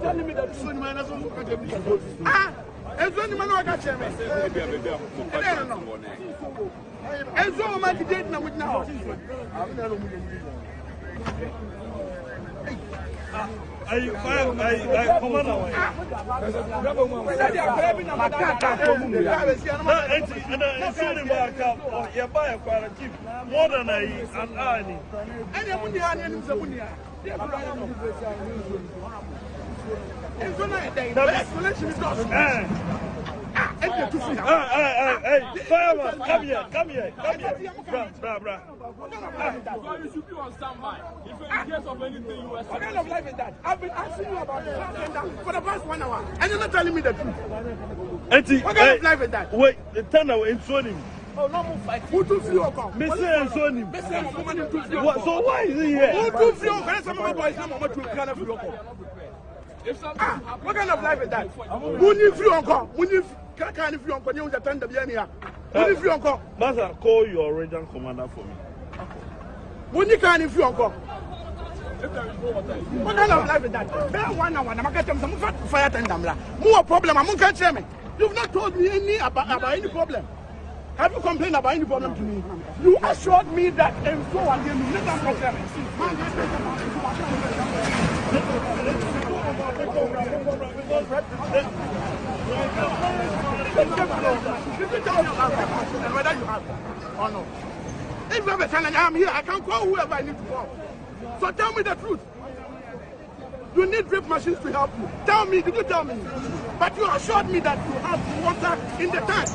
telling me that soon man doesn't look at you. Ah, and when man I got him. And so much did now with now. I come on away. More than an army. Fireman, come here. You should be on standby. If in case of anything, you are. What kind of life is that? I've been asking you about it for the past 1 hour, and you're not telling me the truth. What kind of life is that? Wait, the turn away in Sony. Oh, no more fight. Who took you? Mr. Sony. So why is he here? Who took you? What kind of life is that? Who needs you, uncle? Who needs can't if you uncle? You attend the Biania. Who needs you, uncle? Master, call your region commander for me. When you can't if you uncle. What kind of life is that? Bear 1 hour, I'm going to tell them fire tender. More problem, I'm going to tell me. You've not told me any about any problem. Have you complained about any problem to me? You assured me that and so on you never problem. Whether you have it or not. If you have a challenge, I'm here. I can call whoever I need to call. So tell me the truth. You need drip machines to help you. Tell me, did you tell me? But you assured me that you have water in the tank.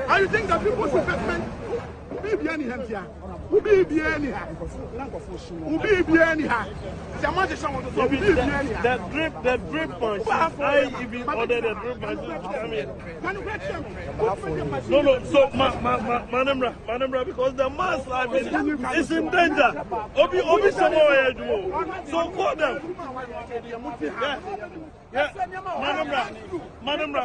And you think that people's investment will be any hands here? Will be any hands? Will be any hands? The drip machine. I even ordered the drip machine to come in. No. So, Manamra, because the man's life is in danger. Obi somewhere. So call them. Yeah. Manamra.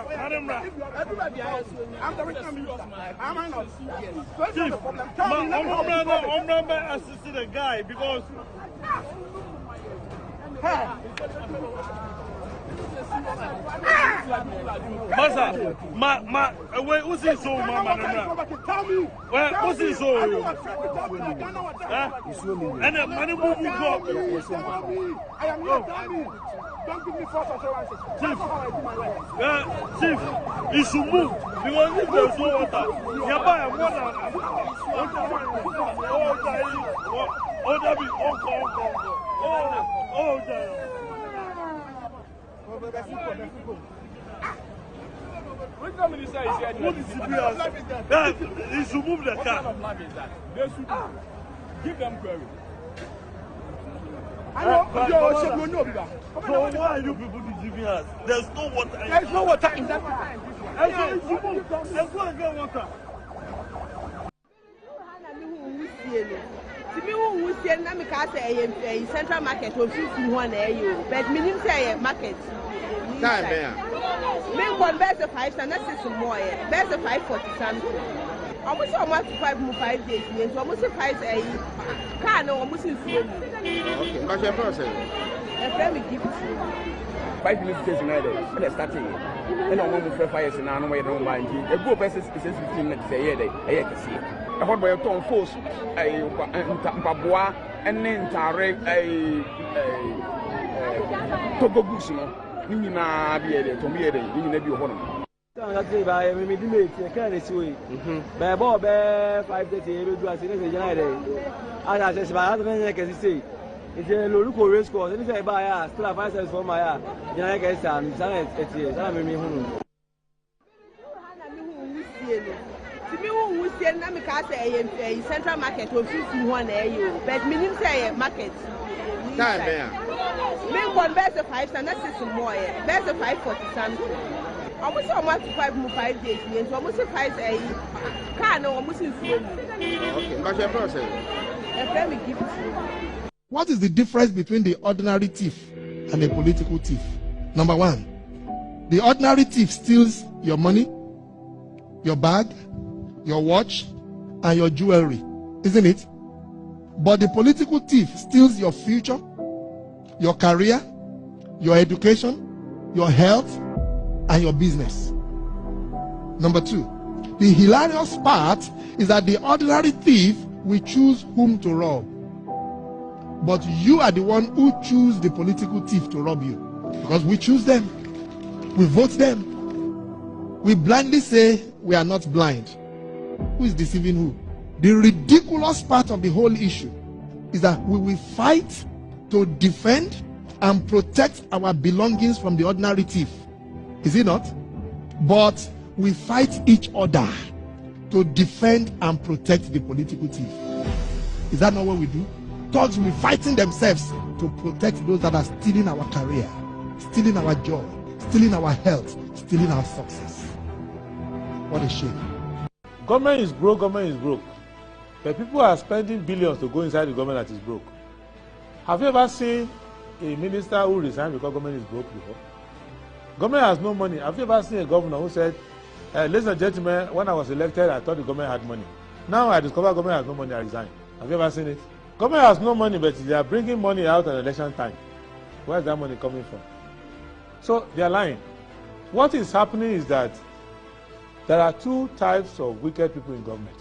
I'm the rich minister. Am I not? I'm not assisting the guy because. Masa, wait, who's this so, Mama? Tell me. Well, who's this so? And the money will go. I am not telling. Don't give me false assurances. That's how I do my life. Chief, you should move because if there's no water, you buy more Which minister is here? What is it? You should move the What car. kind of life is that? They should give them query. So why are you people deceiving us? There's no water. There's no water in that tank. Let's go and get water. Central market will feel one but minimum say market. Main one best of 5 and that's more. Best of 540 something. Almost almost 5 days, so almost 5 a car, no, almost in Okay, but your process. A friend give 5 minutes united, and I started. And I'm going to 5 years and I know where I don't mind. A good person is 15 minutes a year. I can see. I want by a tone force a Pabua and then Tarek a Togo Busino. You know, be a to be a day, you may be one. That's it. I mean, I can't see. By 5:30, you do as it is United. As I said, I can see. It's a local race course. And if I buy a still have 5 cents for my United and Janet, I'm who send a central market will feel one but minimum say market. Main one best of 5 and that's more. Best of 540 something. Almost almost 5 days, so almost 5 a car, no, almost in Okay, but your process. A friend give What is the difference between the ordinary thief and the political thief? Number one, the ordinary thief steals your money, your bag, your watch, and your jewelry, isn't it? But the political thief steals your future, your career, your education, your health, and your business. Number 2, the hilarious part is that the ordinary thief will choose whom to rob. But you are the one who choose the political thief to rob you. Because we choose them. We vote them. We blindly say we are not blind. Who is deceiving who? The ridiculous part of the whole issue is that we will fight to defend and protect our belongings from the ordinary thief. Is it not? But we fight each other to defend and protect the political thief. Is that not what we do? Thugs will be fighting themselves to protect those that are stealing our career, stealing our joy, stealing our health, stealing our success. What a shame. Government is broke, government is broke. But people are spending billions to go inside the government that is broke. Have you ever seen a minister who resigned because government is broke before? Government has no money. Have you ever seen a governor who said, ladies and gentlemen, when I was elected, I thought the government had money. Now I discover government has no money, I resign. Have you ever seen it? Government has no money, but they are bringing money out at election time. Where is that money coming from? So they are lying. What is happening is that there are 2 types of wicked people in government.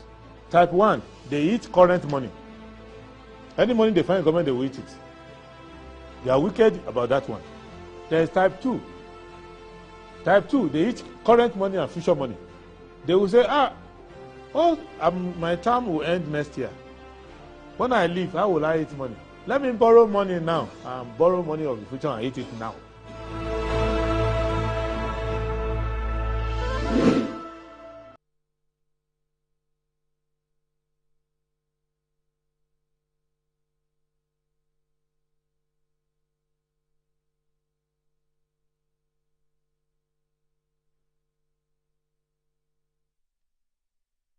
Type 1, they eat current money. Any money they find in government, they will eat it. They are wicked about that one. There is type 2. Type 2, they eat current money and future money. They will say, my term will end next year. When I leave, how will I eat money? Let me borrow money now and borrow money of the future and eat it now.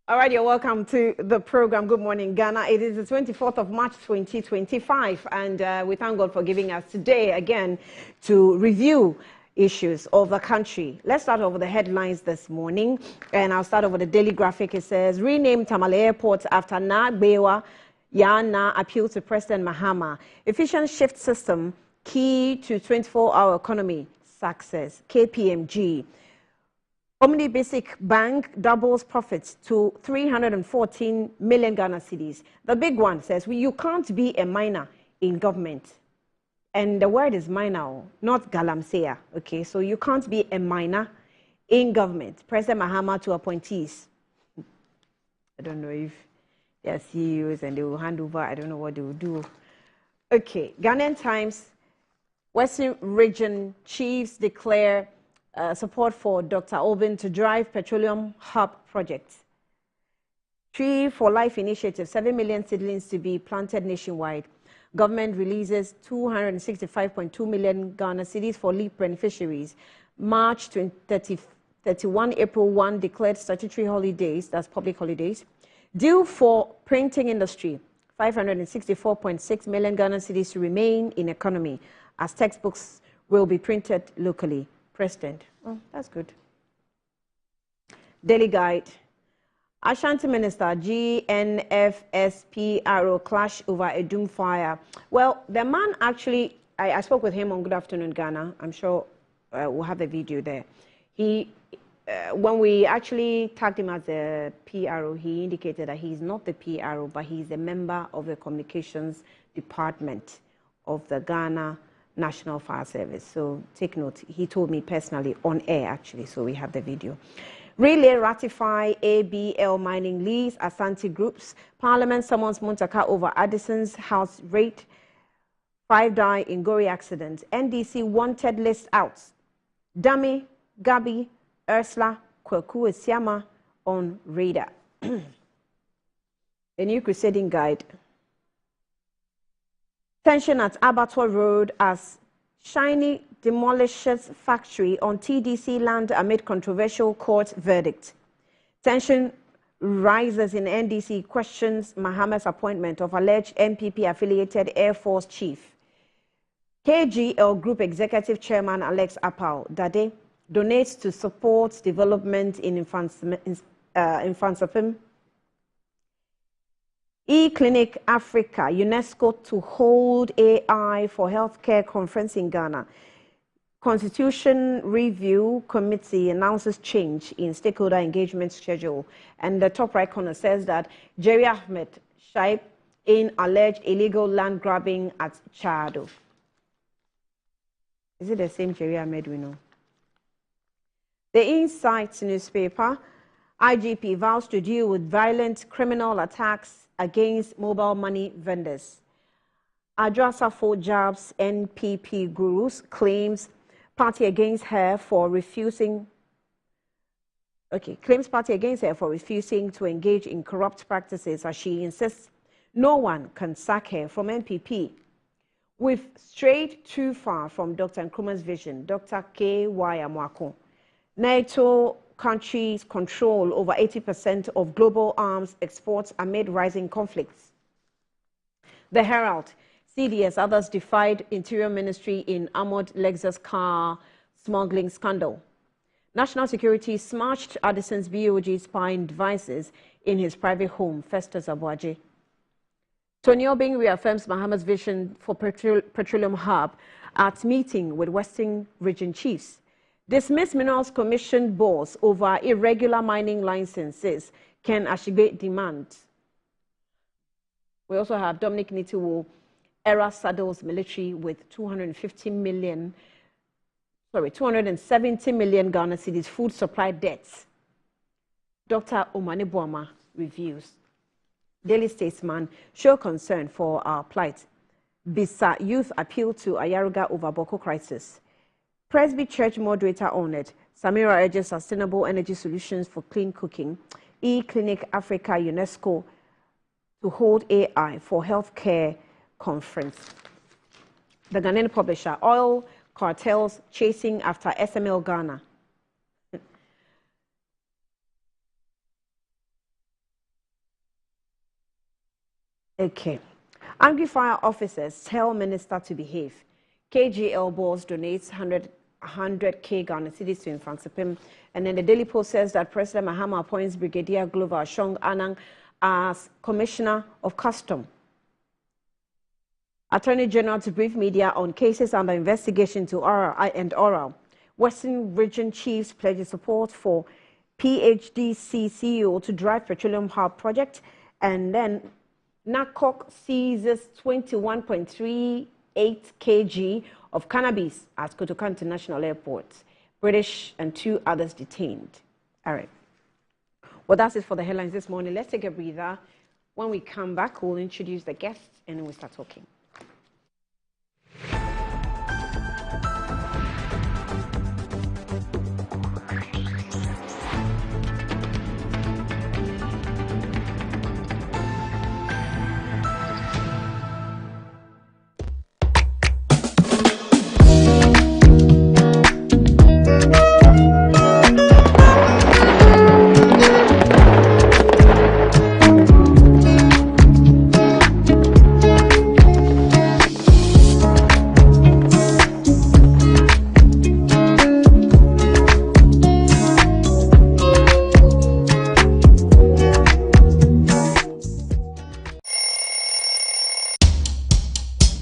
All right, you're welcome to the program. Good morning, Ghana. It is the 24th of March, 2025, and we thank God for giving us today again to review issues of the country. Let's start off with the headlines this morning, and I'll start off with the Daily Graphic. It says, rename Tamale Airport after Na Gbewa Yana appeal to President Mahama. Efficient shift system key to 24-hour economy success. KPMG. Omni Basic Bank doubles profits to 314 million Ghana cedis. The big one says, you can't be a minor in government. And the word is minor, not galamsea. Okay, so you can't be a minor in government. President Mahama to appointees. I don't know if they are CEOs and they will hand over. I don't know what they will do. Okay, Ghanaian Times, Western Region Chiefs declare support for Dr. Obin to drive Petroleum Hub project. Tree for Life initiative, 7 million seedlings to be planted nationwide. Government releases 265.2 million Ghana cedis for LEAP beneficiaries. March 31, April 1 declared statutory holidays, that's public holidays. Due for printing industry, 564.6 million Ghana cedis to remain in economy as textbooks will be printed locally. President. Oh, that's good. Daily Guide. Ashanti Minister GNFSPRO clash over a doom fire. Well, the man actually, I spoke with him on Good Afternoon Ghana. I'm sure we'll have the video there. He, when we actually tagged him as a PRO, he indicated that he's not the PRO, but he's a member of the communications department of the Ghana National Fire Service. So take note, he told me personally on air actually, so we have the video. Relay ratify ABL mining lease, Asante groups. Parliament summons Muntaka over Addison's house raid. 5 die in Gori accident. NDC wanted list out. Dami, Gabi, Ursula, Kweku Esiama on radar. A new crusading guide. Tension at Abattoir Road as Shiny demolishes factory on TDC land amid controversial court verdict. Tension rises in NDC questions Mahama's appointment of alleged MPP-affiliated Air Force chief. KGL Group Executive Chairman Alex Apau Dade donates to support development in Infansapim. E-Clinic Africa, UNESCO to hold AI for Healthcare Conference in Ghana. Constitution Review Committee announces change in stakeholder engagement schedule. And the top right corner says that Jerry Ahmed Shaib in alleged illegal land grabbing at Chado. Is it the same Jerry Ahmed we know? The Insight newspaper, IGP vows to deal with violent criminal attacks against mobile money vendors. Adrasa for Jobs NPP gurus claims party against her for refusing to engage in corrupt practices as she insists no one can sack her from NPP. We've strayed too far from Dr. Nkrumah's vision. Dr. K.Y. Amwako. NATO countries control over 80% of global arms exports amid rising conflicts. The Herald. CDS, others defied Interior Ministry in armored Lexus car smuggling scandal. National Security smashed Addison's BOG spying devices in his private home, Festus Abuaje. Tony Obing reaffirms Mahama's vision for petroleum hub at meeting with Western Region chiefs. Dismiss Minerals Commission boards over irregular mining licenses. Ken Ashigbe demand. We also have Dominic Nitiwo. ERA saddles military with 270 million Ghana cedis food supply debts. Dr. Omane Boama reviews. Daily Statesman show concern for our plight. Bisa youth appeal to Ayaruga over Boko crisis. Presby Church moderator honored. Samira urges sustainable energy solutions for clean cooking. E-Clinic Africa UNESCO to hold AI for healthcare conference. The Ghanaian publisher, oil cartels chasing after SML Ghana. Okay. Angry fire officers tell minister to behave. KGL boss donates 100K Ghana cedis to Infansipim. And then the Daily Post says that President Mahama appoints Brigadier Glover Shong Anang as Commissioner of Custom. Attorney General to brief media on cases under investigation to oral. Western Region Chiefs pledges support for PHDC CEO to drive Petroleum Hub project. And then NACOC seizes 21.38 kg of cannabis at Kotoka International Airport. British and 2 others detained. All right. Well, that's it for the headlines this morning. Let's take a breather. When we come back, we'll introduce the guests and then we'll start talking.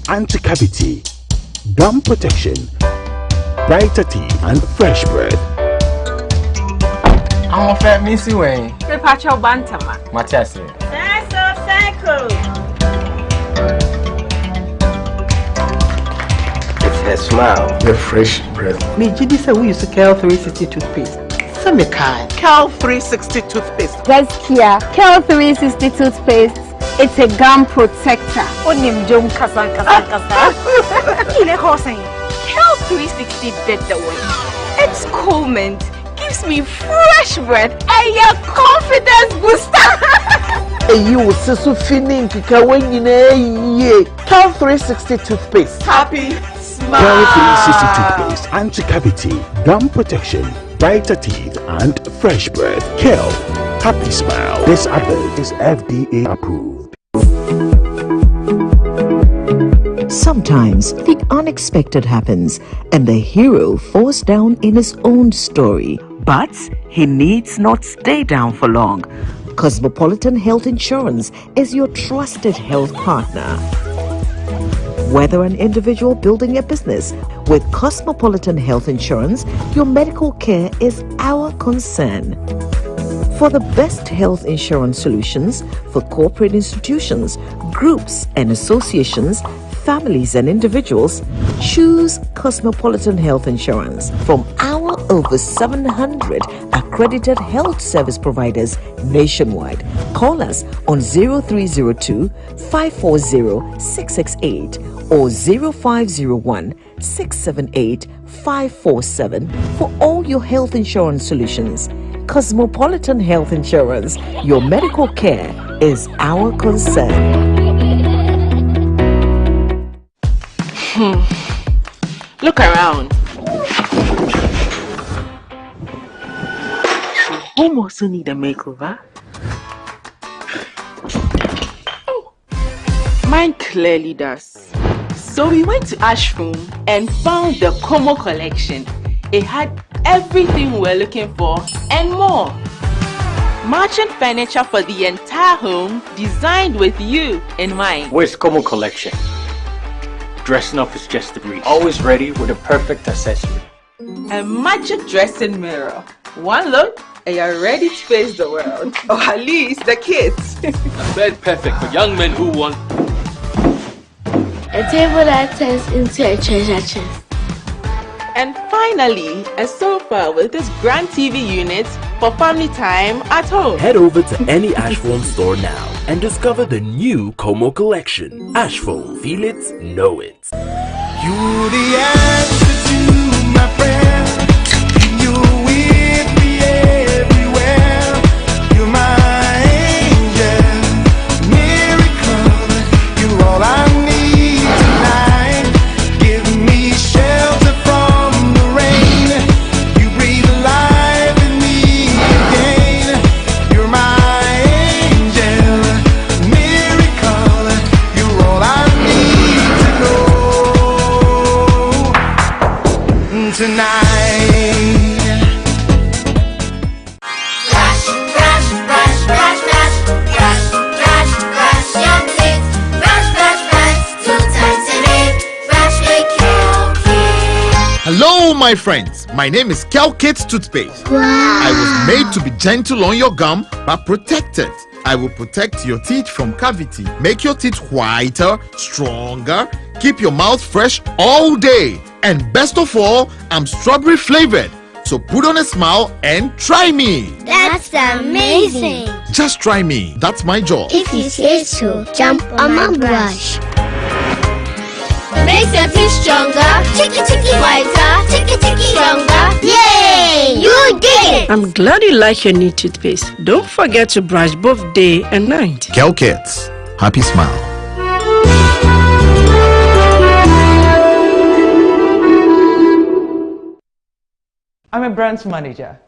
Anti-cavity, gum protection, brighter teeth, and fresh bread. I'm a fair missy way. Repacho Bantama. Matasi. Cycle. It's her smile. The fresh breath. Me Jidi say we use Cal 360 toothpaste. Some kind. Cal 360 toothpaste. Gaskia. Cal 360 toothpaste. It's a gum protector. Onim Jom Kasan. Kile Hossein. Cal 360 did the way. It's cool mint. Gives me fresh breath and your confidence booster. You will see so feeling ye. Cal 360 toothpaste. Happy smile. Cal 360 toothpaste, anti-cavity, gum protection, brighter teeth, and fresh breath. Cal, happy smile. This advert is FDA approved. Sometimes the unexpected happens and the hero falls down in his own story. But he needs not stay down for long. Cosmopolitan Health Insurance is your trusted health partner. Whether an individual building a business With Cosmopolitan Health Insurance, your medical care is our concern. For the best health insurance solutions for corporate institutions, groups and associations, families and individuals, choose Cosmopolitan Health Insurance from our over 700 accredited health service providers nationwide. Call us on 0302 540 668 or 0501 678 547 for all your health insurance solutions. Cosmopolitan Health Insurance, your medical care is our concern. Look around. Home also need a makeover. Mine clearly does. So we went to Ashroom and found the Como collection. It had everything we're looking for and more. Matching furniture for the entire home, designed with you in mind. Where's Como collection? Dressing up is just a breeze. Always ready with a perfect accessory. A magic dressing mirror. One look and you're ready to face the world. Or at least the kids. A bed perfect for young men who want a table that turns into a treasure chest. And finally, a sofa with this grand TV unit for family time at home. Head over to any Ashphone store now and discover the new Como collection. Ashphone, feel it, know it. You're the answer to my prayer. You're with me everywhere. You're my angel, miracle. You're all I need tonight. Give me shelter from the rain. You breathe life in me again. You're my angel, miracle. You're all I need to know tonight. Hello, my friends. My name is Kids Toothpaste. Wow. I was made to be gentle on your gum, but protected. I will protect your teeth from cavity, make your teeth whiter, stronger, keep your mouth fresh all day. And best of all, I'm strawberry flavored. So put on a smile and try me. That's amazing. Just try me. That's my job. If you say so, jump on my brush. Makes your teeth stronger, chicky whiter, chicky stronger. Yay! You did it! I'm glad you like your new toothpaste. Don't forget to brush both day and night. Kids, happy smile. I'm a brand manager.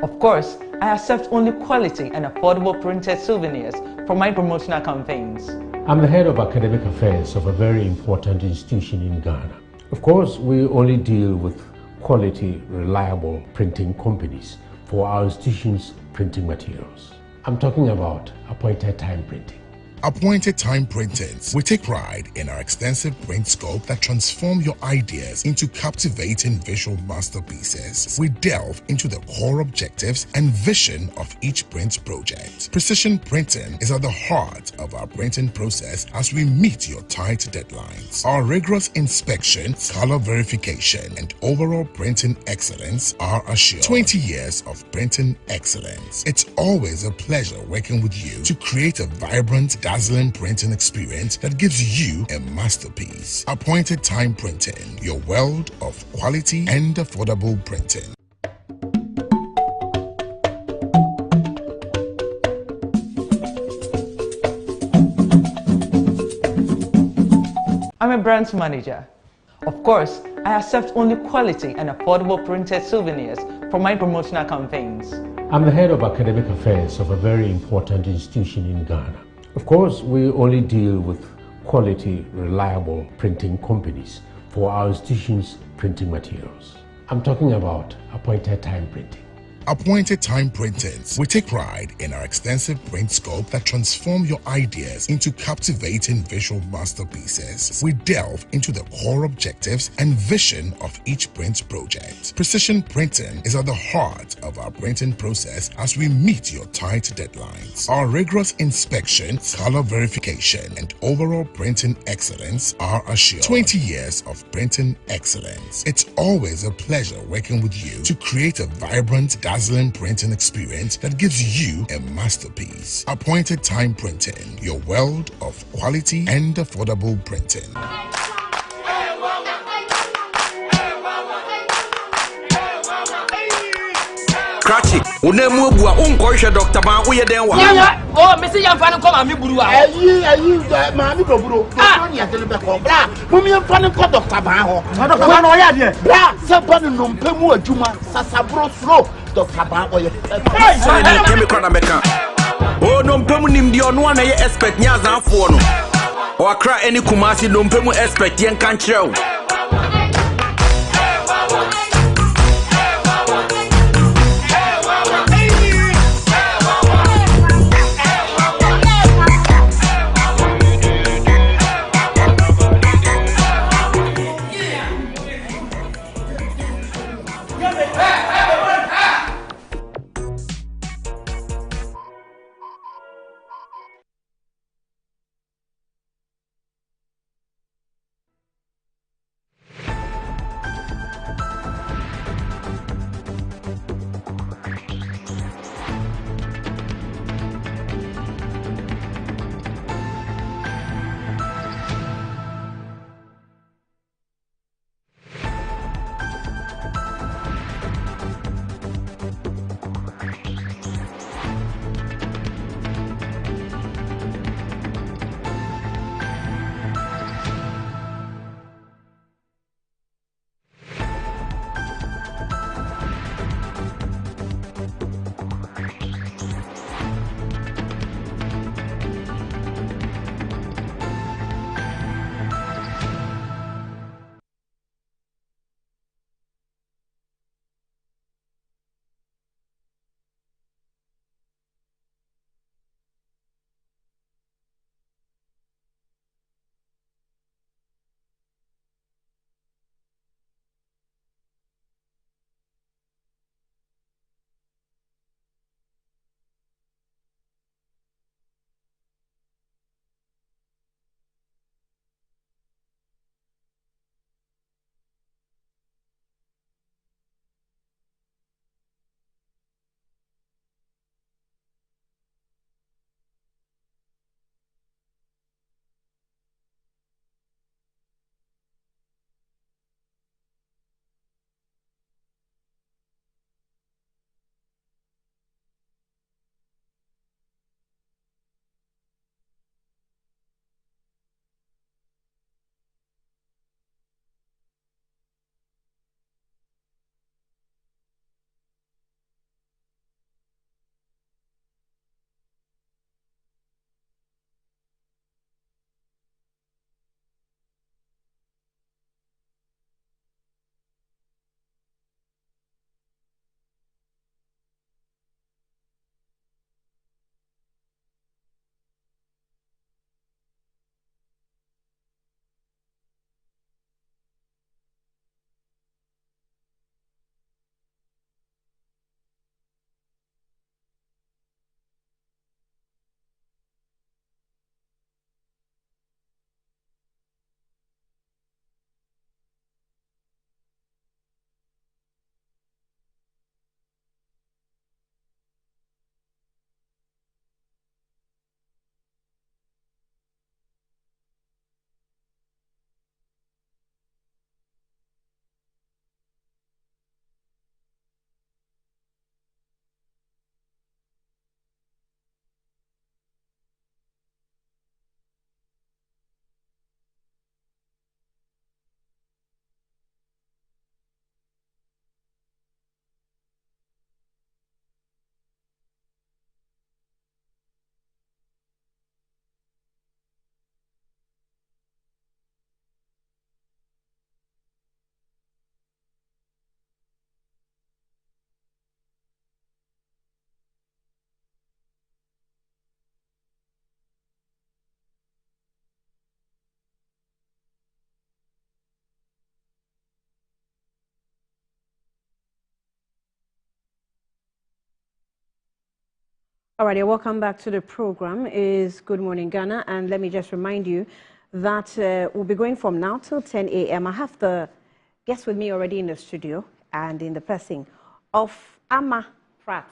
Of course, I accept only quality and affordable printed souvenirs for my promotional campaigns. I'm the head of academic affairs of a very important institution in Ghana. Of course, we only deal with quality, reliable printing companies for our institution's printing materials. I'm talking about appointed time printing. Appointed Time Printings. We take pride in our extensive print scope that transform your ideas into captivating visual masterpieces. We delve into the core objectives and vision of each print project. Precision printing is at the heart of our printing process as we meet your tight deadlines. Our rigorous inspection, color verification, and overall printing excellence are assured. 20 years of printing excellence. It's always a pleasure working with you to create a vibrant, dazzling printing experience that gives you a masterpiece. Appointed Time Printing, your world of quality and affordable printing. I'm a brand manager. Of course, I accept only quality and affordable printed souvenirs for my promotional campaigns. I'm the head of academic affairs of a very important institution in Ghana. Of course, we only deal with quality, reliable printing companies for our institution's printing materials. I'm talking about appointed time printing. Appointed Time Printings. We take pride in our extensive print scope that transform your ideas into captivating visual masterpieces. We delve into the core objectives and vision of each print project. Precision printing is at the heart of our printing process as we meet your tight deadlines. Our rigorous inspection, color verification, and overall printing excellence are assured. 20 years of printing excellence. It's always a pleasure working with you to create a vibrant, dazzling printing experience that gives you a masterpiece. Appointed Time Printing, your world of quality and affordable printing. Cratchy, unemu bua unkoisha Dr. Ban uye denwa. Oh, Missy Yamfan come and me buru. Mami do buru. Don't you tell me ko bra. Mumi Yamfan ko Dr. Ban ho. Dr. Ban o ya de. Bra, se ban no mpemu adwuma sasabro sro Dr. Ban oye. So ni kemi kwa na meka. Oh no mpemu nimdi ono na ye expert nya zanfo no. O akra any Kumasi no mpemu expert yen kan kyerɛw. All right, welcome back to the program. Is Good Morning Ghana, and let me just remind you that we'll be going from now till 10 a.m. I have the guest with me already in the studio and in the person of Ama Pratt.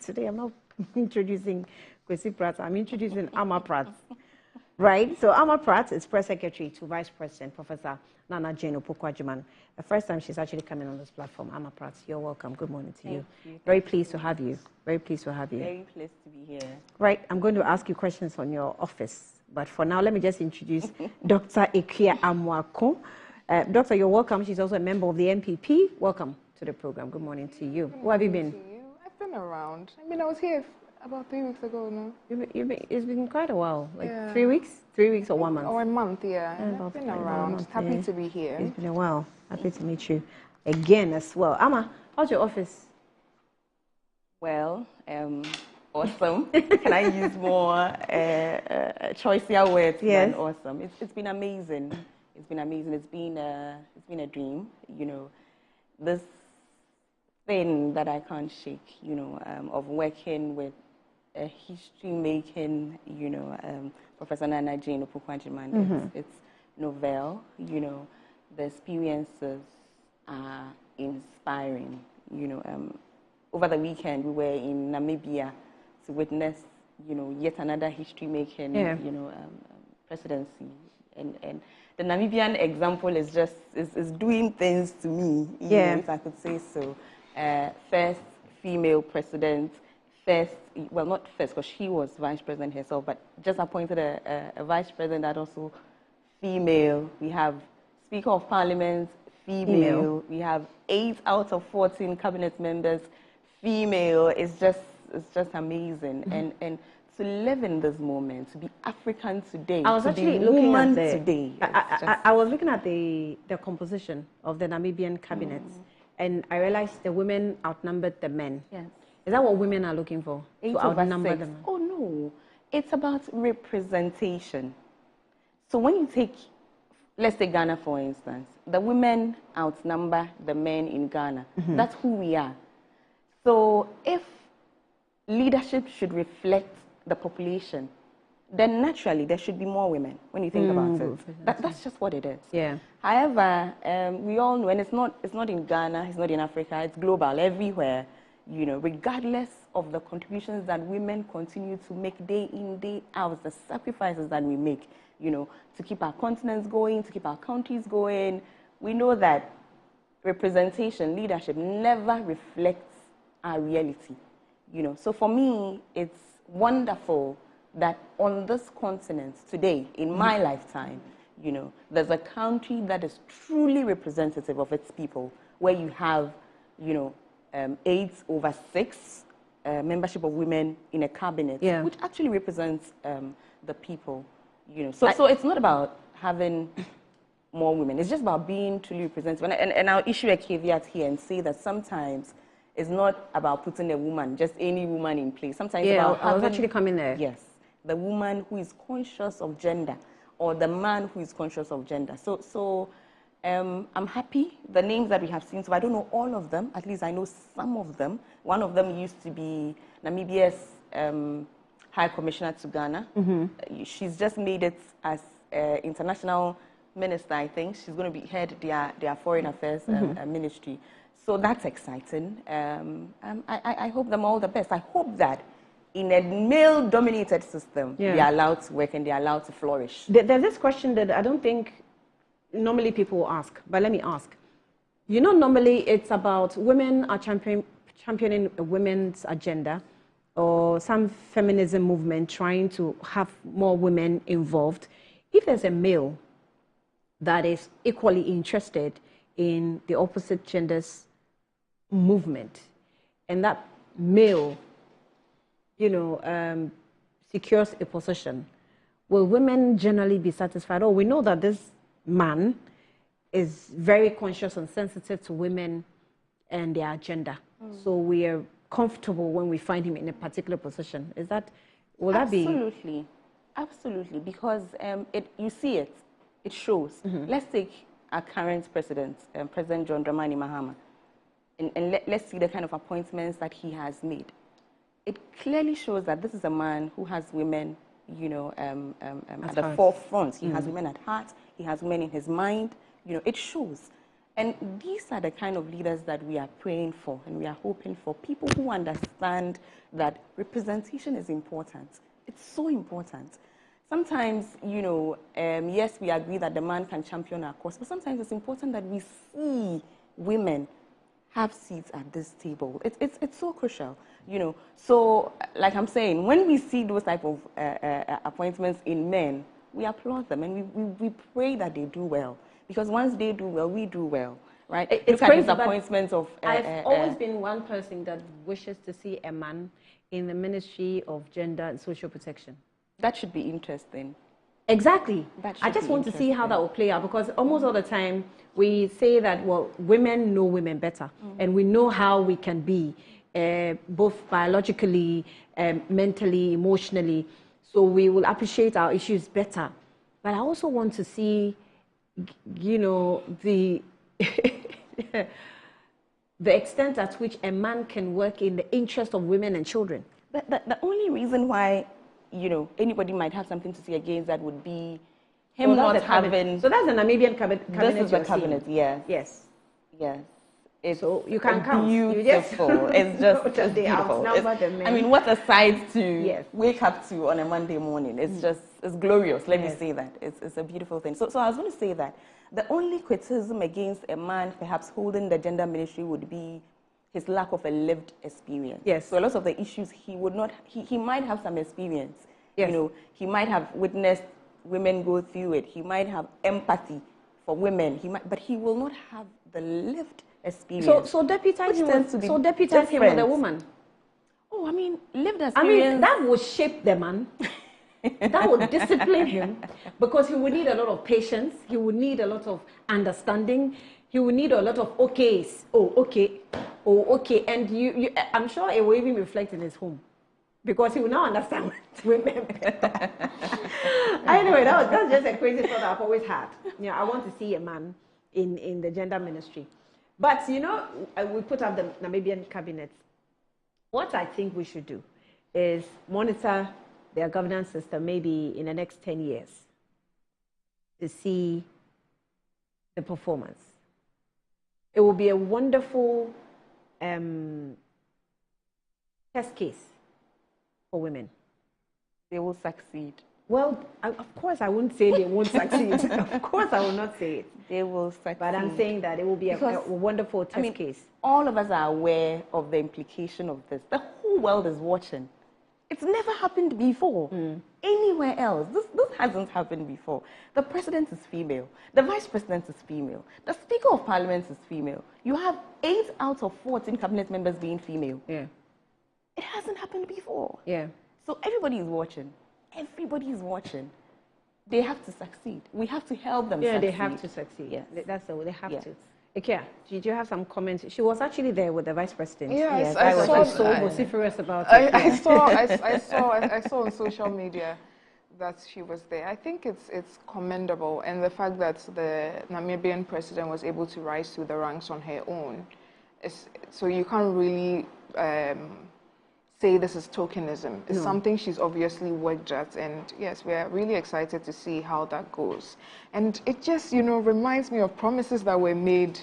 Today I'm not introducing Kwesi Pratt, I'm introducing Ama Pratt. Right, so Ama Pratt is press secretary to Vice President Professor Nana Jane Opoku-Agyeman. The first time she's actually coming on this platform. Ama Pratt, you're welcome. Good morning to you. Very pleased to have you. Very pleased to have you. Very pleased to be here. Right, I'm going to ask you questions on your office, but for now, let me just introduce Dr. Ekia Amwako. Doctor, you're welcome. She's also a member of the MPP. Welcome to the program. Good morning to you. Where have you been? I've been around. I mean, I was here about 3 weeks ago now. It's been quite a while, like Yeah. 3 weeks? 3 weeks or 1 month? Or a month, yeah. Yeah, I've been around. Happy to be here. It's been a while. Happy to meet you again as well. Ama, how's your office? Well, awesome. Can I use more choicier words than awesome? It's been amazing. It's been amazing. It's been a dream. You know, this thing that I can't shake. You know, of working with a history-making, you know, Professor Nana Jane Opoku-Agyeman. It's novel. You know, the experiences are inspiring. You know, over the weekend we were in Namibia to witness, you know, yet another history-making, you know, presidency, and the Namibian example is just is doing things to me, you know, if I could say so. First female president, well, not first, because she was vice president herself, but just appointed a vice president that also female. We have Speaker of Parliament, female. We have 8 out of 14 cabinet members, female. It's just amazing. And to live in this moment, to be African today, I was to actually be looking woman at today. I was looking at the composition of the Namibian cabinet, and I realized the women outnumbered the men. Yes. Is that what women are looking for? 8 To over outnumber 6. the men? Oh no, it's about representation. So when you take, let's take Ghana for instance, the women outnumber the men in Ghana. That's who we are. So if leadership should reflect the population, then naturally there should be more women when you think about it. That's just what it is. Yeah. However, we all know, and it's not in Ghana, it's not in Africa, it's global, everywhere, you know, regardless of the contributions that women continue to make day in, day out, the sacrifices that we make, you know, to keep our continents going, to keep our countries going, we know that representation, leadership never reflects our reality, you know. So for me, it's wonderful that on this continent today, in my lifetime, you know, there's a country that is truly representative of its people, where you have, you know, 8 over 6 membership of women in a cabinet, which actually represents the people, you know. So it's not about having more women. It's just about being truly representative. And I'll issue a caveat here and say that sometimes it's not about putting a woman, just any woman in place. Sometimes it's about I was actually coming there. Yes, the woman who is conscious of gender, or the man who is conscious of gender. So I'm happy. The names that we have seen, so I don't know all of them. At least I know some of them. One of them used to be Namibia's High Commissioner to Ghana. She's just made it as international minister, I think. She's going to be head their foreign affairs ministry. So that's exciting. I hope them all the best. I hope that in a male-dominated system, they are allowed to work and they are allowed to flourish. There's this question that I don't think normally people will ask, but let me ask. You know, normally it's about women are championing a women's agenda, or some feminism movement trying to have more women involved. If there's a male that is equally interested in the opposite gender's movement, and that male, you know, secures a position, will women generally be satisfied? Oh, we know that this man is very conscious and sensitive to women and their agenda, so we are comfortable when we find him in a particular position. Is that, will that be? Absolutely, absolutely, because you see it, it shows. Let's take our current president, President John Dramani Mahama, and let's see the kind of appointments that he has made. it clearly shows that this is a man who has women, you know, at the heart. forefront. He has women at heart. He has women in his mind. You know, it shows. And these are the kind of leaders that we are praying for and we are hoping for. People who understand that representation is important. It's so important. Sometimes, you know, yes, we agree that the man can champion our cause, but sometimes it's important that we see women have seats at this table. It's so crucial, you know. So, like I'm saying, when we see those type of appointments in men, we applaud them and we pray that they do well. Because once they do well, we do well, right? It's Look crazy, at these appointments of... I've always been one person that wishes to see a man in the Ministry of Gender and Social Protection. That should be interesting. Exactly. That should I just be want to see how that will play out, because almost all the time we say that, well, women know women better, and we know how we can be, both biologically, mentally, emotionally, so we will appreciate our issues better. But I also want to see, you know, the the extent at which a man can work in the interest of women and children. The only reason why, you know, anybody might have something to say against that would be him not having... So that's the Namibian cabinet. This is the cabinet, yes. Yes. Yes. It's so you can count. Beautiful. It's just it's beautiful. I mean, what a sight to wake up to on a Monday morning. It's just, it's glorious. Let me say that. It's a beautiful thing. So I was going to say that the only criticism against a man perhaps holding the gender ministry would be his lack of a lived experience. Yes. So a lot of the issues he would not, he might have some experience. Yes. You know, he might have witnessed women go through it. He might have empathy for women. But he will not have the lived experience. So deputize him with a woman. Oh, I mean, lived experience. I mean, that would shape the man. That would discipline him, because he would need a lot of patience. He would need a lot of understanding. He would need a lot of okays. Oh, okay. Oh, okay. And I'm sure it will even reflect in his home, because he will now understand women better. Anyway, that's just a crazy thought I've always had. You know, I want to see a man in the gender ministry. But, you know, we put up the Namibian cabinet. What I think we should do is monitor their governance system maybe in the next 10 years to see the performance. It will be a wonderful test case for women. They will succeed. Well, of course, I wouldn't say they won't succeed. Of course, I will not say it. They will succeed. But I'm saying that it will be a wonderful test case. All of us are aware of the implication of this. The whole world is watching. It's never happened before. Anywhere else. This hasn't happened before. The president is female. The vice president is female. The speaker of parliament is female. You have 8 out of 14 cabinet members being female. Yeah. It hasn't happened before. Yeah. So everybody is watching. Everybody is watching. They have to succeed. We have to help them succeed. Yeah, they have to succeed. Yes. That's the way they have to. Ikea, did you have some comments? She was actually there with the vice president. Yes, I was so vociferous about it. I saw on social media that she was there. I think it's commendable, and the fact that the Namibian president was able to rise through the ranks on her own. So you can't really say this is tokenism. It's something she's obviously worked at, and yes, we're really excited to see how that goes. And it just, you know, reminds me of promises that were made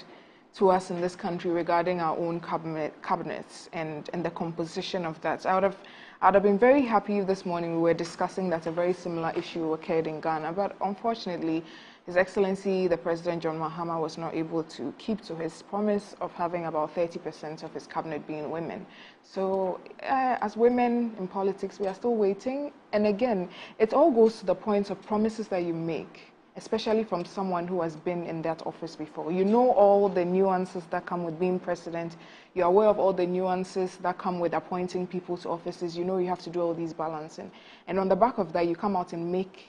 to us in this country regarding our own cabinets and the composition of that. I'd have been very happy if this morning we were discussing that a very similar issue occurred in Ghana, but unfortunately, His Excellency, the President John Mahama, was not able to keep to his promise of having about 30% of his cabinet being women. So as women in politics, we are still waiting. And again, it all goes to the point of promises that you make, especially from someone who has been in that office before. You know all the nuances that come with being president. You're aware of all the nuances that come with appointing people to offices. You know you have to do all these balancing. And on the back of that, you come out and make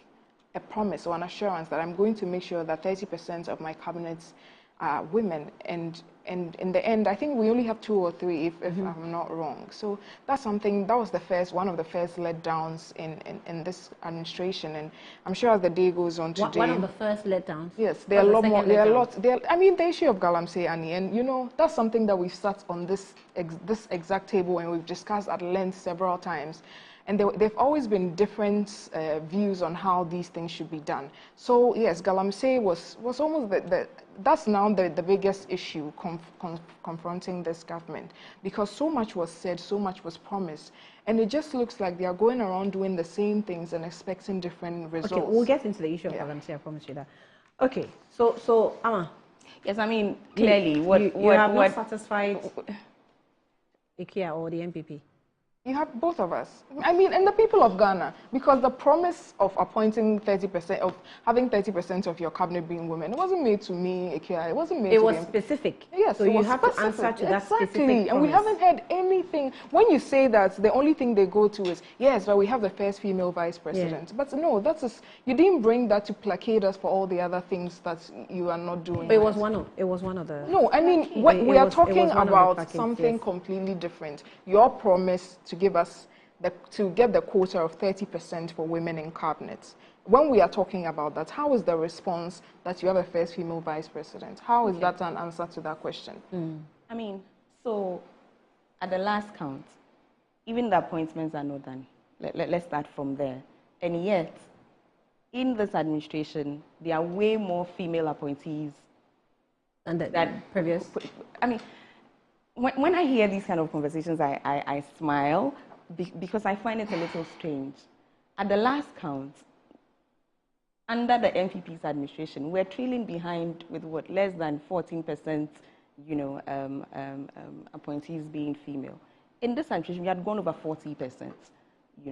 a promise or an assurance that I'm going to make sure that 30% of my cabinets are women. And And in the end, I think we only have 2 or 3, if I'm not wrong. So that's something, that was one of the first letdowns in this administration. And I'm sure as the day goes on today... One of the first letdowns? Yes, there are a lot more. There are a lot. I mean, the issue of Galamsey, Annie, and you know, that's something that we've sat on this exact table and we've discussed at length several times. And there've always been different views on how these things should be done. So yes, Galamsey was almost that's now the biggest issue confronting this government, because so much was said, so much was promised, and it just looks like they are going around doing the same things and expecting different results. Okay, we'll get into the issue of Galamsey, I promise you that. Okay, so Amma. Yes, I mean, clearly, you have not satisfied IKEA or the MPP? You have both of us. I mean, and the people of Ghana, because the promise of appointing 30%, of having 30% of your cabinet being women, it wasn't made to me, Ikea. It wasn't made to It was specific. Yes, so you have to answer to that specific promise. And we haven't heard anything. When you say that, the only thing they go to is, yes, but we have the first female vice president. Yeah. But no, you didn't bring that to placate us for all the other things that you are not doing. It was one of the... No, I mean, we are talking about something completely different. Your promise to give us to get the quota of 30% for women in cabinets. When we are talking about that, how is the response that you have a first female vice president? How is that an answer to that question? I mean, so at the last count, even the appointments are not done. Let's start from there. And yet, in this administration, there are way more female appointees than the previous. I mean, when I hear these kind of conversations, I smile because I find it a little strange. At the last count, under the MPP's administration, we're trailing behind with what, less than 14%, appointees being female. In this administration, we had gone over 40%.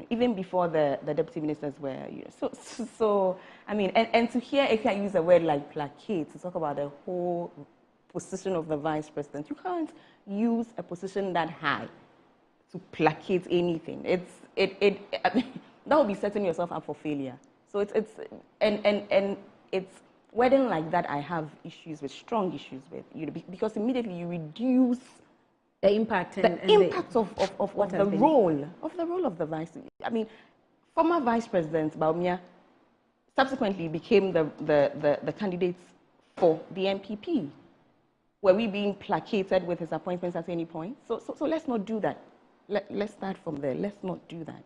Even before the deputy ministers were, so I mean, and to hear Ekia use a word like placate to talk about the whole position of the vice president, you can't use a position that high to placate anything. I mean, that would be setting yourself up for failure. So it's wording like that I have strong issues with, because immediately you reduce the impact of the role of the vice. I mean, former Vice President Baumia subsequently became the candidates for the MPP. Were we being placated with his appointments at any point? So let's not do that. Let's start from there. Let's not do that.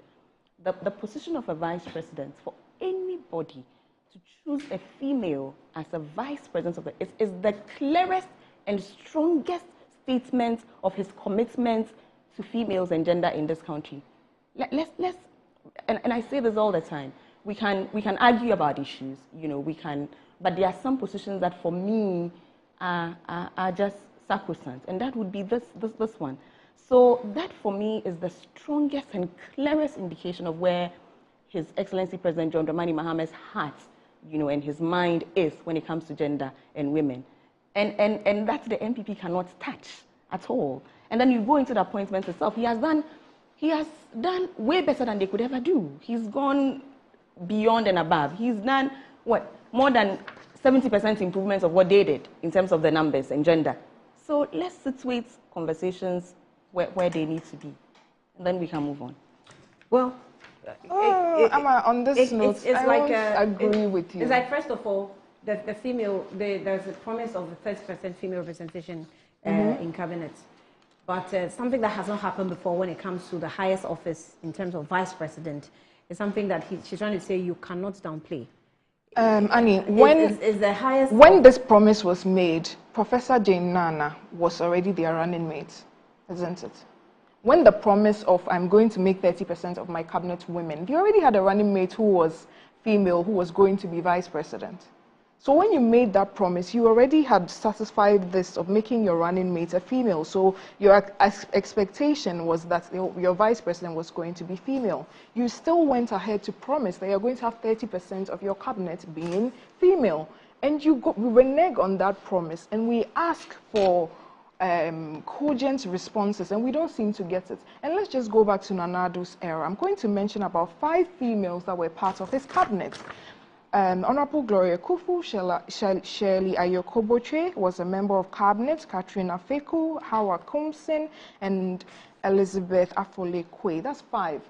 The position of a vice president, for anybody to choose a female as a vice president is the clearest and strongest statement of his commitment to females and gender in this country. Let's and I say this all the time. We can argue about issues, but there are some positions that for me are just sacrosanct, and that would be this one. So that for me is the strongest and clearest indication of where His Excellency President John Dramani Mahama's heart, and his mind is when it comes to gender and women. And that the MPP cannot touch at all. And then you go into the appointments itself. He has done way better than they could ever do. He's gone beyond and above. He's done, more than 70% improvements of what they did in terms of the numbers and gender. So let's situate conversations where they need to be. And then we can move on. Well, on this note, I agree with you. It's like, first of all, there's a promise of the 30% female representation in cabinet. But something that has not happened before when it comes to the highest office in terms of vice president is something that she's trying to say you cannot downplay. Annie, when this promise was made, Professor Jane Nana was already their running mate, isn't it? When the promise of I'm going to make 30% of my cabinet women, they already had a running mate who was female, who was going to be vice president. So when you made that promise, you already had satisfied this of making your running mate a female. So your expectation was that your vice president was going to be female. You still went ahead to promise that you're going to have 30% of your cabinet being female. And we renege on that promise, and we ask for cogent responses, and we don't seem to get it. And let's just go back to Nana Ado's era. I'm going to mention about 5 females that were part of his cabinet. Honorable Gloria Kufu, Shirley Ayokoboche was a member of cabinet, Katrina Feku, Howard Kumsin, and Elizabeth Afole-Kwe. That's 5.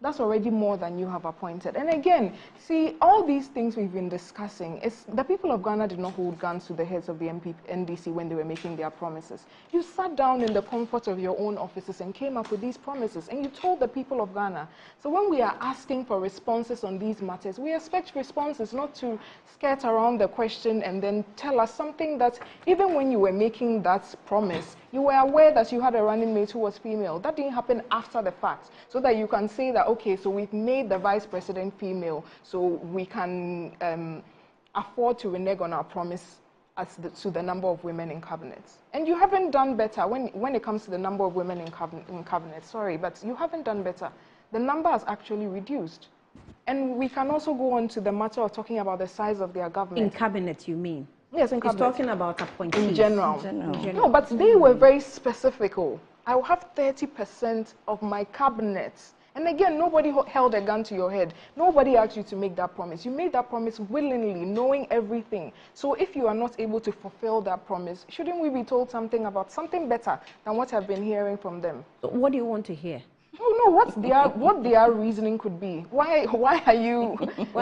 That's already more than you have appointed. And again, see, all these things we've been discussing, the people of Ghana did not hold guns to the heads of the NDC when they were making their promises. You sat down in the comfort of your own offices and came up with these promises, and you told the people of Ghana. So when we are asking for responses on these matters, we expect responses, not to skirt around the question and then tell us something that even when you were making that promise, you were aware that you had a running mate who was female. That didn't happen after the fact, so that you can say that, okay, so we've made the vice president female, so we can afford to renege on our promise to the number of women in cabinets. And you haven't done better when it comes to the number of women in cabinet. Sorry, but you haven't done better. The number has actually reduced. And we can also go on to the matter of talking about the size of their government. In cabinet, you mean? Yes, in cabinet. He's talking about appointees. In general. No, but they were very specific. I will have 30% of my cabinet. And again, nobody held a gun to your head. Nobody asked you to make that promise. You made that promise willingly, knowing everything. So if you are not able to fulfill that promise, shouldn't we be told something about something better than what I've been hearing from them? What do you want to hear? Oh no, what their reasoning could be. Why are you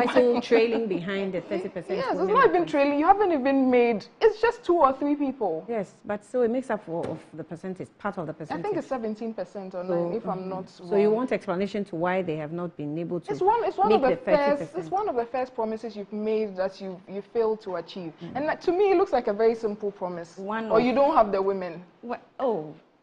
still trailing behind the 30%? Yes, it's not even trailing. You haven't even made. It's just 2 or 3 people. Yes, but so it makes up for the percentage, part of the percentage. I think it's 17% or 9, if I'm not wrong. So you want explanation to why they have not been able to? It's one of the first. It's one of the first promises you've made that you failed to achieve. And to me, it looks like a very simple promise. Or you don't have the women.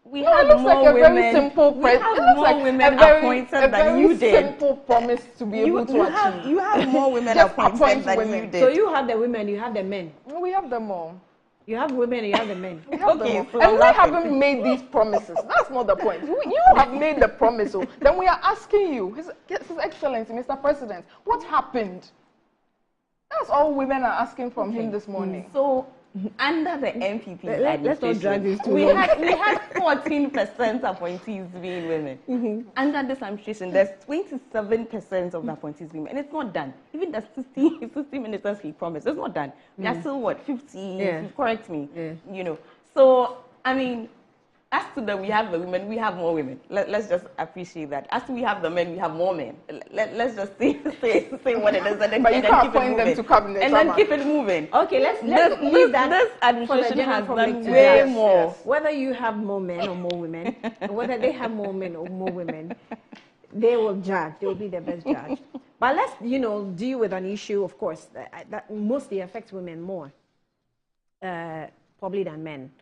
We no, have it looks more like a women. very simple We have more like women appointed than you did. Simple promise to be able to achieve. You have more women appointed than you did. So you have the women, you have the men. No, we have them all. You have women, you have the men. We have them all. And we haven't made these promises. That's not the point. You have made the promise. So then we are asking you, His Excellency, Mr. President, what happened? That's all women are asking from him this morning. So under the NPP let's not drag this too we long. had 14% appointees being women. Under this administration, there's 27% of the appointees being women, and it's not done. Even the 60 ministers he promised, it's not done. We are still 50? Yeah. Correct me. Yeah. You know. So I mean, as to that we have the women, we have more women. Let's just appreciate that. As to we have the men, we have more men. Let's just say what it is, and then, but you can't keep it appoint them moving. to cabinet, and then keep it moving. Okay, let's leave that. This administration for the has public done to way judge. more. Yes. Whether you have more men or more women, whether they have more men or more women, they will judge. They will be the best judge. But let's, deal with an issue, of course, that mostly affects women more, probably than men,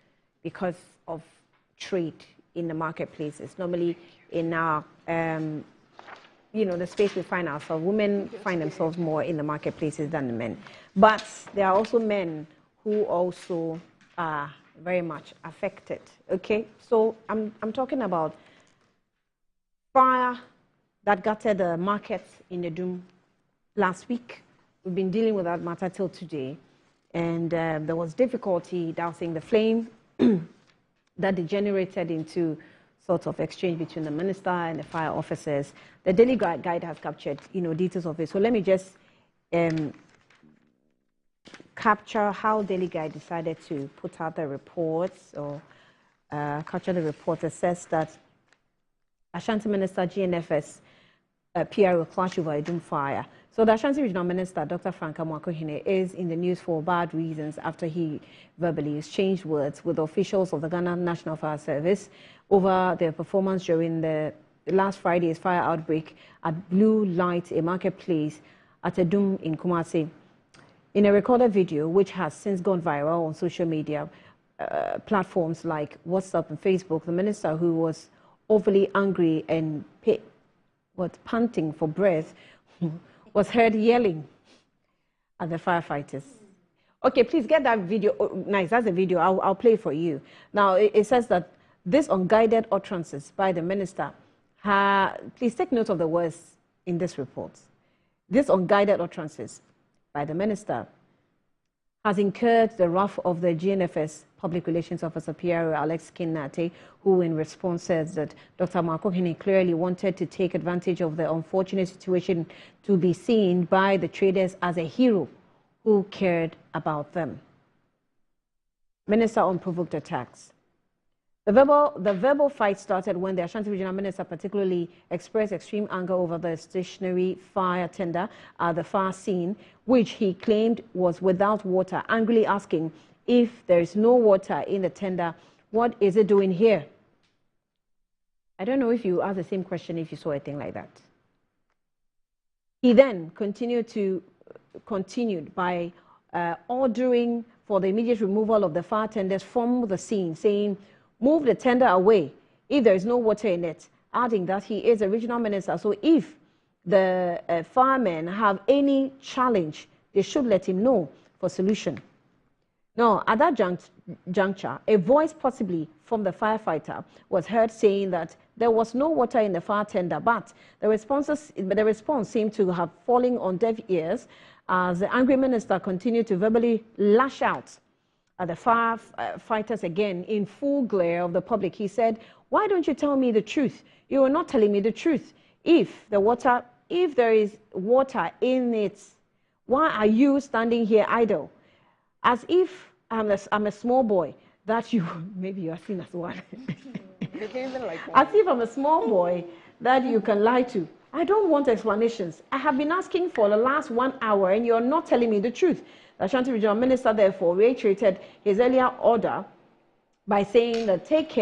because of trade in the marketplaces. Normally in our, the space we find ourselves, women find themselves more in the marketplaces than the men. But there are also men who also are very much affected, okay? So I'm talking about fire that gutted the market in the Doom last week. We've been dealing with that matter till today. And there was difficulty dousing the flame that degenerated into sort of exchange between the minister and the fire officers. The Daily Guide has captured, details of it. So let me just capture how Daily Guide decided to put out the reports or capture the report. It says that Ashanti Minister GNFS PR will clash over a Doom fire. So the Ashanti Regional Minister, Dr. Frank Amwakohene, is in the news for bad reasons after he verbally exchanged words with officials of the Ghana National Fire Service over their performance during the last Friday's fire outbreak at Blue Light, a marketplace at Edum in Kumasi. In a recorded video, which has since gone viral on social media platforms like WhatsApp and Facebook, the minister, who was overly angry and panting for breath, was heard yelling at the firefighters. Okay, please get that video. Oh, nice, that's a video. I'll play for you. Now, it says that this unguided utterances by the minister, please take note of the words in this report. This unguided utterances by the minister has incurred the wrath of the GNFS Public Relations Officer, PRO Alex Kinate, who in response says that Dr. Makohene clearly wanted to take advantage of the unfortunate situation to be seen by the traders as a hero who cared about them. Minister unprovoked attacks. The verbal fight started when the Ashanti Regional Minister particularly expressed extreme anger over the stationary fire tender at the far scene, which he claimed was without water, angrily asking if there is no water in the tender, what is it doing here? I don't know if you asked the same question if you saw a thing like that. He then continued by ordering for the immediate removal of the fire tenders from the scene, saying, move the tender away if there is no water in it, adding that he is a regional minister. So if the firemen have any challenge, they should let him know for solution. Now, at that juncture, a voice possibly from the firefighter was heard saying that there was no water in the fire tender, but the response seemed to have fallen on deaf ears as the angry minister continued to verbally lash out at the firefighters again in full glare of the public. He said, why don't you tell me the truth? You are not telling me the truth. If there is water in it, why are you standing here idle? As if I'm a small boy that you, maybe you are seen as one. As if I'm a small boy that you can lie to. I don't want explanations. I have been asking for the last 1 hour and you're not telling me the truth. The Ashanti Regional Minister therefore reiterated his earlier order by saying that take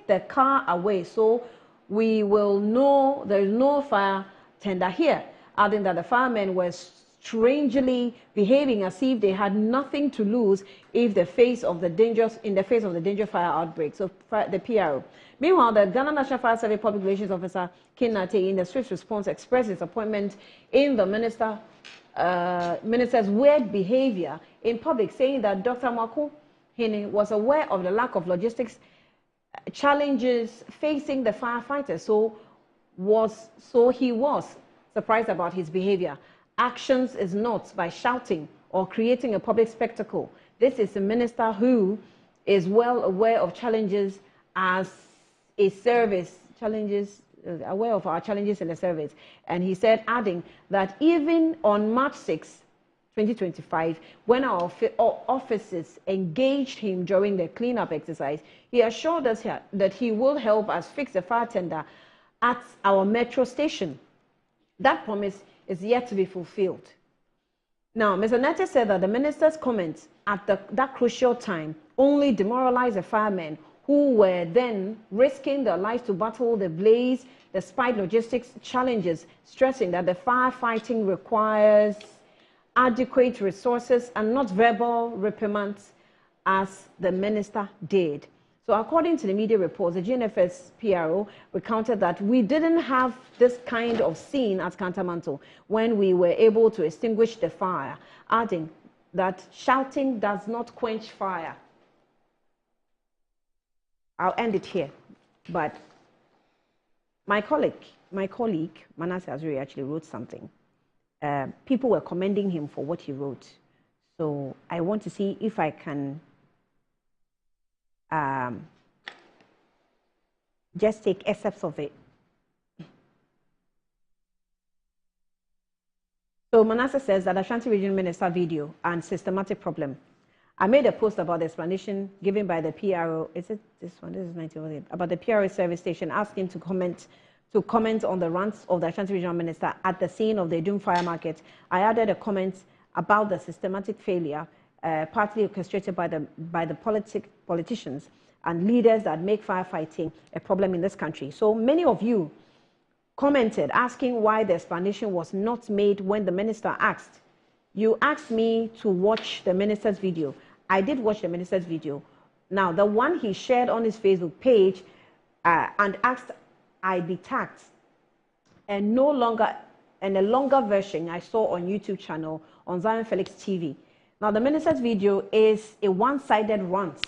the car away so we will know there is no fire tender here, adding that the firemen were strangely behaving as if they had nothing to lose in the face of the danger fire outbreak. So the PRO. Meanwhile, the Ghana National Fire Service Public Relations Officer Kinate, in the swift response, expressed disappointment in the minister's weird behavior in public, saying that Dr. Makohene was aware of the lack of logistics challenges facing the firefighters, so he was surprised about his behavior. Actions is not by shouting or creating a public spectacle. This is a minister who is well aware of challenges as a service, aware of our challenges in the service. And he said, adding that even on March 6, 2025, when our officers engaged him during the cleanup exercise, he assured us that he will help us fix the fire tender at our metro station. That promise is yet to be fulfilled. Now, Mr. Nete said that the minister's comments at that crucial time only demoralized the firemen who were then risking their lives to battle the blaze despite logistics challenges, stressing that the firefighting requires adequate resources and not verbal reprimands as the minister did. So according to the media reports, the GNFS PRO recounted that we didn't have this kind of scene at Kantamanto when we were able to extinguish the fire, adding that shouting does not quench fire. I'll end it here, but my colleague Manasseh Azuri actually wrote something. People were commending him for what he wrote. So I want to see if I can just take excerpts of it. So Manasseh says that Ashanti Regional Minister video and systematic problem. I made a post about the explanation given by the PRO. Is it this one? This is 1908. About the PRO service station, asking to comment on the rants of the Ashanti Regional Minister at the scene of the Doom Fire Market. I added a comment about the systematic failure, partly orchestrated by the politicians and leaders that make firefighting a problem in this country. So many of you commented asking why the explanation was not made when the minister asked. You asked me to watch the minister's video. I did watch the minister's video. Now, the one he shared on his Facebook page and asked I be tagged, and a longer version I saw on YouTube channel on Zion Felix TV. Now, the minister's video is a one-sided rant.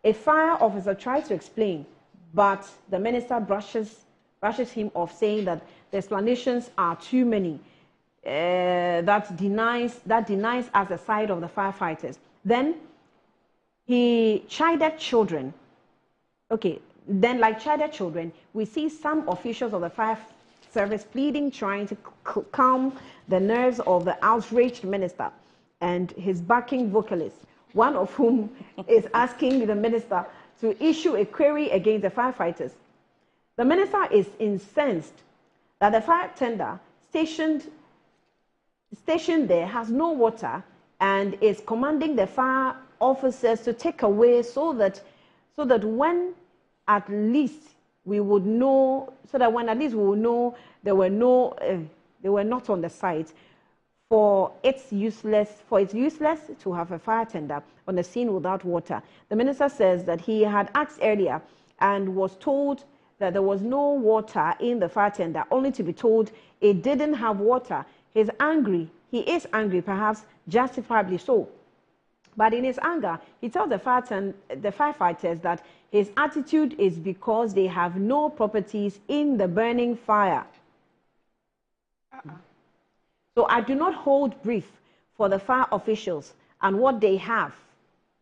A fire officer tried to explain, but the minister brushes him off, saying that the explanations are too many. that denies us the side of the firefighters. Then he chided children. Okay, then like chided children, we see some officials of the fire service pleading, trying to calm the nerves of the outraged minister and his backing vocalist, one of whom is asking the minister to issue a query against the firefighters. The minister is incensed that the fire tender stationed there has no water and is commanding the fire officers to take away so that when at least we would know, they were not on the site. For it's useless to have a fire tender on the scene without water. The minister says that he had asked earlier and was told that there was no water in the fire tender, only to be told it didn't have water. He is angry, perhaps justifiably so. But in his anger, he tells the firefighters that his attitude is because they have no properties in the burning fire. So I do not hold brief for the fire officials and what they have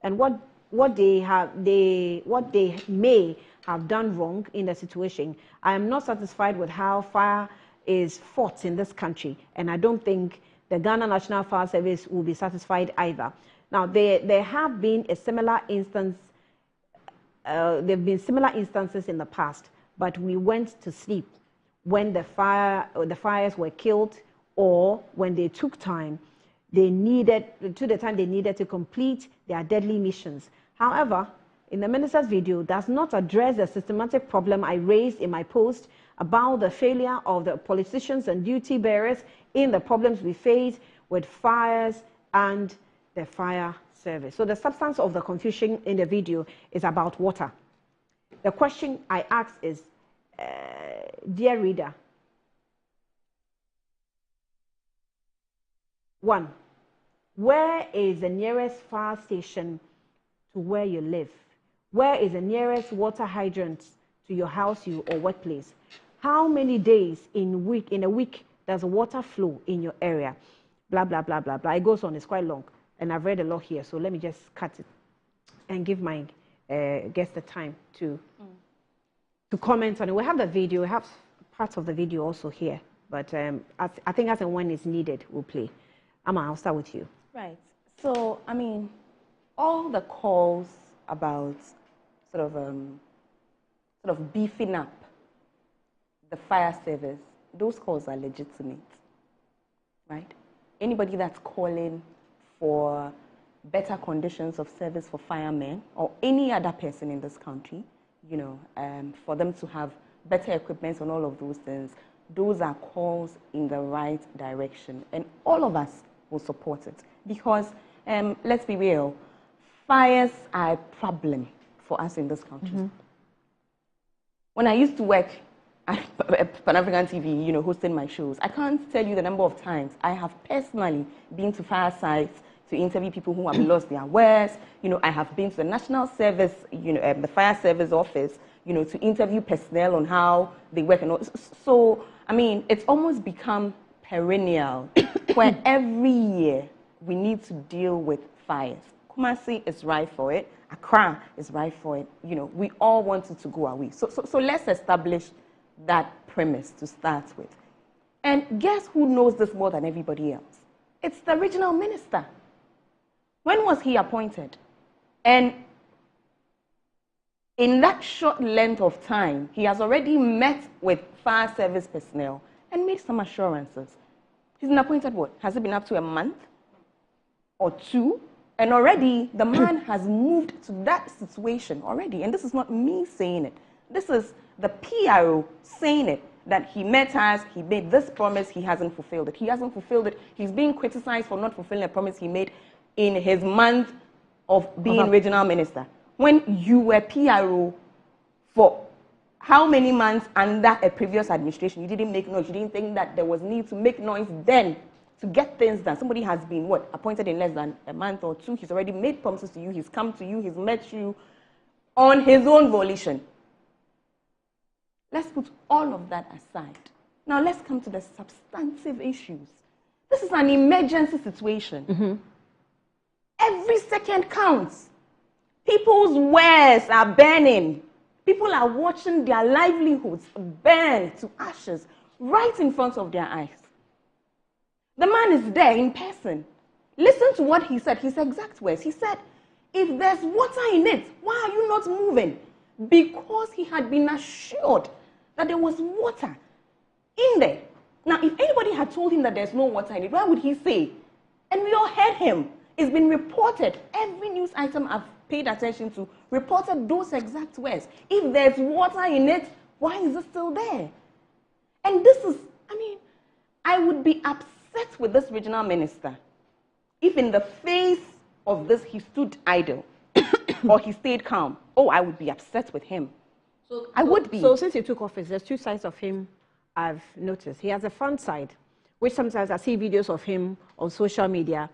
and what they may have done wrong in the situation. I am not satisfied with how fire is fought in this country, and I don't think the Ghana National Fire Service will be satisfied either. Now, there have been a similar instance. There have been similar instances in the past, but we went to sleep when the fires were killed, or when they took time. They needed to complete their deadly missions. However, in the minister's video, does not address the systematic problem I raised in my post about the failure of the politicians and duty bearers in the problems we face with fires and the fire service. So the substance of the confusion in the video is about water. The question I ask is, dear reader, 1, where is the nearest fire station to where you live? Where is the nearest water hydrant to your house or workplace? How many days in a week does water flow in your area? Blah, blah, blah, blah, blah. It goes on. It's quite long. And I've read a lot here. So let me just cut it and give my guests the time to comment on it. We have the video. We have parts of the video also here. But I think as and when it's needed, we'll play. Amma, I'll start with you. Right. So, I mean, all the calls about sort of beefing up the fire service, those calls are legitimate, right? Anybody that's calling for better conditions of service for firemen or any other person in this country, for them to have better equipment and all of those things, those are calls in the right direction. And all of us will support it because, let's be real, fires are a problem for us in this country. Mm-hmm. When I used to work at Pan-African TV, hosting my shows, I can't tell you the number of times I have personally been to fire sites to interview people who have lost their wares. I have been to the National Service, the Fire Service Office, to interview personnel on how they work and all. So, I mean, it's almost become perennial where every year we need to deal with fires. Kumasi is right for it. Accra is right for it. We all want it to go away. So let's establish that premise to start with. And guess who knows this more than everybody else? It's the regional minister. When was he appointed? And in that short length of time, he has already met with fire service personnel and made some assurances. He's been appointed what? Has it been up to a month or 2? And already the man has moved to that situation already. And this is not me saying it. This is the PRO saying it, that he met us, he made this promise, he hasn't fulfilled it. He hasn't fulfilled it. He's being criticized for not fulfilling a promise he made in his month of being regional minister. When you were PRO for how many months under a previous administration, you didn't make noise. You didn't think that there was need to make noise then to get things done. Somebody has been, appointed in less than a month or 2. He's already made promises to you. He's come to you. He's met you on his own volition. Let's put all of that aside. Now let's come to the substantive issues. This is an emergency situation. Every second counts. People's wares are burning. People are watching their livelihoods burn to ashes right in front of their eyes. The man is there in person. Listen to what he said, his exact words. He said, if there's water in it, why are you not moving? Because he had been assured that there was water in there. Now, if anybody had told him that there's no water in it, why would he say? And we all heard him. It's been reported. Every news item I've paid attention to reported those exact words. If there's water in it, why is it still there? And this is, I mean, I would be upset with this regional minister if in the face of this he stood idle or he stayed calm. Oh, I would be upset with him. I would be. So since he took office, there's two sides of him I've noticed. He has a front side, which sometimes I see videos of him on social media,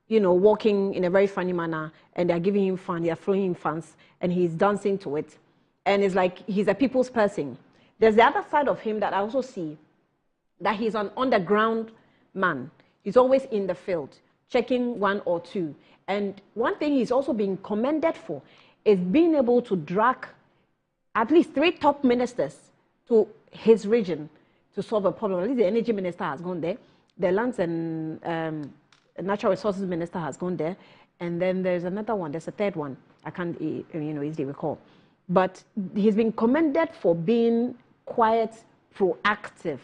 you know, walking in a very funny manner, and they're giving him fun, they're throwing him funds, and he's dancing to it. And it's like he's a people's person. There's the other side of him that I also see, that he's an underground man. He's always in the field, checking one or two. And one thing he's also being commended for is being able to drag at least 3 top ministers to his region to solve a problem. At least the energy minister has gone there. The lands and natural resources minister has gone there. And then there's another one. There's a third one. I can't, easily recall. But he's been commended for being quite proactive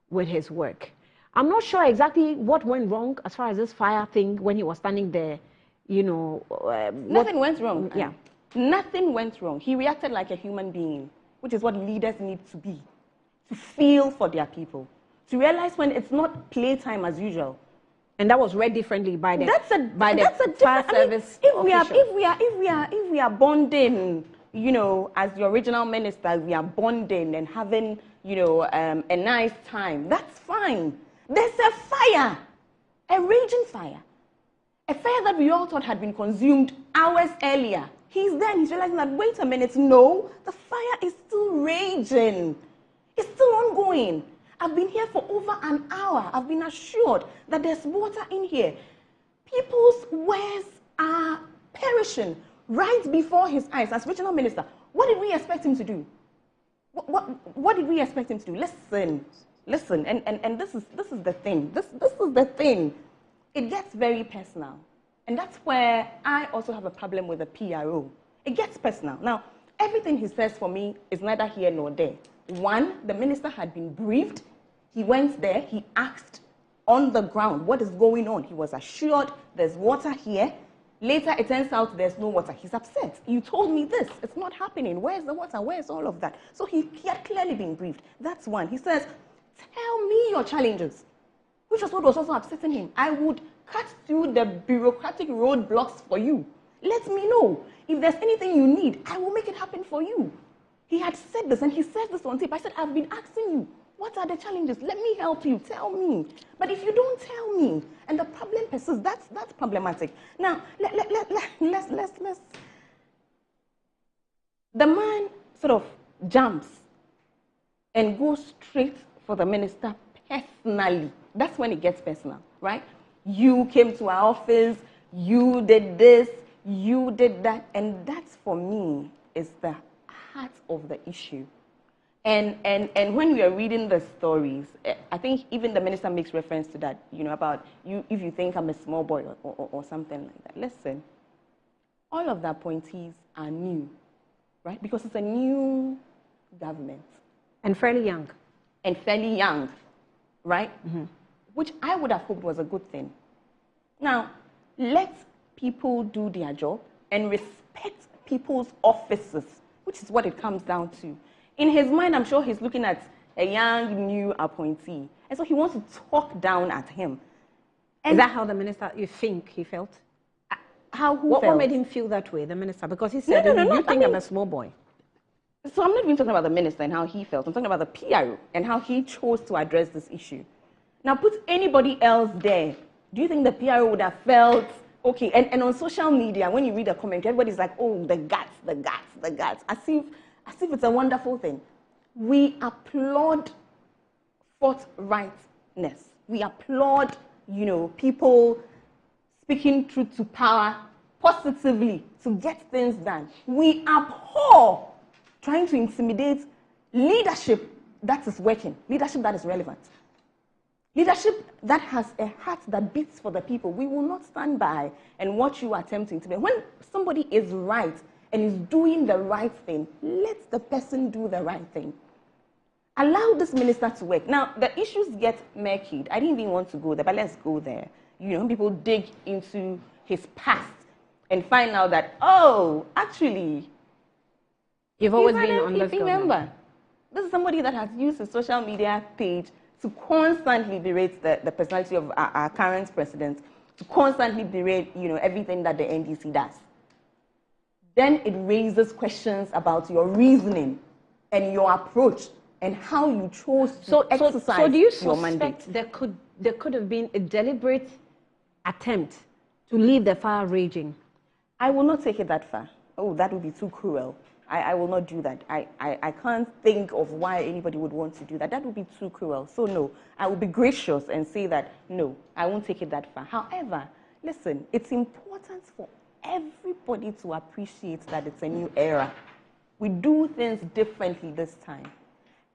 with his work. I'm not sure exactly what went wrong as far as this fire thing when he was standing there, Nothing went wrong. Yeah. Nothing went wrong. He reacted like a human being, which is what leaders need to be, to feel for their people, to realize when it's not playtime as usual. And that was read differently by the fire service if we are bonding, as the original minister, we are bonding and having, a nice time. That's fine. There's a fire, a raging fire, a fire that we all thought had been consumed hours earlier. He's there and he's realizing that, wait a minute, no, the fire is still raging. It's still ongoing. I've been here for over an hour. I've been assured that there's water in here. People's wares are perishing right before his eyes. As regional minister, what did we expect him to do? What did we expect him to do? Listen, and this is the thing. This is the thing. It gets very personal. And that's where I also have a problem with the PRO. It gets personal. Now, everything he says for me is neither here nor there. One, the minister had been briefed. He went there. He asked on the ground what is going on. He was assured there's water here. Later, it turns out there's no water. He's upset. You told me this. It's not happening. Where's the water? Where's all of that? So he had clearly been briefed. That's one. He says, tell me your challenges, which was what was also upsetting him. I would cut through the bureaucratic roadblocks for you. Let me know. If there's anything you need, I will make it happen for you. He had said this, and he said this on tape. I said, I've been asking you, what are the challenges? Let me help you. Tell me. But if you don't tell me, and the problem persists, that's problematic. Now, let's. The man sort of jumps and goes straight for the minister personally. That's when it gets personal, right? You came to our office, you did this, you did that, and that for me is the heart of the issue. And when we are reading the stories, I think even the minister makes reference to that, about you, if you think I'm a small boy or something like that. Listen, all of the appointees are new, right? Because it's a new government. And fairly young. Right? Mm-hmm. Which I would have hoped was a good thing. Now, let people do their job and respect people's offices, which is what it comes down to. In his mind, I'm sure he's looking at a young, new appointee. And so he wants to talk down at him. And is that how the minister, you think he felt? What made him feel that way, the minister? Because he said, you think I'm a small boy. So I'm not even talking about the minister and how he felt. I'm talking about the PRO and how he chose to address this issue. Now, put anybody else there. Do you think the PRO would have felt, okay, and on social media, when you read a comment, everybody's like, oh, the guts, as if it's a wonderful thing. We applaud forthrightness. We applaud you know, people speaking truth to power positively to get things done. We abhor trying to intimidate leadership that is working, leadership that is relevant, leadership that has a heart that beats for the people. We will not stand by and watch you attempting to be. When somebody is right and is doing the right thing, let the person do the right thing. Allow this minister to work. Now, the issues get murky. I didn't even want to go there, but let's go there. You know, people dig into his past and find out that, oh, actually, you've always been on this member. This is somebody that has used his social media page to constantly berate the personality of our current president, to constantly berate, you know, everything that the NDC does. Then it raises questions about your reasoning and your approach and how you chose to exercise so do you your mandate. Suspect there could have been a deliberate attempt to leave the fire raging? I will not take it that far. Oh, that would be too cruel. I will not do that. I can't think of why anybody would want to do that. That would be too cruel. So no, I will be gracious and say that, no, I won't take it that far. However, listen, it's important for everybody to appreciate that it's a new era. We do things differently this time.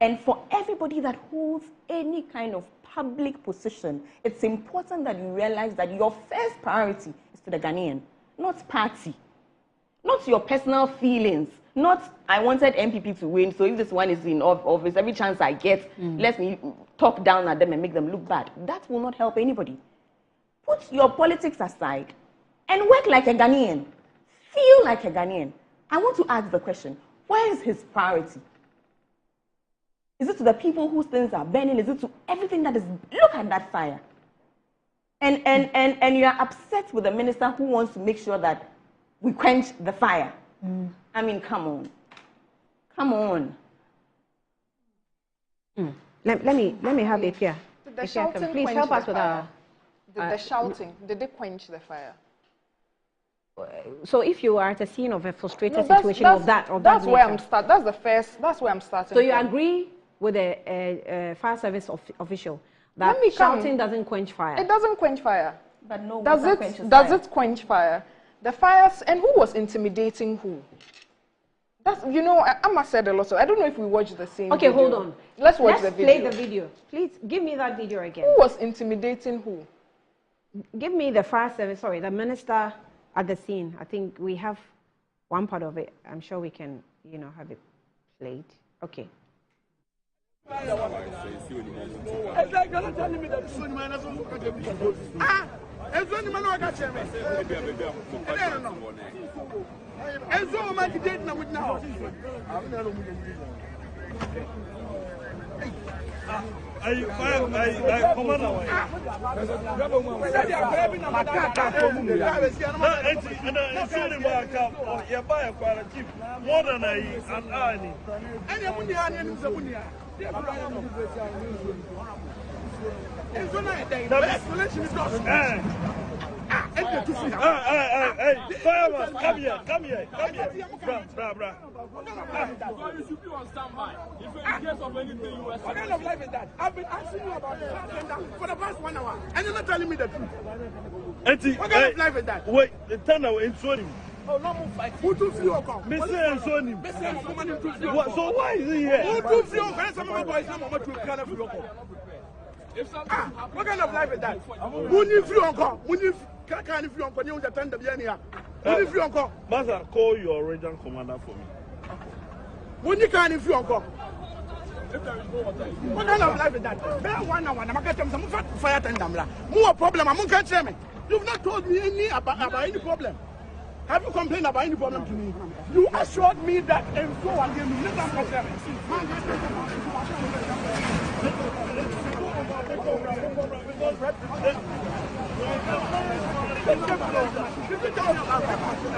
And for everybody that holds any kind of public position, it's important that you realize that your first priority is to the Ghanaian, not party, not your personal feelings, not I wanted MPP to win, so if this one is in office, every chance I get, let me talk down at them and make them look bad. That will not help anybody. Put your politics aside and work like a Ghanaian. Feel like a Ghanaian. I want to ask the question, where is his priority? Is it to the people whose things are burning? Is it to everything that is, look at that fire. And you are upset with the minister who wants to make sure that we quench the fire. I mean, come on. Come on. Let me have it here. Did the shouting please quench help us the with fire? our... The shouting, did it quench the fire? So if you are at a scene of a frustrated No, situation of that that's where nature, that's where I'm starting. so you from. agree with a fire service official that shouting doesn't quench fire? It doesn't quench fire. But no, does it quench fire? The fires, and who was intimidating who? That's, you know, Amma said a lot, so I don't know if we watched the same Okay, video. hold on. Let's watch the video. Play the video. Please, give me that video again. Who was intimidating who? Give me the fire service, sorry, the minister at the scene. I think we have one part of it. I'm sure we can, you know, have it played. Okay. Fireman, come here. Bra. You should be on standby. If in case of anything, you were. What kind of life is that? I've been asking you about this for the past 1 hour, and you're not telling me the truth. What kind of life is that? Wait, the turn away in Sony. Oh, no more fight. Who took you on? Mr. Sony. So why is he here? Who took you on? Some of my boys, no more to kind of you. What kind of life is that? Who needs you on? Who needs can't if you on? You attend the Biania. Who needs you on? Master, call your regional commander for me. When you can't if you on? What kind of life is that? Bear 1 hour, I'm going to some fire tender. More problem, I'm going to tell me. You've not told me any about any problem. Have you complained about any problem to me? You assured me that and so on.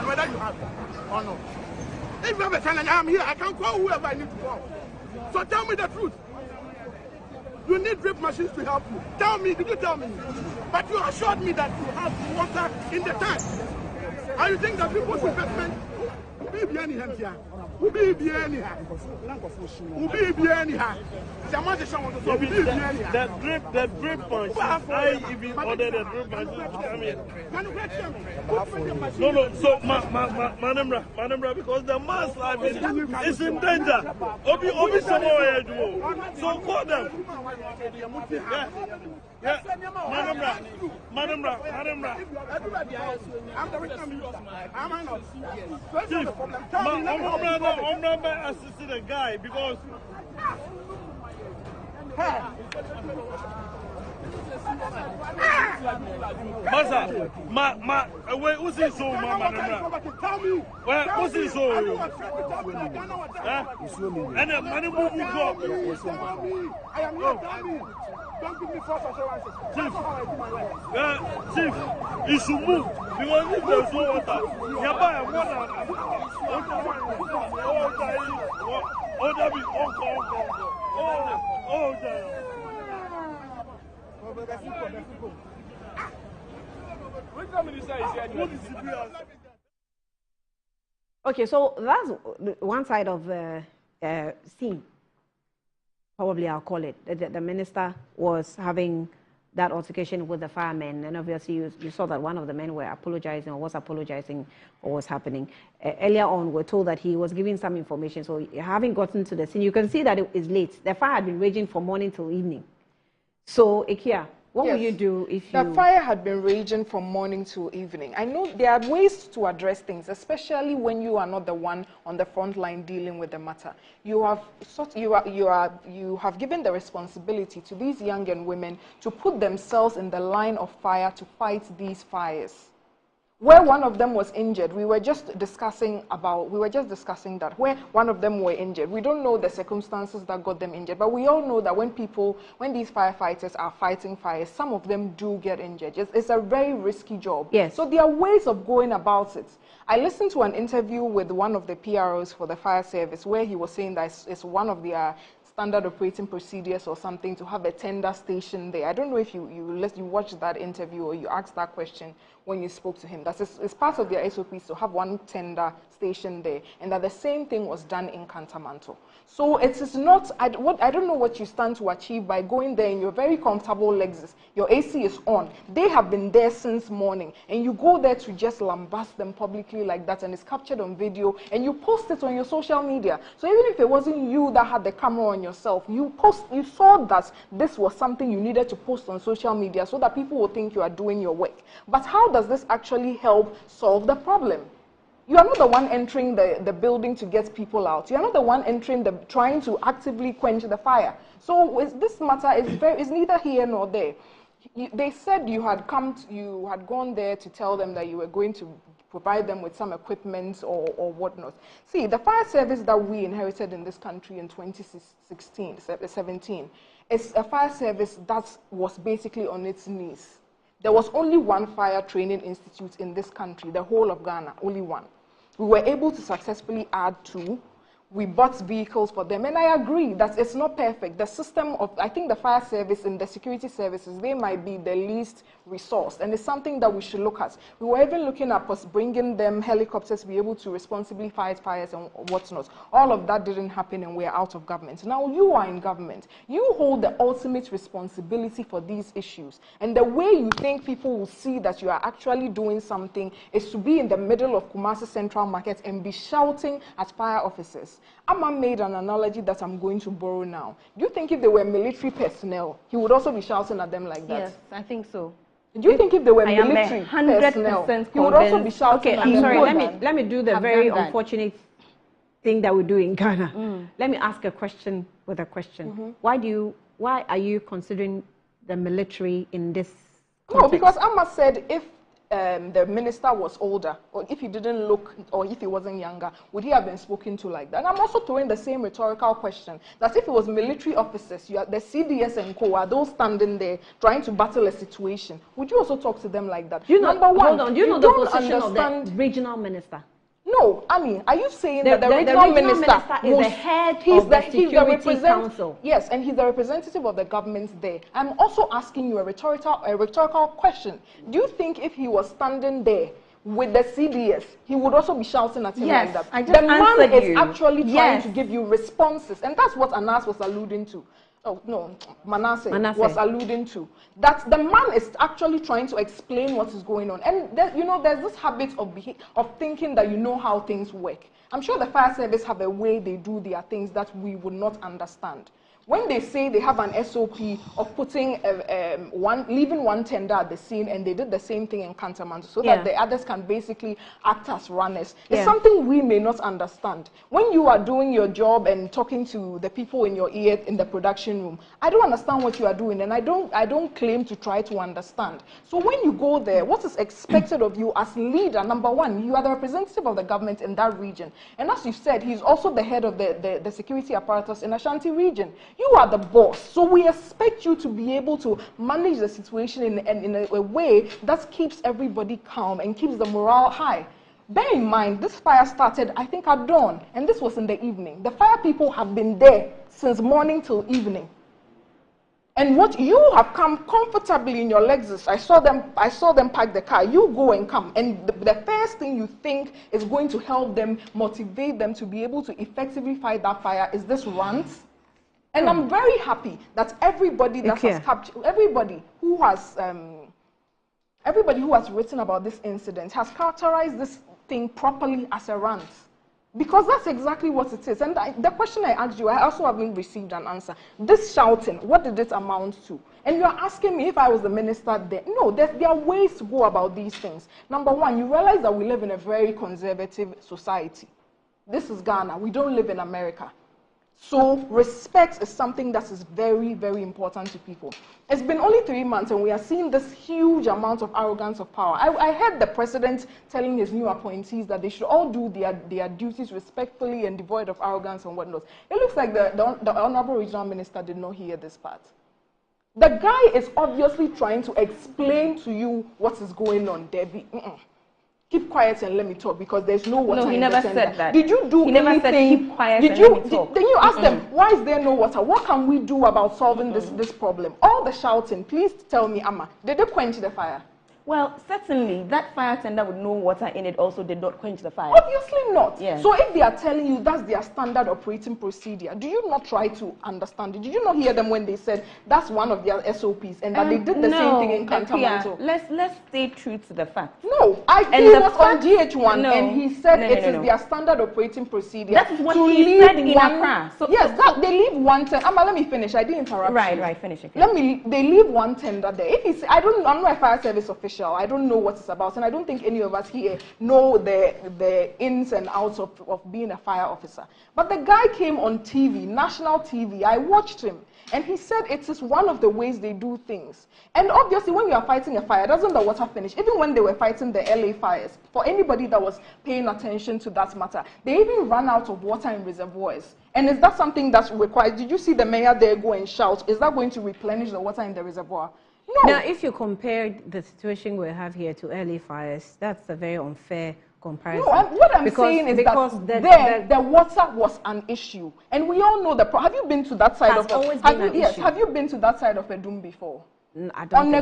Whether you have or not. If you have a son and I'm here, I can call whoever I need to call. So tell me the truth. You need drip machines to help you. Tell me, did you tell me? But you assured me that you have water in the tank. And you think that people's investment will be any hands here? Ubi anyhow. Ubi anyhow. The drip punch. I even ordered the drip punch to come here. No, so Manamra, because the man's life is in danger. Obi somewhere do. So call them. Yeah. Manamra. I'm the reason I'm not. Chief, I'm assisting the guy because. Masa, wait, who's this so, Manamra? Where, who's this so? And the money moving go. I am not dummy. Don't give me false assurances. Chief, you should move because if there's no water, you buy water. Okay, so that's one side of the scene. Probably I'll call it. The minister was having that altercation with the firemen, and obviously you saw that one of the men were apologizing or was apologizing for what's happening. Earlier on, we're told that he was giving some information. So having gotten to the scene, you can see that it is late. The fire had been raging from morning till evening. So, Ikia, what will you do if you... The fire had been raging from morning to evening. I know there are ways to address things, especially when you are not the one on the front line dealing with the matter. You have given the responsibility to these young women to put themselves in the line of fire to fight these fires. Where one of them was injured, we were just discussing that where one of them were injured. We don't know the circumstances that got them injured, but we all know that when these firefighters are fighting fires, some of them do get injured. It's a very risky job. Yes. So there are ways of going about it. I listened to an interview with one of the PROs for the fire service where he was saying that it's one of their standard operating procedures or something to have a tender station there. I don't know if you watched that interview or you asked that question when you spoke to him. It's part of their SOPs to have one tender station there, and that the same thing was done in Kantamanto. So it is not, I don't know what you stand to achieve by going there in your very comfortable Lexus. Your AC is on. They have been there since morning, and you go there to just lambast them publicly like that, and it's captured on video, and you post it on your social media. So even if it wasn't you that had the camera on yourself, you saw that this was something you needed to post on social media so that people will think you are doing your work. But how does this actually help solve the problem? You are not the one entering the building to get people out. You are not the one trying to actively quench the fire. So this matter is neither here nor there. They said you had gone there to tell them that you were going to provide them with some equipment or whatnot. See, the fire service that we inherited in this country in 2017 is a fire service that was basically on its knees. There was only one fire training institute in this country, the whole of Ghana, only one. We were able to successfully add 2. We bought vehicles for them, and I agree that it's not perfect. The system of, I think the fire service and the security services, they might be the least resourced, and it's something that we should look at. We were even looking at us bringing them helicopters to be able to responsibly fight fires and whatnot. All of that didn't happen, and we're out of government. Now you are in government. You hold the ultimate responsibility for these issues, and the way you think people will see that you are actually doing something is to be in the middle of Kumasi Central Market and be shouting at fire officers. Amma made an analogy that I'm going to borrow now. Do you think if they were military personnel, he would also be shouting at them like that? Yes, I think so. Do you think if they were military personnel, he would also be shouting at them? I'm sorry, let me do the very unfortunate thing that we do in Ghana. Let me ask a question with a question. Why are you considering the military in this context? No, because Amma said if the minister was older, or if he didn't look, or if he wasn't younger, would he have been spoken to like that? And I'm also throwing the same rhetorical question, that if it was military officers, you are the CDS and co, are those standing there trying to battle a situation, would you also talk to them like that? Number one, hold on, do you know the position of the regional minister? No, I mean, are you saying that the regional minister is the head of the Security Council? Yes, and he's the representative of the government there. I'm also asking you a rhetorical question. Do you think if he was standing there with the CDS, he would also be shouting at him Yes, like that. I just The man answered is you. actually trying Yes. to give you responses, and that's what Anas was alluding to. Oh no, Manasseh was alluding to. That the man is actually trying to explain what is going on, and there, there's this habit of thinking that you know how things work. I'm sure the fire service have a way they do their things that we would not understand. When they say they have an SOP of putting leaving one tender at the scene, and they did the same thing in Kantamanto, so that the others can basically act as runners, it's something we may not understand. When you are doing your job and talking to the people in your ear in the production room, I don't understand what you are doing, and I don't claim to try to understand. So when you go there, what is expected of you as leader? Number one, you are the representative of the government in that region, and as you said, he's also the head of the security apparatus in Ashanti region. You are the boss, so we expect you to be able to manage the situation in a way that keeps everybody calm and keeps the morale high. Bear in mind, this fire started, I think, at dawn, and this was in the evening. The fire people have been there since morning till evening. And what you have come comfortably in your Lexus, I saw them park the car. You go and come, and the first thing you think is going to help them, motivate them to be able to effectively fight that fire is this rant. And I'm very happy that everybody that has captured, everybody who has written about this incident has characterized this thing properly as a rant. Because that's exactly what it is. And the question I asked you, I also haven't received an answer. This shouting, what did it amount to? And you're asking me if I was the minister there. No, there are ways to go about these things. Number one, you realize that we live in a very conservative society. This is Ghana. We don't live in America. So respect is something that is very, very important to people. It's been only 3 months and we are seeing this huge amount of arrogance of power. I heard the president telling his new appointees that they should all do their duties respectfully and devoid of arrogance and whatnot. It looks like the Honorable Regional Minister did not hear this part. The guy is obviously trying to explain to you what is going on, Debbie. Keep quiet and let me talk, because there's no water. No, he in never the tender. said that. Did you do he anything? Never said keep quiet Did and you? let me talk. Then you ask them, why is there no water? What can we do about solving this problem? All the shouting, please tell me, Amma, did they quench the fire? Well, certainly, that fire tender with no water in it also did not quench the fire. Obviously not. Yeah. So if they are telling you that's their standard operating procedure, do you not try to understand it? Did you not hear them when they said that's one of their SOPs and that they did the same thing in Kantamanto? Let's stay true to the facts. No, he was on GH1 and he said it is their standard operating procedure. That is what he said in Accra. So, yes, they leave one tender. Amma, let me finish. I didn't interrupt you. Right, finish. Okay. They leave one tender there. If he's, I'm not a fire service official. I don't know what it's about, and I don't think any of us here know the ins and outs of being a fire officer. But the guy came on TV, national TV. I watched him, and he said it is one of the ways they do things. And obviously, when you are fighting a fire, doesn't the water finish? Even when they were fighting the LA fires, for anybody that was paying attention to that matter, they even ran out of water in reservoirs. And is that something that's required? Did you see the mayor there go and shout? Is that going to replenish the water in the reservoir? No. Now, if you compare the situation we have here to early fires, that's a very unfair comparison. No, what I'm saying is that the water was an issue, and we all know the problem. Have you been to that side of Have you been to that side of Edum before? I don't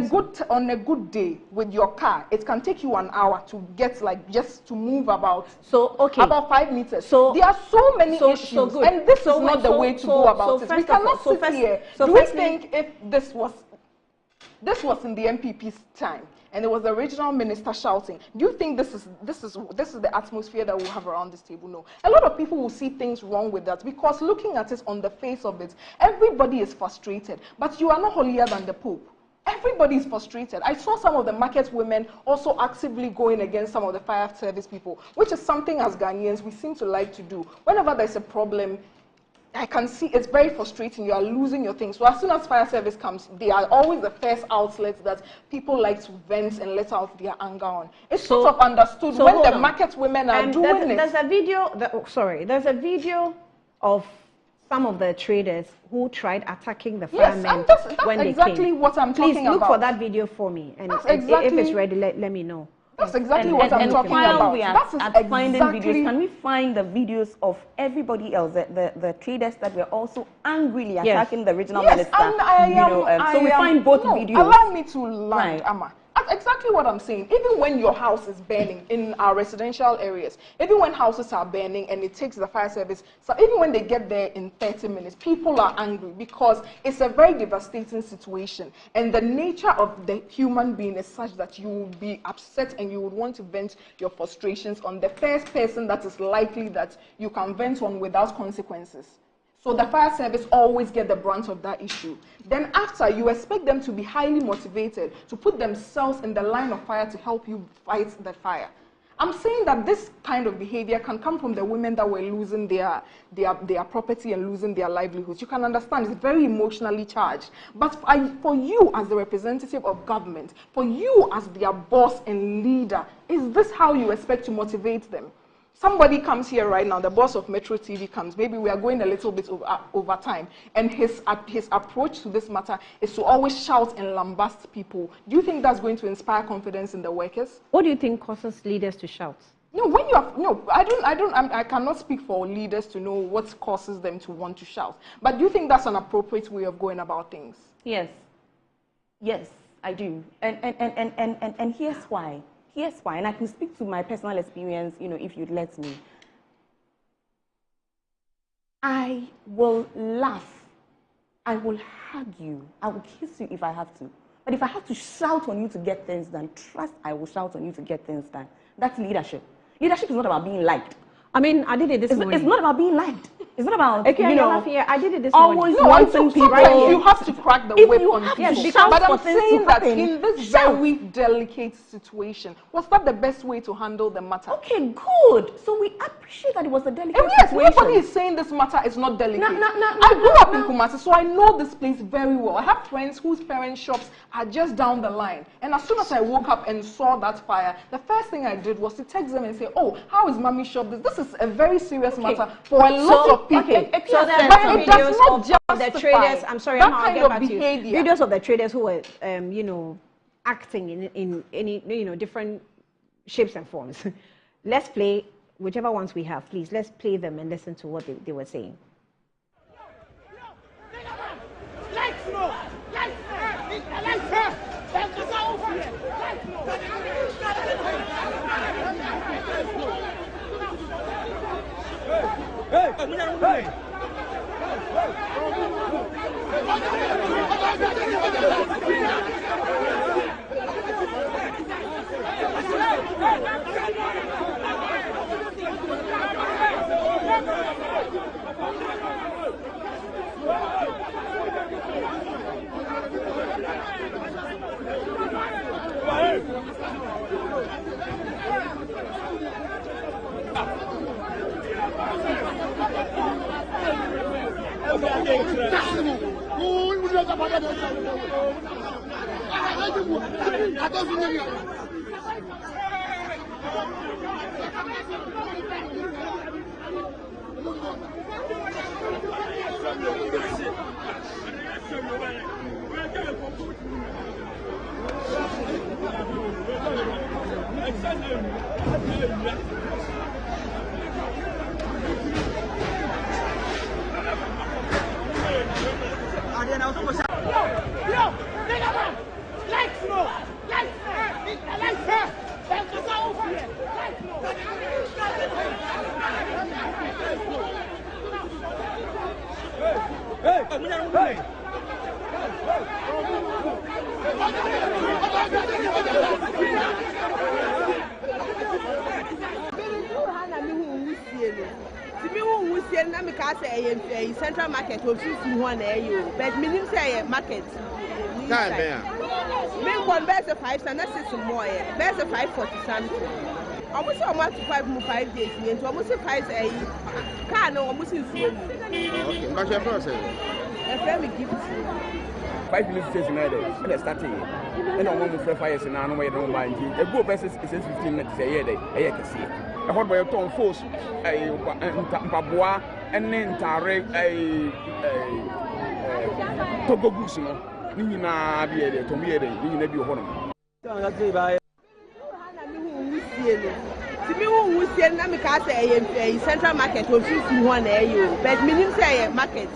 on a good day with your car, it can take you an hour to get just to move about. About 5 meters. So there are so many issues, and this is not the way to go about it. We cannot sit here. Do we think if this was in the MPP's time, and there was the regional minister shouting, do you think this is the atmosphere that we'll have around this table? No. A lot of people will see things wrong with that, because looking at it on the face of it, everybody is frustrated. But you are not holier than the Pope. Everybody is frustrated. I saw some of the market women also actively going against some of the fire service people, which is something as Ghanaians we seem to like to do. Whenever there's a problem, I can see it's very frustrating. You are losing your things. So as soon as fire service comes, they are always the first outlets that people like to vent and let out their anger on. It's sort of understood when the market women are doing it. There's a video. There's a video of some of the traders who tried attacking the firemen when they came. That's exactly what I'm talking about. Please look for that video for me, and if it's ready, let me know. That's exactly what I'm talking about. We are at finding videos. Can we find the videos of everybody else, the traders that were also angrily attacking the regional minister? And so we find both videos. Allow me to land, Amma. Exactly exactly what I'm saying. Even when your house is burning in our residential areas, even when houses are burning and it takes the fire service, so even when they get there in 30 minutes, people are angry because it's a very devastating situation. And the nature of the human being is such that you will be upset and you would want to vent your frustrations on the first person that is likely that you can vent on without consequences. So the fire service always get the brunt of that issue. Then after, you expect them to be highly motivated to put themselves in the line of fire to help you fight the fire. I'm saying that this kind of behavior can come from the women that were losing their property and losing their livelihoods. You can understand it's very emotionally charged. But for you as the representative of government, for you as their boss and leader, is this how you expect to motivate them? Somebody comes here right now, the boss of Metro TV comes, maybe we are going a little bit over time, and his approach to this matter is to always shout and lambast people. Do you think that's going to inspire confidence in the workers? What do you think causes leaders to shout? No, when you have, no, I cannot speak for leaders to know what causes them to want to shout. But do you think that's an appropriate way of going about things? Yes. Yes, I do. And here's why. Here's why, and I can speak to my personal experience, if you'd let me. I will laugh. I will hug you. I will kiss you if I have to. But if I have to shout on you to get things done, trust I will shout on you to get things done. That's leadership. Leadership is not about being liked. I mean, I did it this morning. It's not about being liked. It's not about, okay, I did it this always morning. wanting people. You have to crack the whip on people. Yes, but I'm saying that in this very delicate situation, was that the best way to handle the matter? Okay, good. So we appreciate that it was a delicate situation. Nobody is saying this matter is not delicate. I grew up in Kumasi, so I know this place very well. I have friends whose parents' shops are just down the line. And as soon as I woke up and saw that fire, the first thing I did was to text them and say, oh, how is Mommy's shop? This is a very serious matter for a lot of people. So there are videos of the traders. I'm sorry, I'll get back to you. Videos of the traders who were, acting in any, different shapes and forms. Let's play whichever ones we have, please. Let's play them and listen to what they were saying. Central market will choose one but minimum say market. Main one best of 5 and that's more. Best of 540 something. Almost almost 5 days, and almost 5 a car no almost in fuel. Okay, but your process. A family gives 5 minutes is another, and it's starting. And I'm going to fire and I know where don't mind. A good person is 15 minutes a year. I can see. I heard by your tone force a Pabua and then Tare a Togo Gusino. Nina be a Tomiere, you may be a honor. To me, who say Namika Central market will choose one but minimum say market.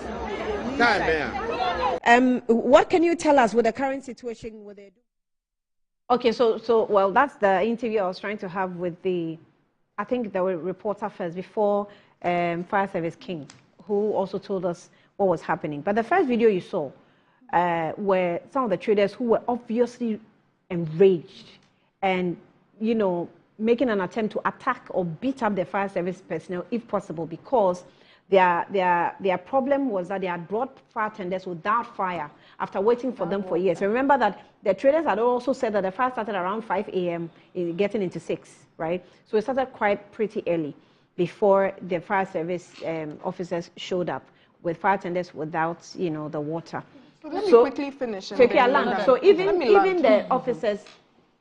What can you tell us with the current situation? What they do? Okay, so well, that's the interview I was trying to have with I think the reporter first before Fire Service King, who also told us what was happening. But the first video you saw were some of the traders who were obviously enraged and, you know, making an attempt to attack or beat up the fire service personnel if possible, because their problem was that they had brought fire tenders without fire after waiting for them for years. Remember that the traders had also said that the fire started around 5 a.m. getting into 6, right? So it started quite pretty early before the fire service officers showed up with fire tenders without, you know, the water. So let me quickly finish. So even the officers,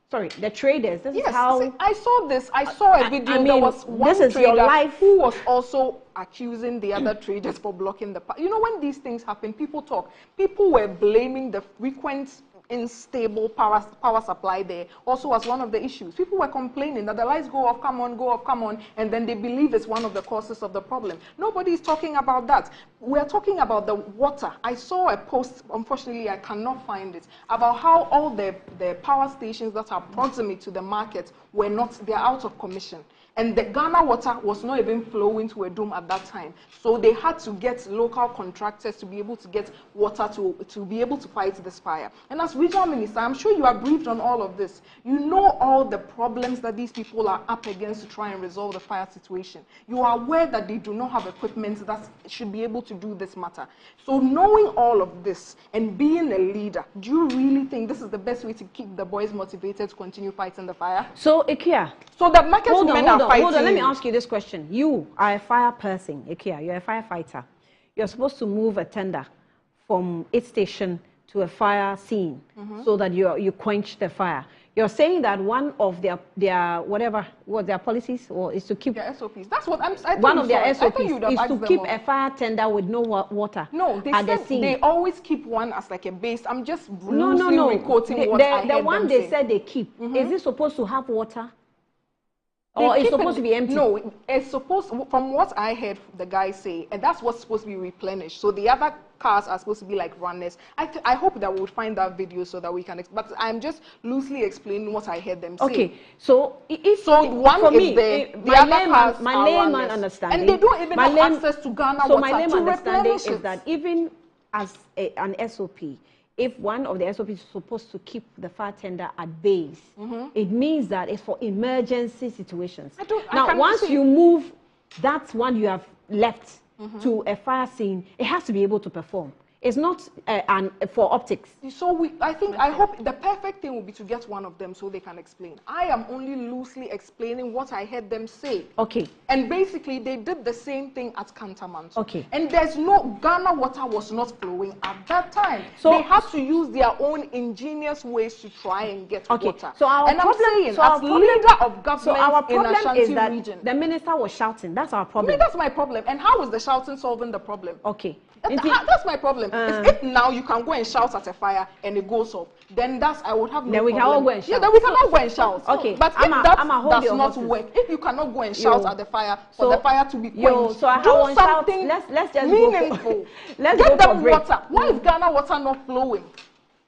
sorry, the traders, this is how... See, I saw this. I saw a video. I mean, there was one trader who was also accusing the other traders for blocking the... You know, when these things happen, people talk. People were blaming the frequent unstable power supply there also as one of the issues. People were complaining that the lights go off, come on, and then they believe it's one of the causes of the problem. Nobody is talking about that. We're talking about the water. I saw a post, unfortunately I cannot find it, about how all the power stations that are proximate to the market they're out of commission. And the Ghana water was not even flowing to a dome at that time. So they had to get local contractors to be able to get water to be able to fight this fire. And as regional minister, I'm sure you are briefed on all of this. You know all the problems that these people are up against to try and resolve the fire situation. You are aware that they do not have equipment that should be able to do this matter. So knowing all of this and being a leader, do you really think this is the best way to keep the boys motivated to continue fighting the fire? So, Ikia. So the market women are fighting. Hold on, let me ask you this question. You are a fire person, Ikia, you're a firefighter. You're supposed to move a tender from its station to a fire scene so that you quench the fire. You're saying that one of their their policies or is to keep their SOPs. That's what I'm. One of their SOPs is to keep a fire tender with no water. No, they at said the scene. They always keep one as like a base. I'm just re-quoting what I heard the one them they say. said they keep. Is it supposed to have water? Or it's supposed to be empty? No, it's supposed, from what I heard the guy say, and that's what's supposed to be replenished. So the other cars are supposed to be like runners. I hope that we would find that video so that we can, but I'm just loosely explaining what I heard them say. Okay, so if one for is me, there, my layman understanding, and they don't even have access to Ghana water. So my layman to understanding replenish is that even as an SOP, if one of the SOPs is supposed to keep the fire tender at base, it means that it's for emergency situations. Now, once you move that one you have left to a fire scene, it has to be able to perform. It's not for optics. So I hope the perfect thing would be to get one of them so they can explain. I am only loosely explaining what I heard them say. Okay. And basically, they did the same thing at Cantonment. Okay. And Ghana water was not flowing at that time. So they had to use their own ingenious ways to try and get water. So our problem, as leader of government in Ashanti is that region, the minister was shouting. That's our problem. I mean, that's my problem. And how is the shouting solving the problem? Okay. That's my problem. If now you can go and shout at a fire and it goes off, then I would have no problem. Then we can all go and shout. Yeah, then we can all go and shout. Okay. But if that does not work, if you cannot go and shout at the fire for the fire to be quenched, do something meaningful. Get them water. Why is Ghana water not flowing?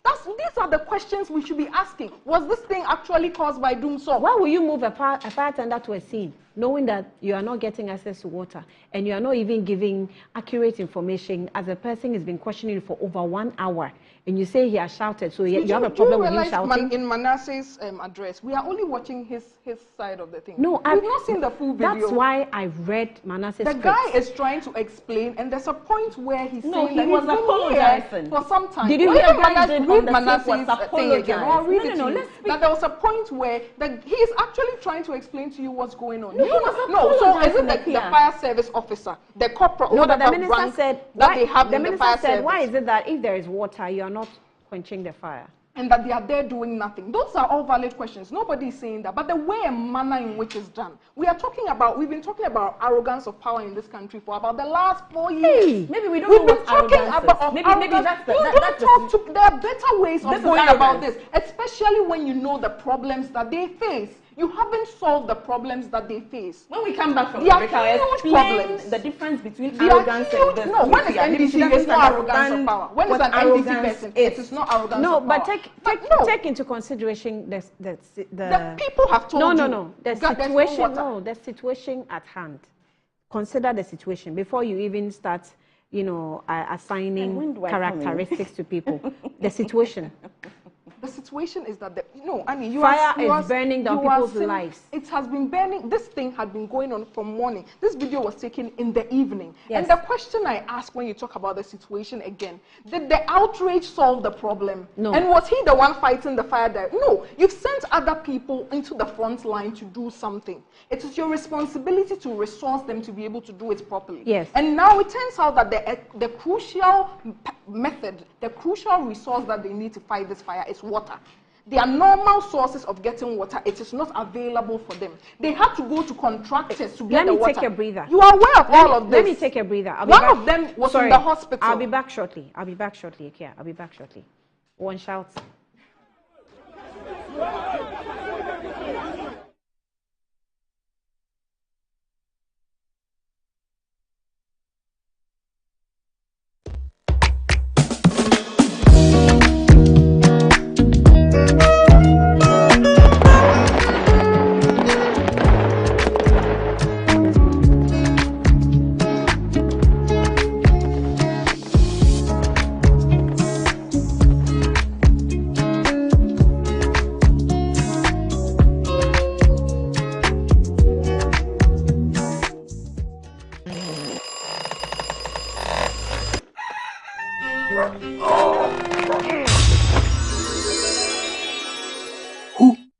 These are the questions we should be asking. Was this thing actually caused by Doomsaw? Why will you move a fire tender to a scene knowing that you are not getting access to water and you are not even giving accurate information as a person has been questioning you for over 1 hour and you say he has shouted, so you have a problem with him shouting? In Manasseh's address, we are only watching his side of the thing. No, we've not seen the full video. That's why I read Manasseh's The guy is trying to explain, and there's a point where he's saying that he was apologizing for some time. Did you read Manasseh's thing again? Or read it to you. That there was a point where he's actually trying to explain to you what's going on. So is it the fire service officer, the corporate? No, but the minister said that they have in the fire service. Why is it that if there is water, you are not quenching the fire? And that they are there doing nothing. Those are all valid questions. Nobody is saying that. But the way and manner in which it's done. We've been talking about arrogance of power in this country for about the last 4 years. Maybe we don't know what arrogance is. Maybe that's there are better ways of going about this. Especially when you know the problems that they face. You haven't solved the problems that they face. When we come back from There are America, I'll huge explain problems. the difference between There are arrogance huge- and this. No, when it's NDC, it's not arrogance of power. When it's an NDC arrogance person, it is not arrogance No, of power. but take into consideration the people have told you. No. The God, there's no situation. water. No, the situation at hand. Consider the situation before you even start, assigning characteristics to people. The situation. The situation is that Fire is burning down people's lives. It has been burning. This thing had been going on from morning. This video was taken in the evening. Yes. And the question I ask when you talk about the situation again, did the outrage solve the problem? No. And was he the one fighting the fire there? No. You've sent other people into the front line to do something. It is your responsibility to resource them to be able to do it properly. Yes. And now it turns out that the crucial method, the crucial resource that they need to fight this fire is water. Their normal sources of getting water, it is not available for them. They had to go to contractors to get the water. Let me take a breather. You are aware of all of this. Let me take a breather. One of them was in the hospital. I'll be back shortly. I'll be back shortly. One shout.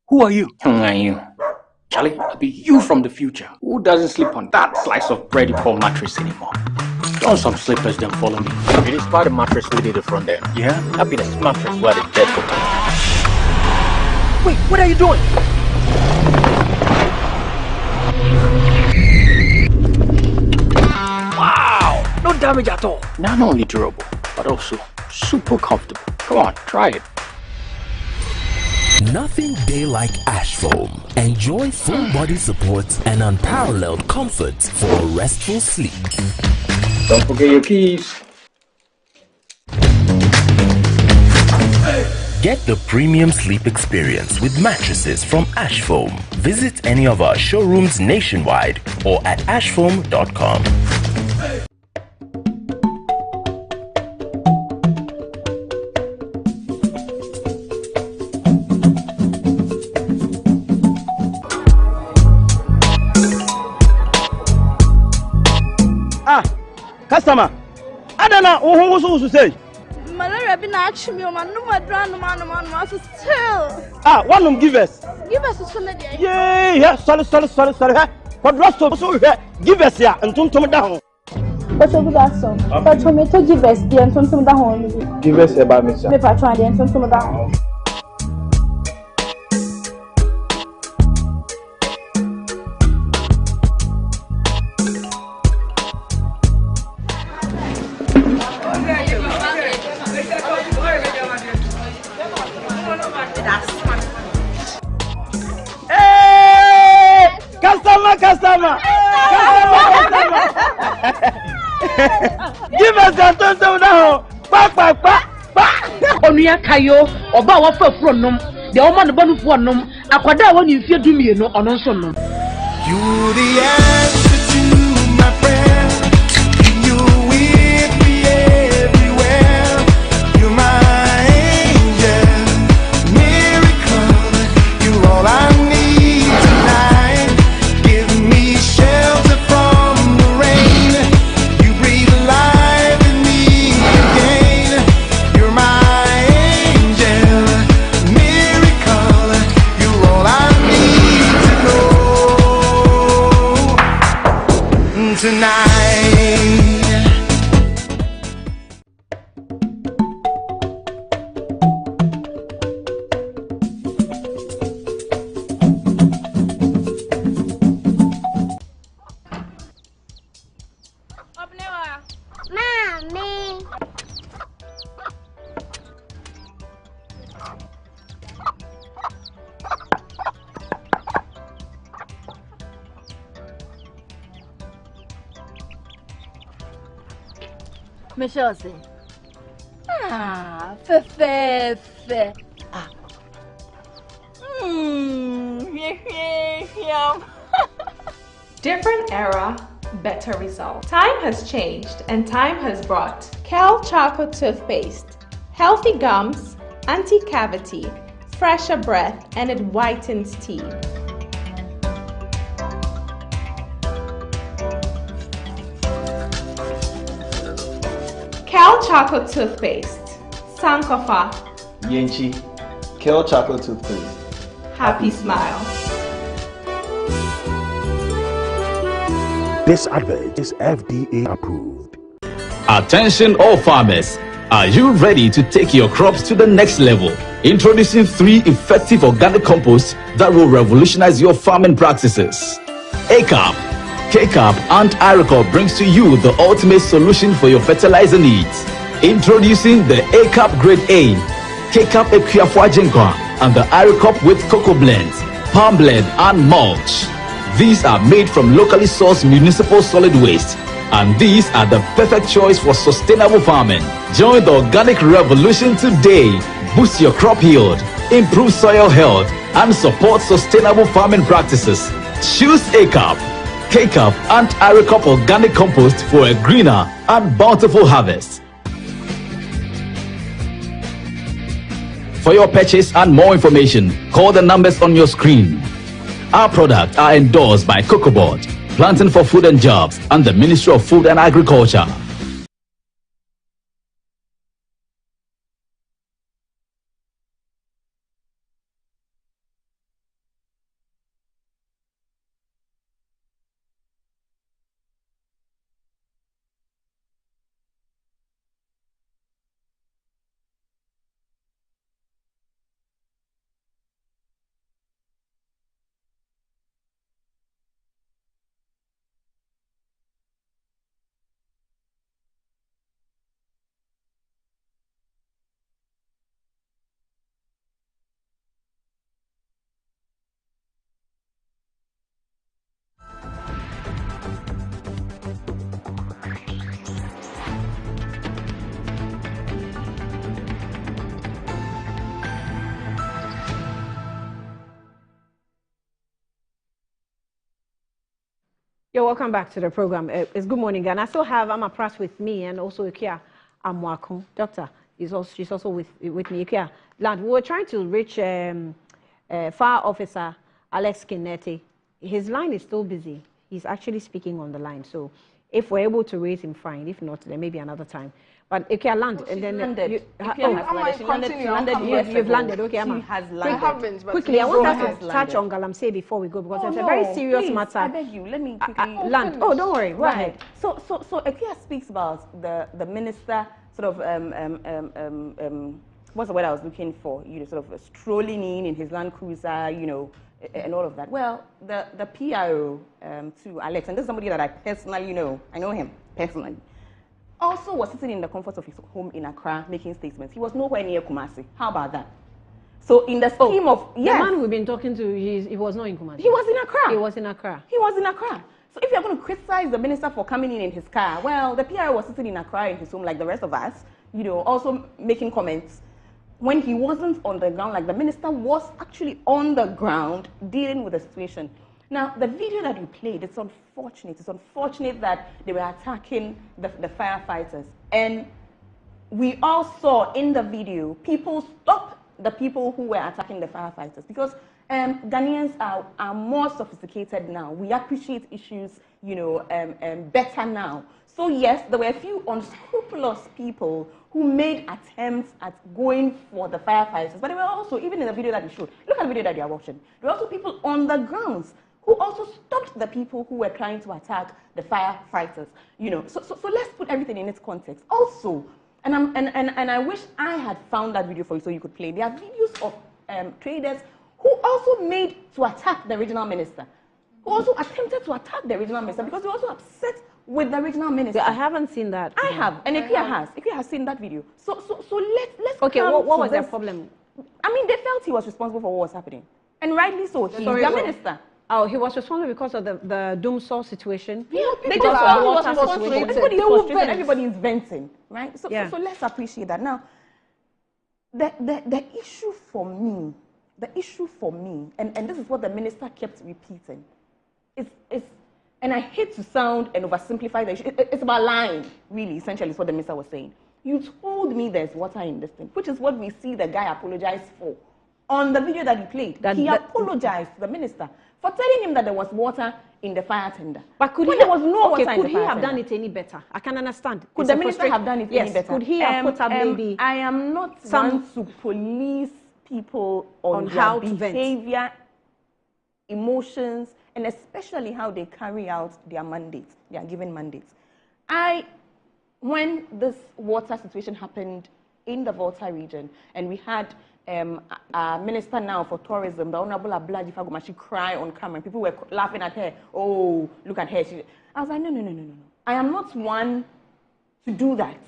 Who are you? Who are you? Charlie, I'll be you from the future. Who doesn't sleep on that slice of bread you call mattress anymore? Don't some slippers then follow me. It is by the mattress we did the front there. Yeah? That be the mattress where the dead go. Wait, what are you doing? Wow! No damage at all. Not only durable, but also super comfortable. Come on, try it. Nothing day like ash foam. Enjoy full body support and unparalleled comfort for a restful sleep. Don't forget your keys. Get the premium sleep experience with mattresses from Ash Foam. Visit any of our showrooms nationwide or at ashfoam.com. Customer, I don't know who to say. Malaria been actually me, man. No more drama, man. Still. One of them give us. Give us a solid. Yeah. Sorry. What rest of so give us here and turn down. But you got some. But you may give us the and turn down. Give us about me, sir. Maybe I try the and turn down. Customer. Give us that turn down. Onuya kayo oba wa fa furo nom de o ma no banu fo nom akwada wa ni fie dumie no ono nso nom. You the answer to my prayer. You with me everywhere. You're my angel, miracle. You're all I need tonight. Give me shelter from the rain. You breathe life in me again. You're my angel, miracle. You're all I need to know. Michelle say. Ah, fe. Ah. Yum. Different era, better result. Time has changed and time has brought Kel Charcoal Toothpaste. Healthy gums, anti-cavity, fresher breath, and it whitens teeth. Kel Charcoal Toothpaste. Sankofa. Yenchi. Kel Chocolate Toothpaste. Happy smile. This advert is FDA approved. Attention all farmers, are you ready to take your crops to the next level? Introducing 3 effective organic composts that will revolutionize your farming practices. ACAP, KCAP and IRECOP brings to you the ultimate solution for your fertilizer needs. Introducing the ACAP Grade A, KCAP Equiafua Jinkwa and the IRECOP with cocoa blends, palm blend and mulch. These are made from locally sourced municipal solid waste, and these are the perfect choice for sustainable farming. Join the organic revolution today. Boost your crop yield, improve soil health, and support sustainable farming practices. Choose ACAP, KCAP, and IRECOP organic compost for a greener and bountiful harvest. For your purchase and more information, call the numbers on your screen. Our products are endorsed by COCOBOD, Planting for Food and Jobs, and the Ministry of Food and Agriculture. You're welcome back to the program. It's Good Morning Ghana. I still have Amma Pras with me and also Ikia Amwakun. Doctor, she's also with me. Ikia, Land, we were trying to reach Fire Officer Alex Kineti. His line is still busy. He's actually speaking on the line. So if we're able to raise him, fine. If not, then maybe another time. But Ikia, land. And then landed. You've landed. Okay, Amma. She has landed. Quickly, I want us to touch on Galamsey before we go because it's a very serious matter. I beg you, let me quickly land. Oh, don't worry. Go ahead. So Ikia speaks about the minister sort of what's the word I was looking for? You know, sort of strolling in his Land Cruiser, you know, and all of that. Well, the PRO to Alex, and this is somebody that I personally know. I know him personally. Also was sitting in the comfort of his home in Accra making statements. He was nowhere near Kumasi. How about that? So in the scheme of... Yes. The man we've been talking to, he was not in Kumasi. He was in Accra. He was in Accra. He was in Accra. So if you're going to criticize the minister for coming in his car, well, the PRO was sitting in Accra in his home like the rest of us, you know, also making comments. When he wasn't on the ground, like the minister was actually on the ground dealing with the situation. Now, the video that you played, it's unfortunate. It's unfortunate that they were attacking the firefighters. And we all saw in the video, people stop the people who were attacking the firefighters because Ghanaians are more sophisticated now. We appreciate issues, you know, better now. So yes, there were a few unscrupulous people who made attempts at going for the firefighters. But there were also, even in the video that you showed, look at the video that you are watching. There were also people on the grounds who also stopped the people who were trying to attack the firefighters. You know, so let's put everything in its context. Also, and I wish I had found that video for you so you could play. There are videos of traders who also made to attack the regional minister, who also attempted to attack the regional minister because they were also upset with the regional minister. I haven't seen that. I have, and Ikia has. Ikia has seen that video. So let's. Okay, what was their problem? I mean, they felt he was responsible for what was happening, and rightly so. He's the minister. Oh, he was responsible because of the doom saw situation. Yeah, Because people of are the water frustrated. situation. Everybody's frustrated. Everybody is venting, right? So, Yeah. so let's appreciate that. Now, the issue for me, and this is what the minister kept repeating, is and I hate to sound and oversimplify the issue. It's about lying, really, essentially, is what the minister was saying. You told me there's water in this thing, which is what we see the guy apologize for. On the video that he played, he apologized to the minister for telling him that there was water in the fire tender. But could there was no water in the fire tender. Could he have done it any better? I can understand. Could the minister have done it any better? Could he have put up maybe I am not one to police people on their how to behavior, emotions, and especially how they carry out their mandates, their given mandates. When this water situation happened in the Volta region, and we had a minister now for tourism, the Honorable Ablaji Faguma, she cried on camera, and people were laughing at her. Oh, look at her. I was like, no. I am not one to do that.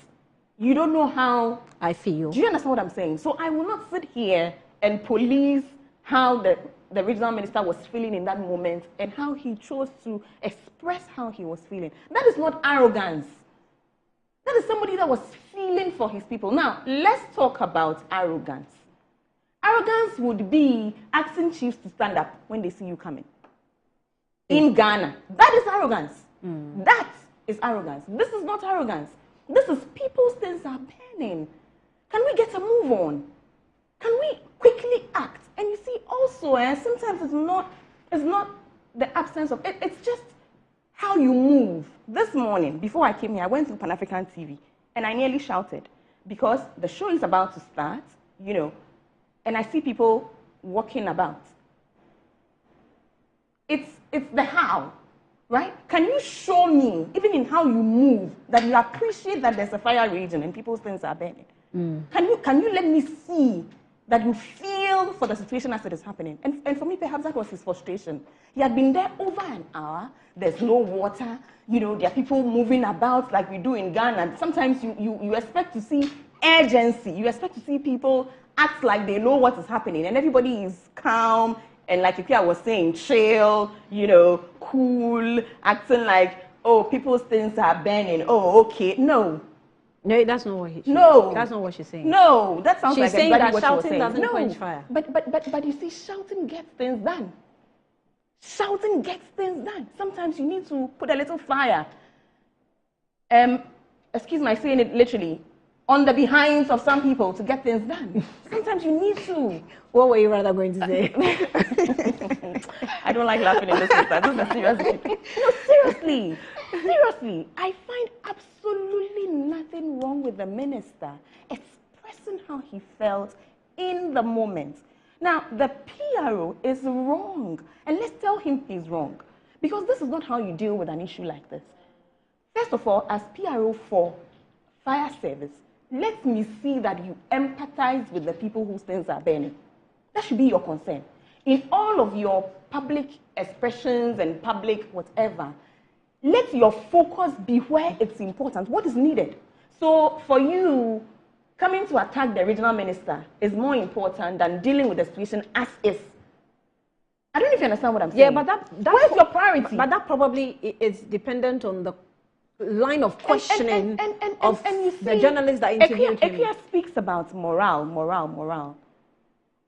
You don't know how I feel. Do you understand what I'm saying? So I will not sit here and police how the regional minister was feeling in that moment and how he chose to express how he was feeling. That is not arrogance. That is somebody that was feeling for his people. Now, let's talk about arrogance. Arrogance would be asking chiefs to stand up when they see you coming. In Ghana, that is arrogance. That is arrogance. This is not arrogance. This is people's things are burning. Can we get a move on? Can we quickly act? And you see, also, sometimes it's not the absence of it. It's just how you move. This morning, before I came here, I went to Pan-African TV, and I nearly shouted because the show is about to start, and I see people walking about. It's the how, right? Can you show me, even in how you move, that you appreciate that there's a fire region and people's things are burning? Can you let me see that you feel for the situation as it is happening? And for me, perhaps that was his frustration. He had been there over an hour. There's no water. There are people moving about like we do in Ghana. Sometimes you expect to see urgency. You expect to see people act like they know what is happening, and everybody is calm and, like Ikea was saying, chill, cool, acting like, oh, people's things are burning. Oh, okay. No, that's not what that's not what she's saying. No, that sounds she's like saying exactly that what she was shouting saying. doesn't quench fire. But you see, shouting gets things done. Shouting gets things done. Sometimes you need to put a little fire. Excuse my saying it literally, on the behinds of some people to get things done. Sometimes you need to. What were you rather going to say? I don't like laughing in this instance. This is a serious issue. No, seriously, I find absolutely nothing wrong with the minister expressing how he felt in the moment. Now, the PRO is wrong, and let's tell him he's wrong, because this is not how you deal with an issue like this. First of all, as PRO for fire service, let me see that you empathize with the people whose things are burning. That should be your concern. In all of your public expressions and public whatever, let your focus be where it's important, what is needed. So for you, coming to attack the regional minister is more important than dealing with the situation as is. I don't know if you understand what I'm saying. Yeah, but where's your priority? But that probably is dependent on the line of questioning of the journalists that interviewed him. Ekia speaks about morale.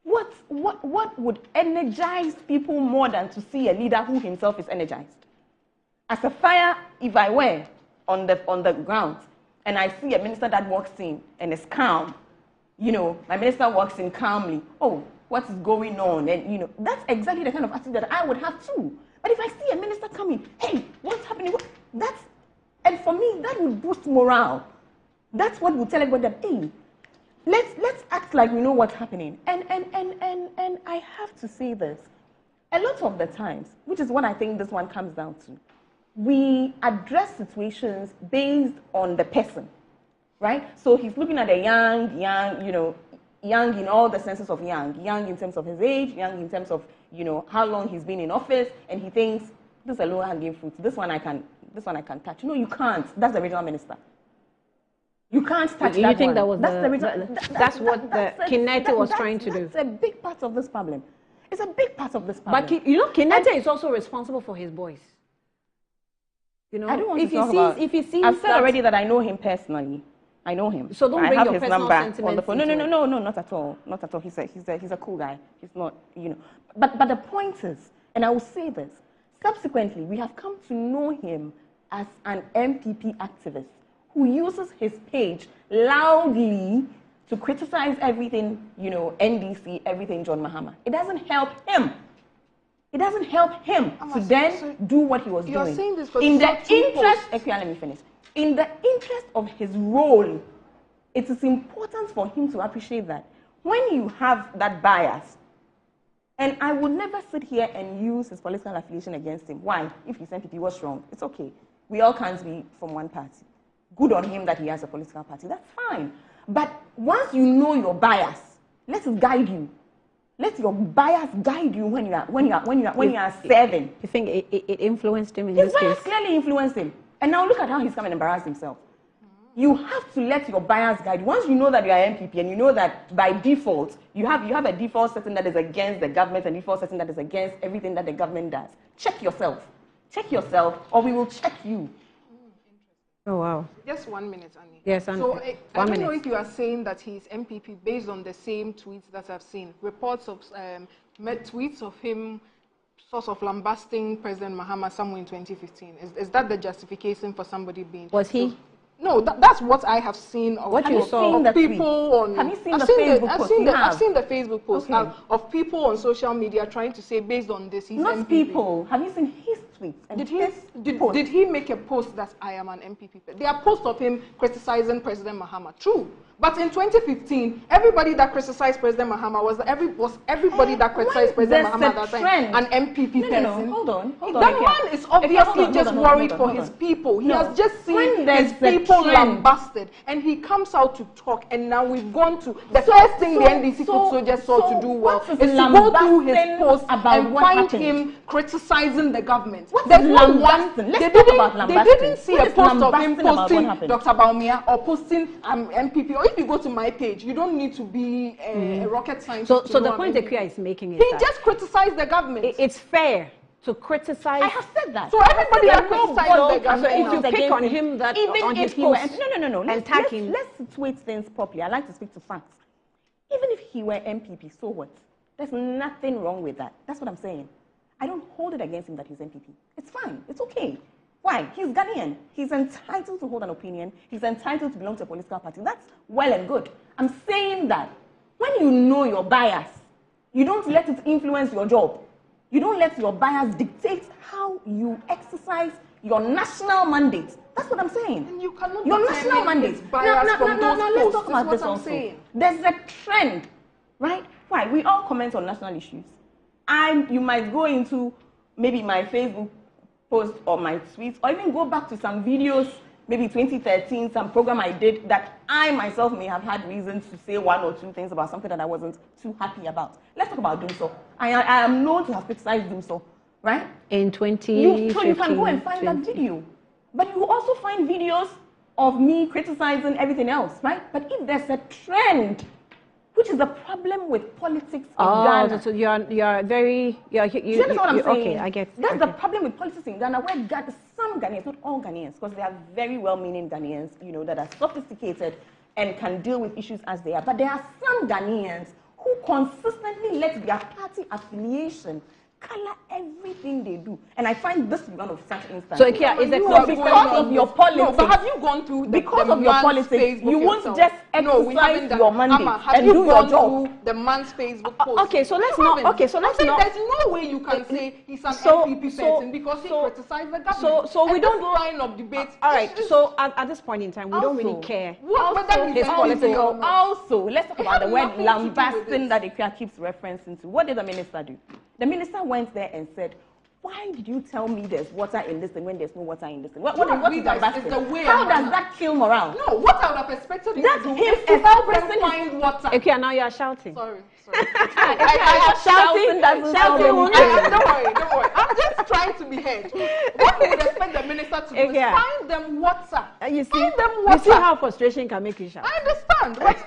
What would energize people more than to see a leader who himself is energized? As a fire, if I were on the ground and I see a minister that walks in and is calm, my minister walks in calmly, oh, what is going on? And that's exactly the kind of attitude that I would have too. But if I see a minister coming, hey, what's happening? And for me, that would boost morale. That's what would tell everybody that, hey, let's act like we know what's happening. And I have to say this. A lot of the times, which is what I think this one comes down to, we address situations based on the person, right? So he's looking at a young, young in all the senses of young in terms of his age, young in terms of, how long he's been in office, and he thinks, this is a low-hanging fruit. This one I can touch. No, you can't. That's the regional minister. You can't touch that one. You think that was that's what the Kineti was trying to do? That's a big part of this problem. It's a big part of this problem. But you know, Kinete is also responsible for his boys. You know, I don't want if to he talk sees, about, if he sees, I've said already that I know him personally. I know him. So don't I bring have your his personal number on sentiments the phone. No, into it. no, not at all. Not at all. He's a cool guy. He's not, you know. But the point is, and I will say this, subsequently, we have come to know him as an MPP activist who uses his page loudly to criticize everything, you know, NDC, everything John Mahama. It doesn't help him. It doesn't help him to then do what he was doing. Saying this in the interest, let me finish. In the interest of his role, it is important for him to appreciate that when you have that bias, and I would never sit here and use his political affiliation against him. Why? If he's MPP, what's wrong? It's okay. We all can't be from one party. Good on him that he has a political party. That's fine. But once you know your bias, let it guide you. Let your bias guide you when you are serving. You think it influenced him in his this case? His bias clearly influenced him. And now look at how he's come and embarrassed himself. You have to let your bias guide you. Once you know that you are MPP and you know that by default, you have a default setting that is against the government and default setting that is against everything that the government does. Check yourself. Check yourself or we will check you. Oh, wow. Just 1 minute, Annie. Yes, Annie. So I don't know if you are saying that he's MPP based on the same tweets that I've seen. Reports of tweets of him sort of lambasting President Mahama somewhere in 2015. Is that the justification for somebody being... Was he? No, that's what I have seen of, what you saw of people on... Have you seen the Facebook post? I've seen the Facebook post of people on social media trying to say based on this he's Not MPP. people. Have you seen his tweets? And Did he make a post that I am an MPP? There are posts of him criticizing President Mahama. True. But in 2015, everybody that criticized President Mahama was everybody that criticized President Mahama that time an MPP person. No, hold on. That man is obviously just worried for his people. He has just seen his people lambasted, and he comes out to talk. And now we've gone to the first thing the NDC foot soldiers saw to do well is to go through his post and find him criticizing the government. There's no one. They didn't see a post of him posting Dr. Baumia or posting MPP. Or if you go to my page, you don't need to be a rocket scientist. So the point that Kia is making is he just criticized the government. It's fair to criticize. I have said that. So everybody that criticized the government. So if you pick on him, that even on his if he were, post, no, and tag him. Let's tweet things properly. I like to speak to facts. Even if he were MPP, so what? There's nothing wrong with that. That's what I'm saying. I don't hold it against him that he's MPP. It's fine. It's okay. Why? He's Ghanaian. He's entitled to hold an opinion. He's entitled to belong to a political party. That's well and good. I'm saying that when you know your bias, you don't let it influence your job. You don't let your bias dictate how you exercise your national mandate. That's what I'm saying. And you cannot your national mandate. No, let's talk about this also. Saying. There's a trend, right? Why? We all comment on national issues. You might go into maybe my Facebook post or my tweets, or even go back to some videos, maybe 2013, some program I did that I myself may have had reasons to say one or two things about something that I wasn't too happy about. Let's talk about Doomso. I am known to have criticized Doomso, right? In 2015. So you can go and find that video. But you also find videos of me criticizing everything else, right? But if there's a trend, which is the problem with politics in Ghana. So you're very... you understand what I'm saying? Okay, I get it. That's the problem with politics in Ghana, where some Ghanaians, not all Ghanaians, because there are very well-meaning Ghanaians, you know, that are sophisticated and can deal with issues as they are. But there are some Ghanaians who consistently let their party affiliation color everything they do. And I find this one of such instances. So, Ikia, is because of your politics. No, but have you gone through because of your politics, you won't just exercise your mandate and do your job. The man's Facebook post. Okay, so let's not. Okay, so let's not. There's no way you can say he's an MPP person because he criticized the government. So we don't line of debate. All right. So at this point in time, we don't really care. Whether his political. Also, let's talk about the word lambasting that Ikia keeps referencing to. What did the minister do? The minister went there and said, why did you tell me there's water in this thing when there's no water in this thing? What is that? How does that kill morale? No, what I would have expected that's to do him is to help them find water. Okay, now you are shouting. Sorry. Shouting. Don't worry. I'm just trying to be heard. What we would expect the minister to do is find them water. You see, find them water. You see how frustration can make you shout. I understand. Find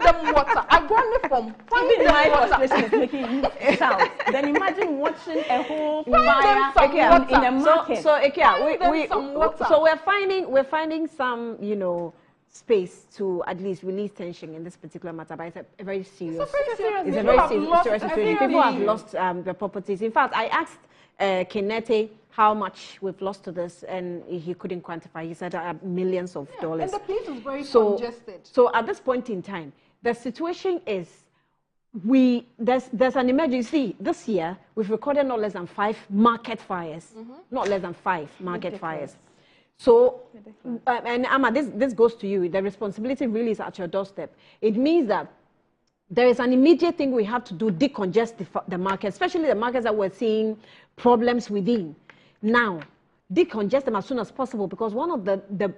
them water. I go on Even my frustration is making you shout. Then imagine watching a whole fire in a market. So Ikea, so we're finding some, you know, space to at least release tension in this particular matter, but it's a very serious. It's a very serious situation. People have lost their properties. In fact, I asked Kinete how much we've lost to this, and he couldn't quantify. He said millions of dollars. And the place is very congested. So at this point in time, the situation is there's an emergency. This year, we've recorded not less than 5 market fires. Not less than 5 market fires. So, and Amma, this goes to you. The responsibility really is at your doorstep. It means that there is an immediate thing we have to do, decongest the market, especially the markets that we're seeing problems within. Now, decongest them as soon as possible, because one of the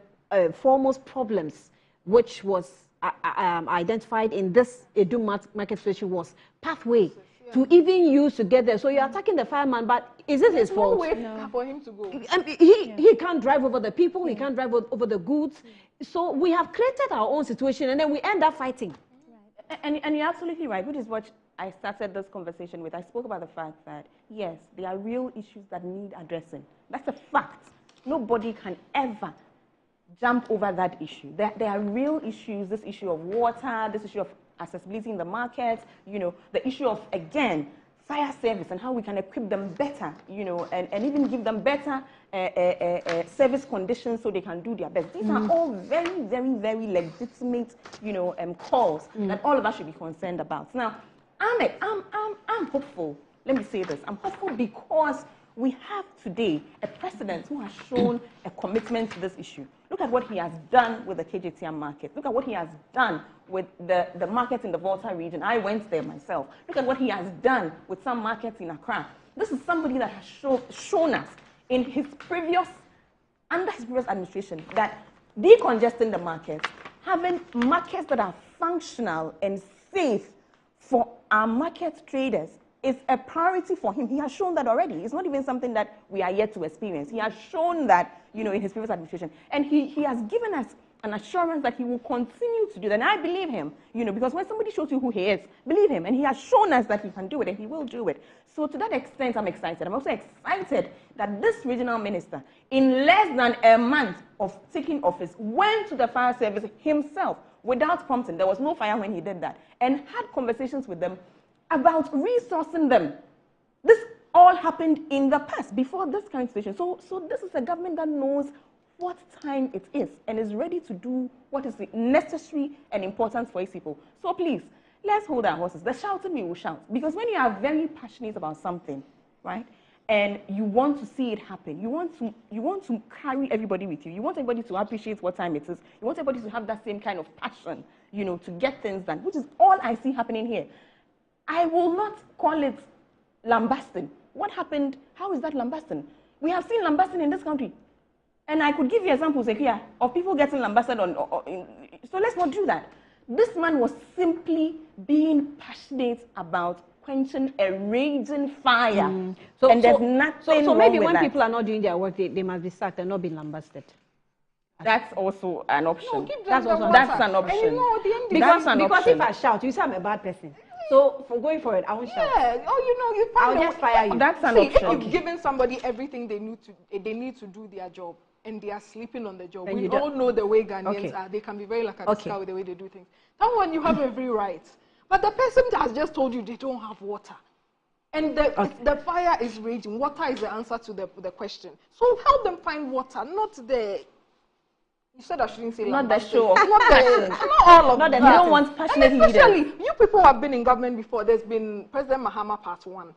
foremost problems which was identified in this Edu market situation was pathway to even use to get there. So you're attacking the fireman, but is it his fault? There's no way for him to go. He can't drive over the people, he can't drive over the goods. So we have created our own situation, and then we end up fighting. And you're absolutely right, which is what I started this conversation with. I spoke about the fact that, yes, there are real issues that need addressing. That's a fact. Nobody can ever jump over that issue. There are real issues, this issue of water, this issue of accessibility in the market, you know, the issue of, again, fire service and how we can equip them better, you know, and even give them better service conditions so they can do their best. These are all very, very, very legitimate, you know, calls that all of us should be concerned about. Now, I'm hopeful. Let me say this. I'm hopeful because we have today a president who has shown a commitment to this issue. Look at what he has done with the KJTM market. Look at what he has done with the market in the Volta region. I went there myself. Look at what he has done with some markets in Accra. This is somebody that has shown us in his under his previous administration, that decongesting the market, having markets that are functional and safe for our market traders is a priority for him. He has shown that already. It's not even something that we are yet to experience. He has shown that, you know, in his previous administration. And he has given us an assurance that he will continue to do that. And I believe him, you know, because when somebody shows you who he is, believe him. And he has shown us that he can do it, and he will do it. So to that extent, I'm excited. I'm also excited that this regional minister, in less than a month of taking office, went to the fire service himself without prompting. There was no fire when he did that. And had conversations with them about resourcing them. This all happened in the past, before this kind of situation. So this is a government that knows what time it is and is ready to do what is necessary and important for its people. So please, let's hold our horses. The shouting we will shout. Because when you are very passionate about something, right, and you want to see it happen, you want to carry everybody with you. You want everybody to appreciate what time it is. You want everybody to have that same kind of passion, you know, to get things done, which is all I see happening here. I will not call it lambasting. What happened? How is that lambasting? We have seen lambasting in this country. And I could give you examples here of people getting lambasted so let's not do that. This man was simply being passionate about quenching a raging fire. And there's nothing So maybe wrong with when that. people are not doing their work, they must be sacked and not being lambasted. That's also an option. No, give them That's the also water. That's an option. And you know, at the end, Because if I shout, you say I'm a bad person. So for going for it, I won't shout. yeah, you know, you I'll just fire you. That's an See, option. if you've given somebody everything they need to do their job, and they are sleeping on the job, Then we you all don't- know the way Ghanaians Okay. are. They can be very lackadaisical Okay. with the way they do things. That one, you have every right. But the person that has just told you they don't have water, and the fire is raging. Water is the answer to the question. So help them find water, not the... You said I shouldn't say Not the lambasted. show of Not passion. not all of Not that that. you don't want passionate And leaders. especially, you people who have been in government before, there's been President Mahama Part 1.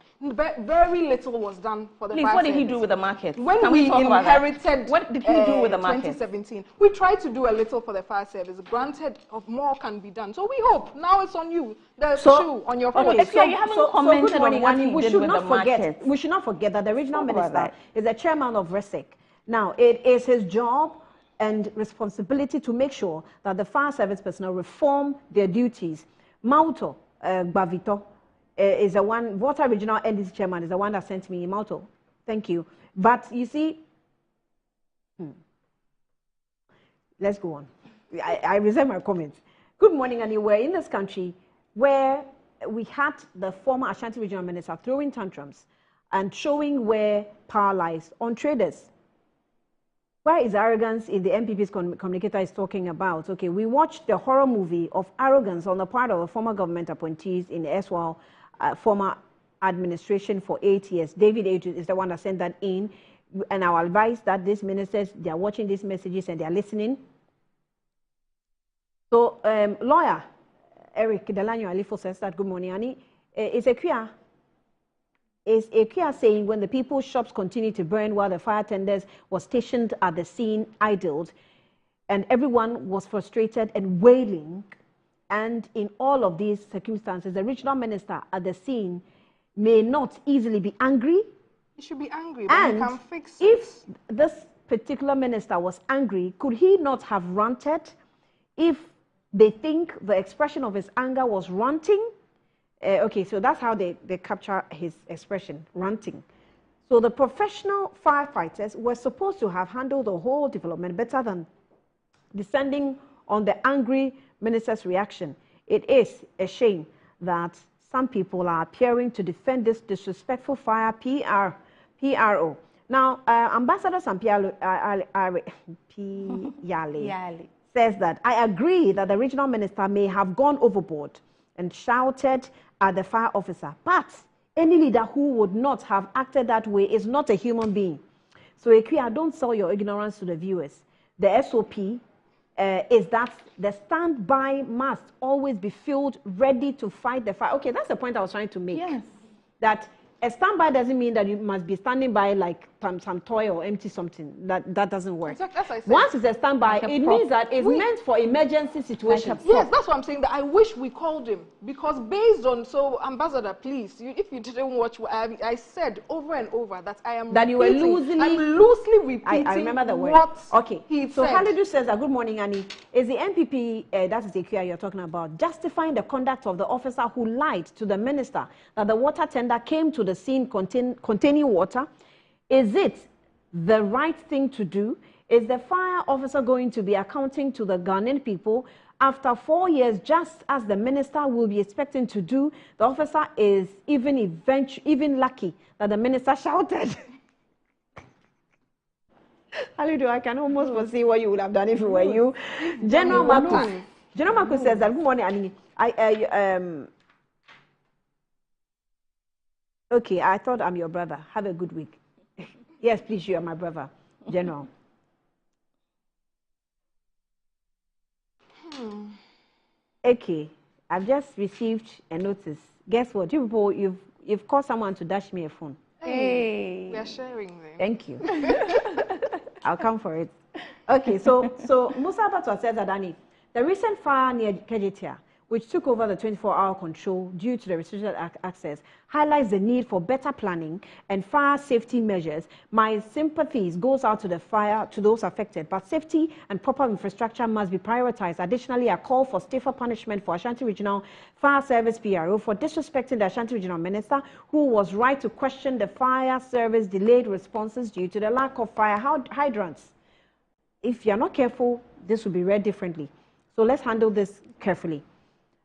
Very little was done for the Please, fire what did he service. do with the market? When Can we talk about that? inherited, What did he do with the market? 2017, we tried to do a little for the fire service. Granted, more can be done. So we hope. Now it's on you. The shoe on your foot. you haven't commented good morning, on what Annie. he We did should with not the forget. market. We should not forget that the regional Talk about minister that. is the chairman of RESEC. Now, it is his job and responsibility to make sure that the fire service personnel reform their duties. Mauto Bavito is the one, Water Regional NDC chairman is the one that sent me Mauto. Thank you. But you see, let's go on. I reserve my comments. Good morning, Annie. We're in this country. where we had the former Ashanti Regional Minister throwing tantrums and showing where power lies on traders. Where is arrogance in the MPP's communicator is talking about? Okay, we watched the horror movie of arrogance on the part of the former government appointees in the Eswal former administration for 8 years. David Age is the one that sent that in, and I will advise that these ministers, they are watching these messages and they are listening. So, lawyer Eric Delanyo Alifo says that, good morning, Annie. Is Equia saying when the people's shops continued to burn while the fire tenders were stationed at the scene idled and everyone was frustrated and wailing, and in all of these circumstances, the regional minister at the scene may not easily be angry? He should be angry, but he can fix it. If this particular minister was angry, could he not have ranted if they think the expression of his anger was ranting? Okay, so that's how they capture his expression, ranting. So the professional firefighters were supposed to have handled the whole development better than descending on the angry minister's reaction. It is a shame that some people are appearing to defend this disrespectful fire PRO. Now, Ambassador Sampiale says that, I agree that the regional minister may have gone overboard and shouted at the fire officer, but any leader who would not have acted that way is not a human being. So, Equia, don't sell your ignorance to the viewers. The SOP is that the standby must always be filled, ready to fight the fire. Okay, that's the point I was trying to make. Yes. That a standby doesn't mean that you must be standing by like some toy or empty something. That doesn't work. Exactly, that's what I said. Once it's a standby, it means that it's meant for emergency situations. Yes, that's what I'm saying. That I wish we called him, because based on, so Ambassador, please, if you didn't watch, I said over and over that I am that you were loosely repeating. I remember the word. What okay. He so said. Halidu says that, good morning, Annie. Is the MPP, that is the QI you're talking about, justifying the conduct of the officer who lied to the minister that the water tender came to the scene containing water? Is it the right thing to do? Is the fire officer going to be accounting to the Ghanaian people after 4 years, just as the minister will be expecting to do? The officer is even lucky that the minister shouted. Halidu, I can almost foresee what you would have done if it were you. General Marcus says that, good morning, Annie. Okay, I thought I'm your brother. Have a good week. Yes, please, you are my brother, General. Okay, I've just received a notice. Guess what? You people, you've called someone to dash me a phone. Hey, we are sharing them. Thank you. I'll come for it. Okay, so Musa Abatwa says that, Danny, the recent fire near Kejetia, which took over the 24-hour control due to the restricted access, highlights the need for better planning and fire safety measures. My sympathies goes out to those affected, but safety and proper infrastructure must be prioritized. Additionally, a call for stiffer punishment for Ashanti Regional Fire Service PRO for disrespecting the Ashanti Regional Minister, who was right to question the fire service delayed responses due to the lack of fire hydrants. If you're not careful, this will be read differently. So let's handle this carefully.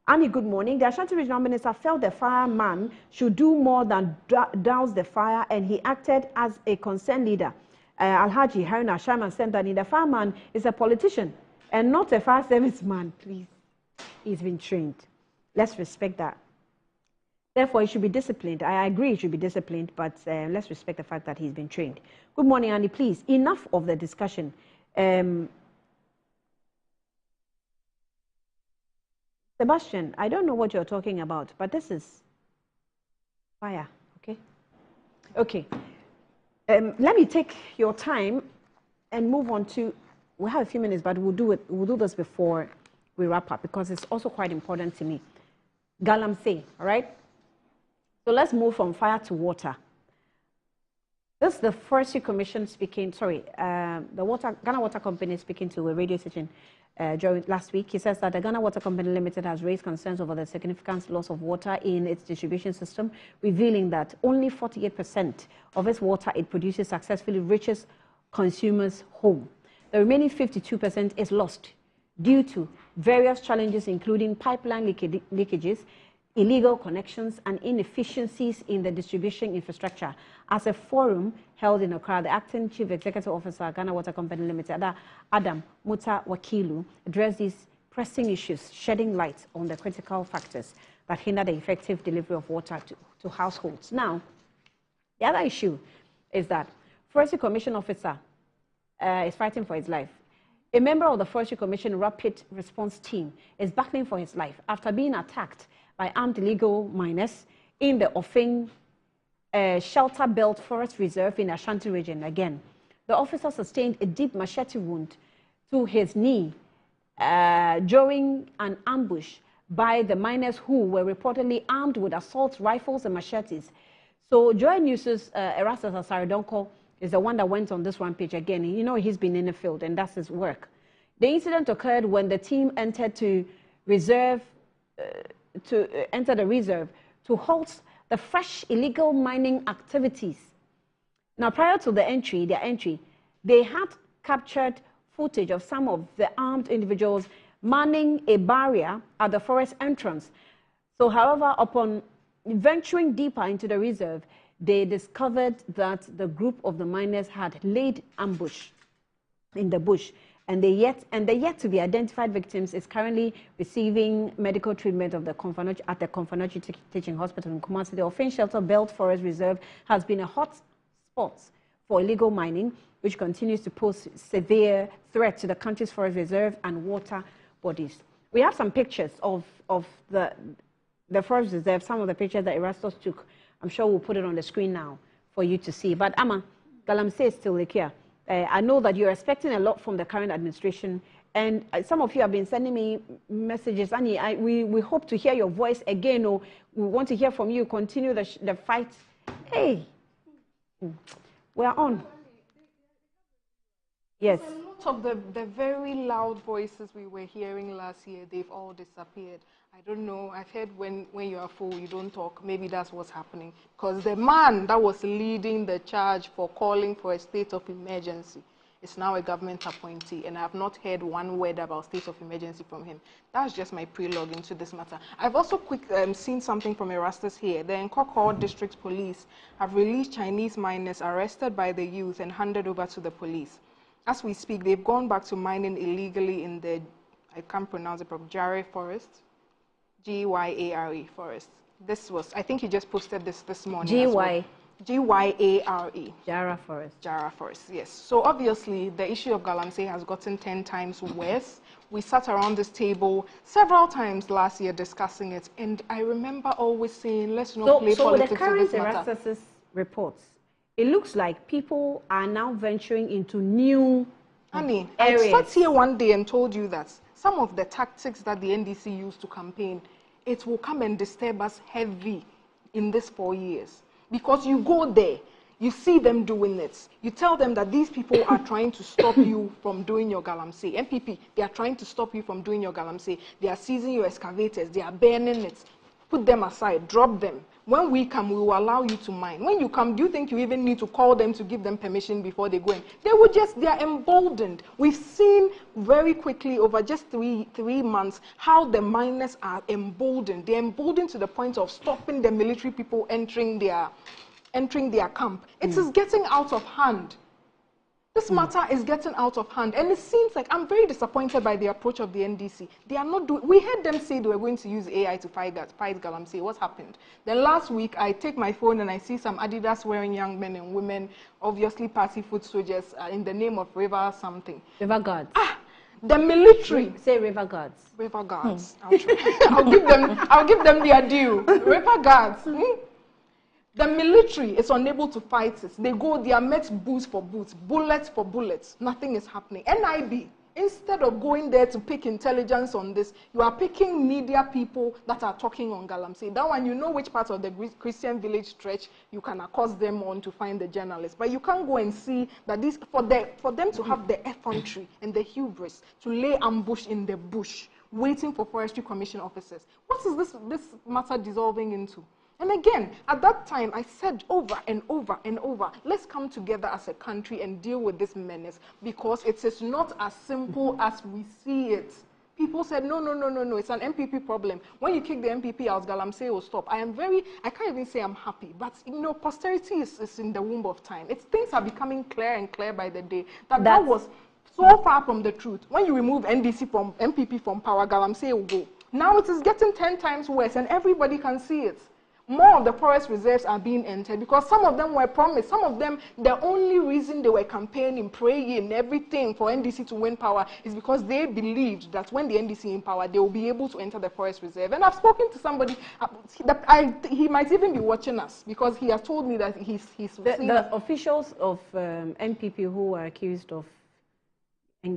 Annie, good morning. The Ashanti Regional Minister felt the fireman should do more than douse the fire, and he acted as a concerned leader. Alhaji Haruna Sharman said that the fireman is a politician and not a fire service man. Please, he's been trained. Let's respect that. Therefore, he should be disciplined. I agree he should be disciplined, but let's respect the fact that he's been trained. Good morning, Annie. Please, enough of the discussion. Sebastian, I don't know what you're talking about, but this is fire, okay? Okay. Let me take your time and move on to, we have a few minutes, but we'll do this before we wrap up, because it's also quite important to me. Galamsey, all right? So let's move from fire to water. This is the First Commission speaking, the Ghana Water Company speaking to a radio station during last week. He says that the Ghana Water Company Limited has raised concerns over the significant loss of water in its distribution system, revealing that only 48% of its water it produces successfully reaches consumers' home. The remaining 52% is lost due to various challenges including pipeline leakages, illegal connections, and inefficiencies in the distribution infrastructure. As a forum held in Accra, the Acting Chief Executive Officer, Ghana Water Company Limited, Adam Muta Wakilu, addressed these pressing issues, shedding light on the critical factors that hinder the effective delivery of water to households. Now, the other issue is that Forestry Commission officer is fighting for his life. A member of the Forestry Commission Rapid Response Team is battling for his life after being attacked by armed illegal miners in the Offing Shelter Belt Forest Reserve in Ashanti region. Again, the officer sustained a deep machete wound to his knee during an ambush by the miners who were reportedly armed with assault rifles and machetes. So Joy News's Erastus Asaridonko is the one that went on this rampage again. You know, he's been in the field and that's his work. The incident occurred when the team entered the reserve to halt the fresh illegal mining activities. Now, prior to their entry, they had captured footage of some of the armed individuals manning a barrier at the forest entrance. So, however, upon venturing deeper into the reserve, they discovered that the group of the miners had laid ambush in the bush, and the yet to be identified victims is currently receiving medical treatment at the Komfanochi Teaching Hospital in Kumasi. The Offing Shelter Belt Forest Reserve has been a hot spot for illegal mining, which continues to pose severe threat to the country's forest reserve and water bodies. We have some pictures of the forest reserve, some of the pictures that Erastus took. I'm sure we'll put it on the screen now for you to see. But Ama, Galamsey is still here. I know that you're expecting a lot from the current administration, and some of you have been sending me messages. Annie, we hope to hear your voice again, or we want to hear from you. Continue the fight. Hey, we're on. Yes. A lot of the very loud voices we were hearing last year, they've all disappeared. I don't know. I've heard when you are full, you don't talk. Maybe that's what's happening. Because the man that was leading the charge for calling for a state of emergency is now a government appointee, and I have not heard one word about state of emergency from him. That's just my prologue into this matter. I've also seen something from Erastus here. The Nkoko District Police have released Chinese miners arrested by the youth and handed over to the police. As we speak, they've gone back to mining illegally in the, I can't pronounce it properly, Jare Forest. G-Y-A-R-E Forest. This was, I think he just posted this morning. G-Y-A-R-E. Jara Forest. Jara Forest, yes. So obviously, the issue of Galamsey has gotten 10 times worse. We sat around this table several times last year discussing it, and I remember always saying, let's not play politics. So with the current Erastus's reports, it looks like people are now venturing into new areas. I sat here one day and told you that some of the tactics that the NDC used to campaign, it will come and disturb us heavy in these 4 years. Because you go there, you see them doing it. You tell them that these people are trying to stop you from doing your Galamsey. MPP, they are trying to stop you from doing your Galamsey. They are seizing your excavators. They are burning it. Put them aside. Drop them. When we come, we will allow you to mine. When you come, do you think you even need to call them to give them permission before they go in? They are emboldened. We've seen very quickly over just three months how the miners are emboldened. They're emboldened to the point of stopping the military people entering their camp. It is getting out of hand. This matter is getting out of hand, and it seems like I'm very disappointed by the approach of the NDC. They are not doing. We heard them say they were going to use AI to fight Galamsey. What happened? Then last week, I take my phone and I see some Adidas wearing young men and women, obviously party foot soldiers, in the name of River something. River Guards. The military. Say River Guards. River Guards. I'll give them their due. River Guards. The military is unable to fight it. They are met boots for boots, bullets for bullets. Nothing is happening. NIB, instead of going there to pick intelligence on this, you are picking media people that are talking on Galamsey. That one, you know which part of the Christian village stretch you can accost them on to find the journalists. But you can't go and see that this for them to have the effrontery and the hubris to lay ambush in the bush, waiting for Forestry Commission officers. What is this matter dissolving into? And again, at that time, I said over and over and over, let's come together as a country and deal with this menace, because it is not as simple as we see it. People said, no, it's an MPP problem. When you kick the MPP out, Galamsey will stop. I can't even say I'm happy, but posterity is in the womb of time. Things are becoming clear and clear by the day. That was so far from the truth. When you remove MPP from power, Galamsey will go. Now it is getting 10 times worse, and everybody can see it. More of the forest reserves are being entered because some of them were promised. Some of them, the only reason they were campaigning, praying, everything for NDC to win power is because they believed that when the NDC in power, they will be able to enter the forest reserve. And I've spoken to somebody, he might even be watching us because he has told me that he's the officials of MPP who were accused of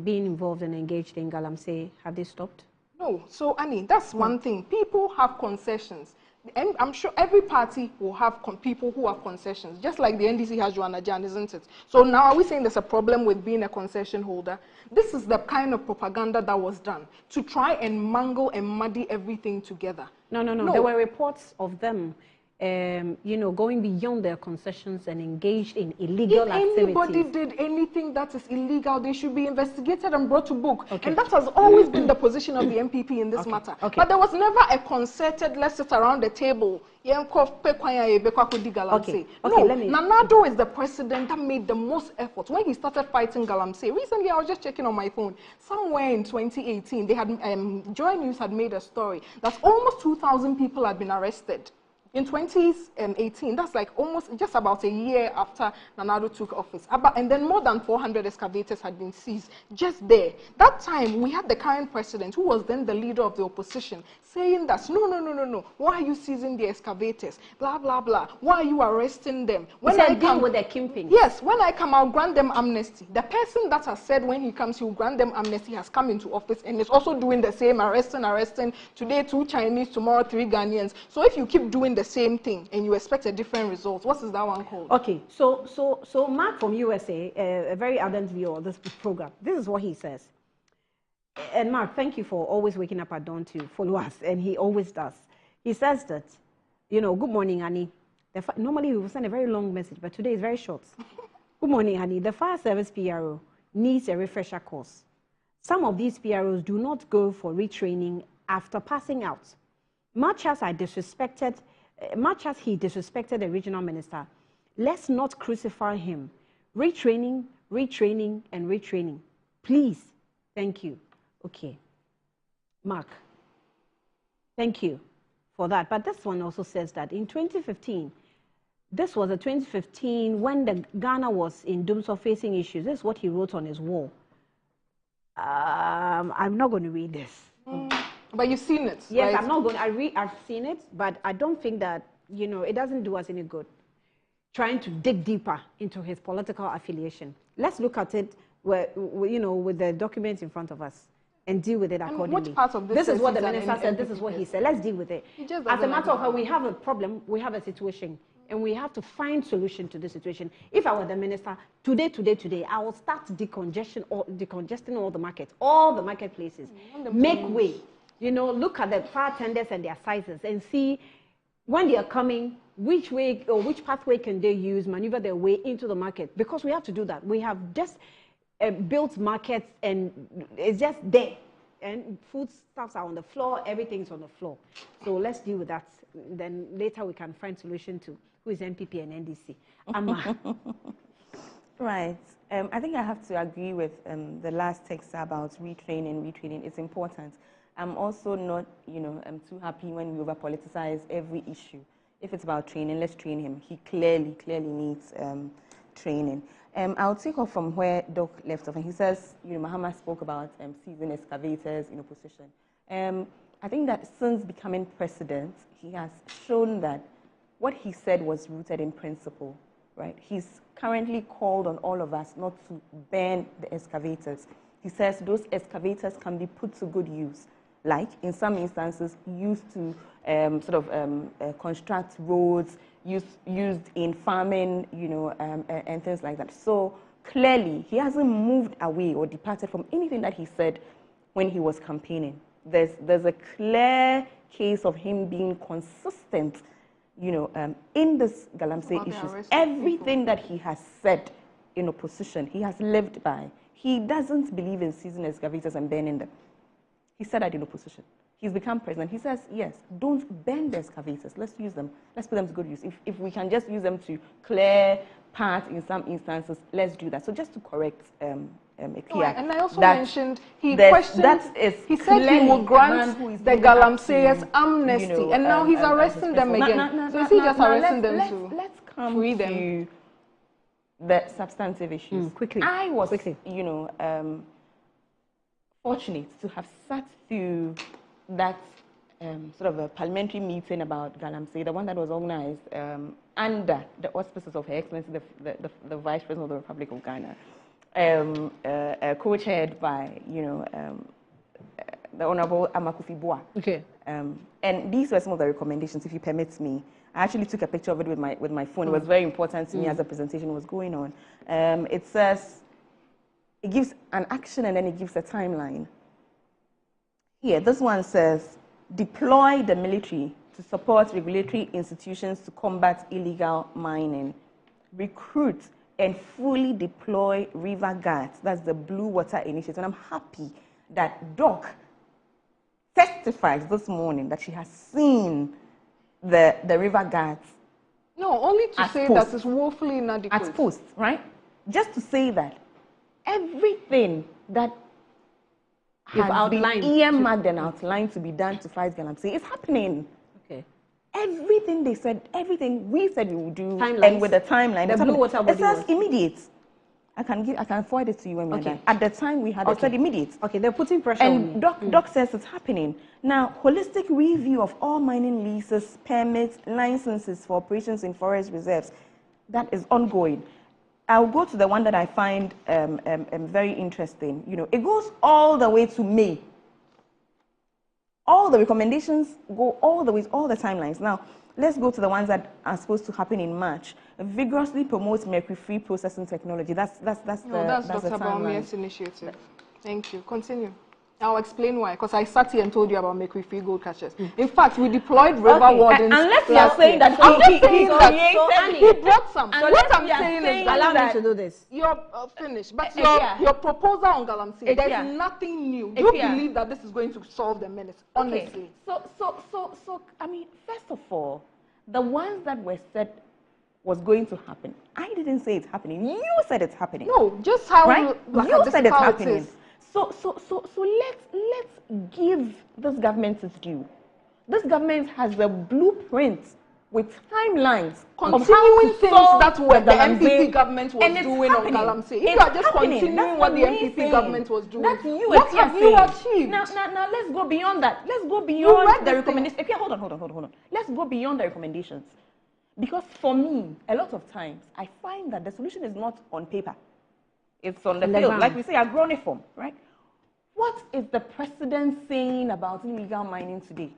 being involved and engaged in Galamsey, have they stopped? No. So, Annie, that's one thing. People have concessions. And I'm sure every party will have people who have concessions, just like the NDC has Joanna Jan, isn't it? So now are we saying there's a problem with being a concession holder? This is the kind of propaganda that was done to try and mangle and muddy everything together. No. There were reports of them going beyond their concessions and engaged in illegal activities. If anybody did anything that is illegal, they should be investigated and brought to book. Okay. And that has always been the position of the MPP in this matter. Okay. But there was never a concerted, let's sit around the table. Okay. Nanado is the president that made the most effort when he started fighting Galamsey. Recently, I was just checking on my phone. Somewhere in 2018, they had Joy News had made a story that almost 2,000 people had been arrested. In 2018, that's like just about a year after Nanado took office. And then more than 400 excavators had been seized just there. That time, we had the current president, who was then the leader of the opposition, saying that, no. Why are you seizing the excavators? Blah, blah, blah. Why are you arresting them? When I come with the kingpin. Yes, when I come, I'll grant them amnesty. The person that has said when he comes, he will grant them amnesty has come into office and is also doing the same, arresting. Today, 2 Chinese, tomorrow, 3 Ghanaians. So if you keep doing the same thing and you expect a different result, what is that one called? Okay, so Mark from USA, a very ardent viewer of this program, this is what he says. And Mark, thank you for always waking up at dawn to follow us, and he always does. He says that, good morning, Annie. Normally we will send a very long message, but today is very short. Good morning, Annie. The fire service PRO needs a refresher course. Some of these PROs do not go for retraining after passing out. Much as he disrespected the regional minister, let's not crucify him. Retraining, and retraining. Please. Thank you. Okay. Mark, thank you for that. But this one also says that in 2015, this was a 2015 when the Ghana was in dooms of facing issues. This is what he wrote on his wall. I'm not going to read this. But you've seen it. Yes, right? I'm not going. I've seen it, but I don't think that it doesn't do us any good. Trying to dig deeper into his political affiliation. Let's look at it, with the documents in front of us, and deal with it accordingly. Which part of this is what the minister said. This is what he said. Let's deal with it. As a matter of fact, we have a problem. We have a situation, and we have to find solution to the situation. If I were the minister, today, I will start decongesting all the marketplaces. Make way. Look at the fire tenders and their sizes and see when they are coming, which way or which pathway can they use, maneuver their way into the market. Because we have to do that. We have just built markets and it's just there. And foodstuffs are on the floor, everything's on the floor. So let's deal with that. Then later we can find solution to who is MPP and NDC. Amma. Right. I think I have to agree with the last text about retraining. It's important. I'm also not, I'm too happy when we over-politicize every issue. If it's about training, let's train him. He clearly needs training. I'll take off from where Doc left off. And he says, Mahama spoke about seizing excavators in opposition. I think that since becoming president, he has shown that what he said was rooted in principle, right? He's currently called on all of us not to ban the excavators. He says those excavators can be put to good use, like in some instances used to construct roads, used in farming, and things like that. So clearly, he hasn't moved away or departed from anything that he said when he was campaigning. There's a clear case of him being consistent, in this Galamsey issues. Everything that he has said in opposition, he has lived by. He doesn't believe in seizing excavators and banning them. He said that in opposition. He's become president. He says, yes, don't bend the excavators. Let's use them. Let's put them to good use. If we can just use them to clear paths in some instances, let's do that. So just to correct Ekia, and I also mentioned he questioned. He said he will grant the Galamseyers amnesty, and now he's arresting them again. So is he just arresting them too? Let's come to the substantive issues. Quickly. I was, fortunate to have sat through that sort of a parliamentary meeting about Galamsey, the one that was organized under the auspices of Her Excellency, the Vice President of the Republic of Ghana, co-chaired by, the Honorable Amakufi Boa. Okay. And these were some of the recommendations, if you permit me. I actually took a picture of it with my phone. It was very important to me as the presentation was going on. It says, it gives an action and then it gives a timeline. Here, this one says, deploy the military to support regulatory institutions to combat illegal mining. Recruit and fully deploy river guards. That's the Blue Water Initiative. And I'm happy that Doc testifies this morning that she has seen the river guards. No, only to say that it's woefully inadequate. At post, right? Just to say that everything that has been earmarked and outlined to be done to fight Galamsey is happening. Okay. Everything they said, everything we said we would do, and with the timeline, the Blue Water it says immediate. I can forward it to you when we're done. At the time we had, it said immediate. Okay, they're putting pressure on me. Doc says it's happening. Now, holistic review of all mining leases, permits, licenses for operations in forest reserves, that is ongoing. I'll go to the one that I find very interesting. It goes all the way to May. All the recommendations go all the way, all the timelines. Now, let's go to the ones that are supposed to happen in March. Vigorously promote mercury-free processing technology. That's the Dr. timeline. Baumia's initiative. Thank you. Continue. I'll explain why, because I sat here and told you about mercury-free gold catchers. In fact, we deployed river wardens. Unless you are saying that he brought some. So what I'm saying is, allow me to do this. You're finished, but your proposal on Galamsey, there's nothing new. Do you believe that this is going to solve the menace? Honestly. So I mean, first of all, the ones that were said was going to happen, I didn't say it's happening. You said it's happening. No, just how you said it's happening. So let's give this government its due. This government has a blueprint with timelines. Continuing things that the MPP government was doing on Galamsey. If you are just continuing what the MPP government was doing, what have you achieved? Now let's go beyond that. Let's go beyond the recommendations. Okay, hold on. Let's go beyond the recommendations. Because for me, a lot of times, I find that the solution is not on paper. It's on the field. Like we say, agroniform, right? What is the president saying about illegal mining today?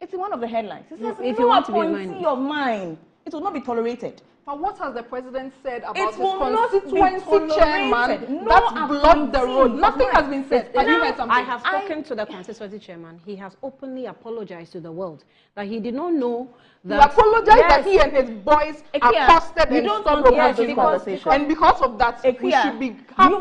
It's in one of the headlines. It says, if you want to be appointee of mine, it will not be tolerated. But what has the president said about It his will not constituency be chairman No that blocked the road? Nothing has been said. Have you heard something? I have spoken to the constituency chairman. He has openly apologized to the world that he did not know that... He apologized that he and his boys accosted and stopped this conversation. And because of that, we should be happy.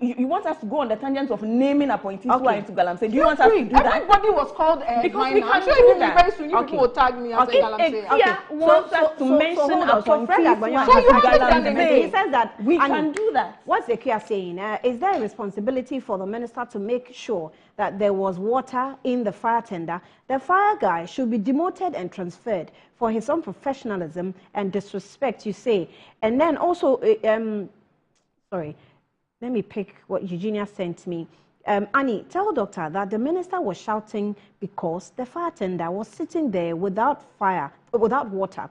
You want us to go on the tangent of naming appointees who are into Galamsey? Do you want us to do that? Everybody was called because we I'm can sure do you will that. very soon. You people will tag me as a Galamsey. Wants us to mention appointees. He says that we can do that. What's Ekia saying? Is there a responsibility for the minister to make sure that there was water in the fire tender? The fire guy should be demoted and transferred for his own professionalism and disrespect, you say. And then also, sorry, let me pick what Eugenia sent me. Annie, tell doctor that the minister was shouting because the fire tender was sitting there without water.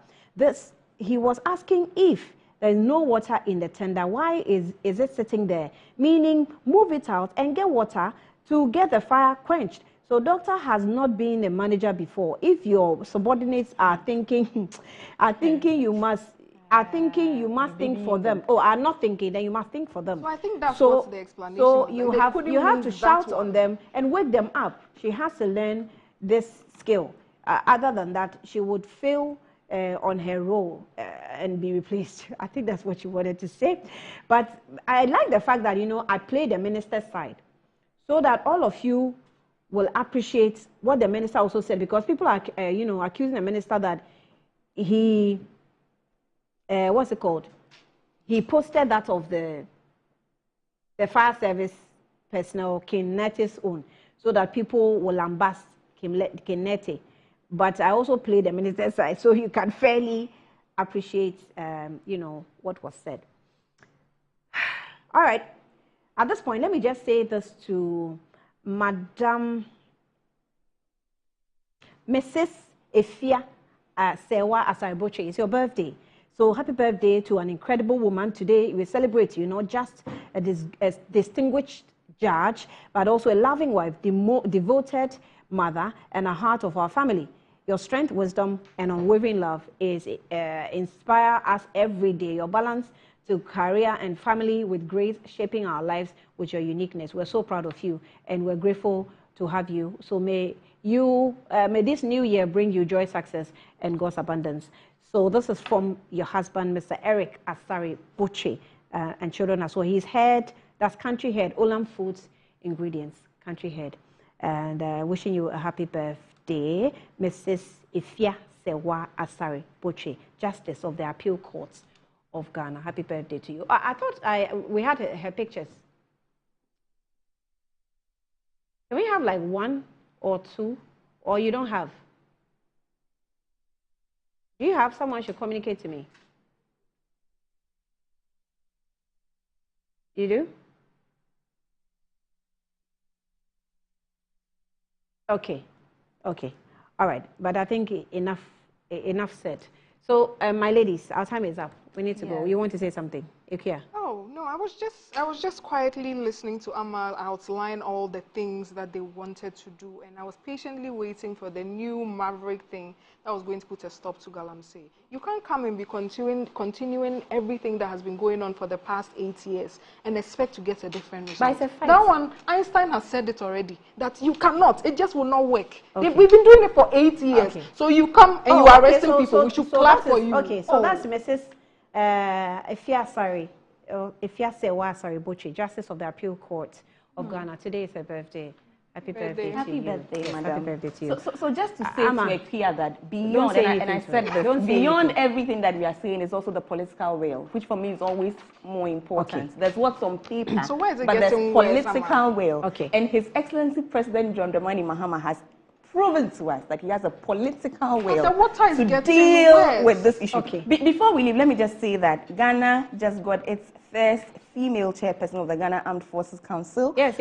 He was asking if there's no water in the tender, why is it sitting there? Meaning, move it out and get water to get the fire quenched. So doctor has not been a manager before. If your subordinates are thinking you must think for them. Oh, are not thinking, then you must think for them. So I think that's what's the explanation. So you have to shout on them and wake them up. She has to learn this skill. Other than that, she would fail on her role and be replaced. I think that's what you wanted to say. But I like the fact that, I play the minister's side so that all of you will appreciate what the minister also said, because people are, accusing the minister that he, what's it called? He posted that of the fire service personnel, King Nete's own, so that people will lambast King Nete. But I also play the minister's side, so you can fairly appreciate, what was said. All right. At this point, let me just say this to Madam Mrs. Efia Sewa Asariboche. It's your birthday. So happy birthday to an incredible woman. Today we celebrate you, not just a distinguished judge, but also a loving wife, devoted mother, and a heart of our family. Your strength, wisdom, and unwavering love is inspire us every day. Your balance to career and family with grace, shaping our lives with your uniqueness. We're so proud of you, and we're grateful to have you. So may this new year bring you joy, success, and God's abundance. So this is from your husband, Mr. Eric Asari Boche, and children as well. He's head, that's country head, Olam Foods Ingredients, country head. And wishing you a happy birthday, Mrs. Ifya Sewa Asari Boche, Justice of the Appeal Courts of Ghana. Happy birthday to you. I thought we had her pictures. Can we have like one or two, or you don't have? Do you have? Someone should communicate to me. You do? Okay. Okay. All right. But I think enough said. So, my ladies, our time is up. We need to go. You want to say something? Ikia? Oh, no, I was just quietly listening to Amal outline all the things that they wanted to do, and I was patiently waiting for the new maverick thing that was going to put a stop to Galamsey. You can't come and be continuing everything that has been going on for the past 8 years and expect to get a different result. That one, Einstein has said it already, that you cannot, it just will not work. Okay. We've been doing it for 8 years. Okay. So you come and you are arresting people, we should clap for you. Okay, so that's Mrs. Ifya Sewa Asari, Justice of the Appeal Court of Ghana. Today is her birthday. Happy birthday to you. Happy birthday, madam. Happy birthday to you. So just to say to clear that beyond, and I said this, beyond everything that we are saying is also the political will, which for me is always more important. Okay. There's what's on paper, so where is it but there's worse, political will. Okay. And His Excellency President John Dramani Mahama has proven to us that he has a political will to deal with this issue. Okay. Before we leave, let me just say that Ghana just got its first female chairperson of the Ghana Armed Forces Council. Yes.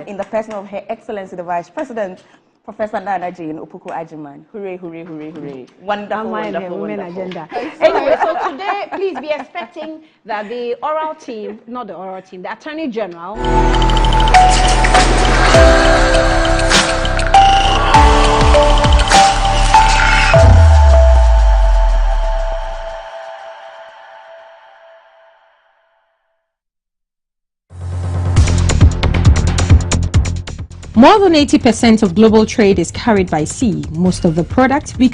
In the person of Her Excellency the Vice President, Professor Nana Jane Opuku Ajiman. Hooray, hooray, hooray, hooray. Wonderful, wonderful. Agenda. Anyway, so today, please be expecting that the oral team, not the oral team, the Attorney General. More than 80% of global trade is carried by sea. Most of the products we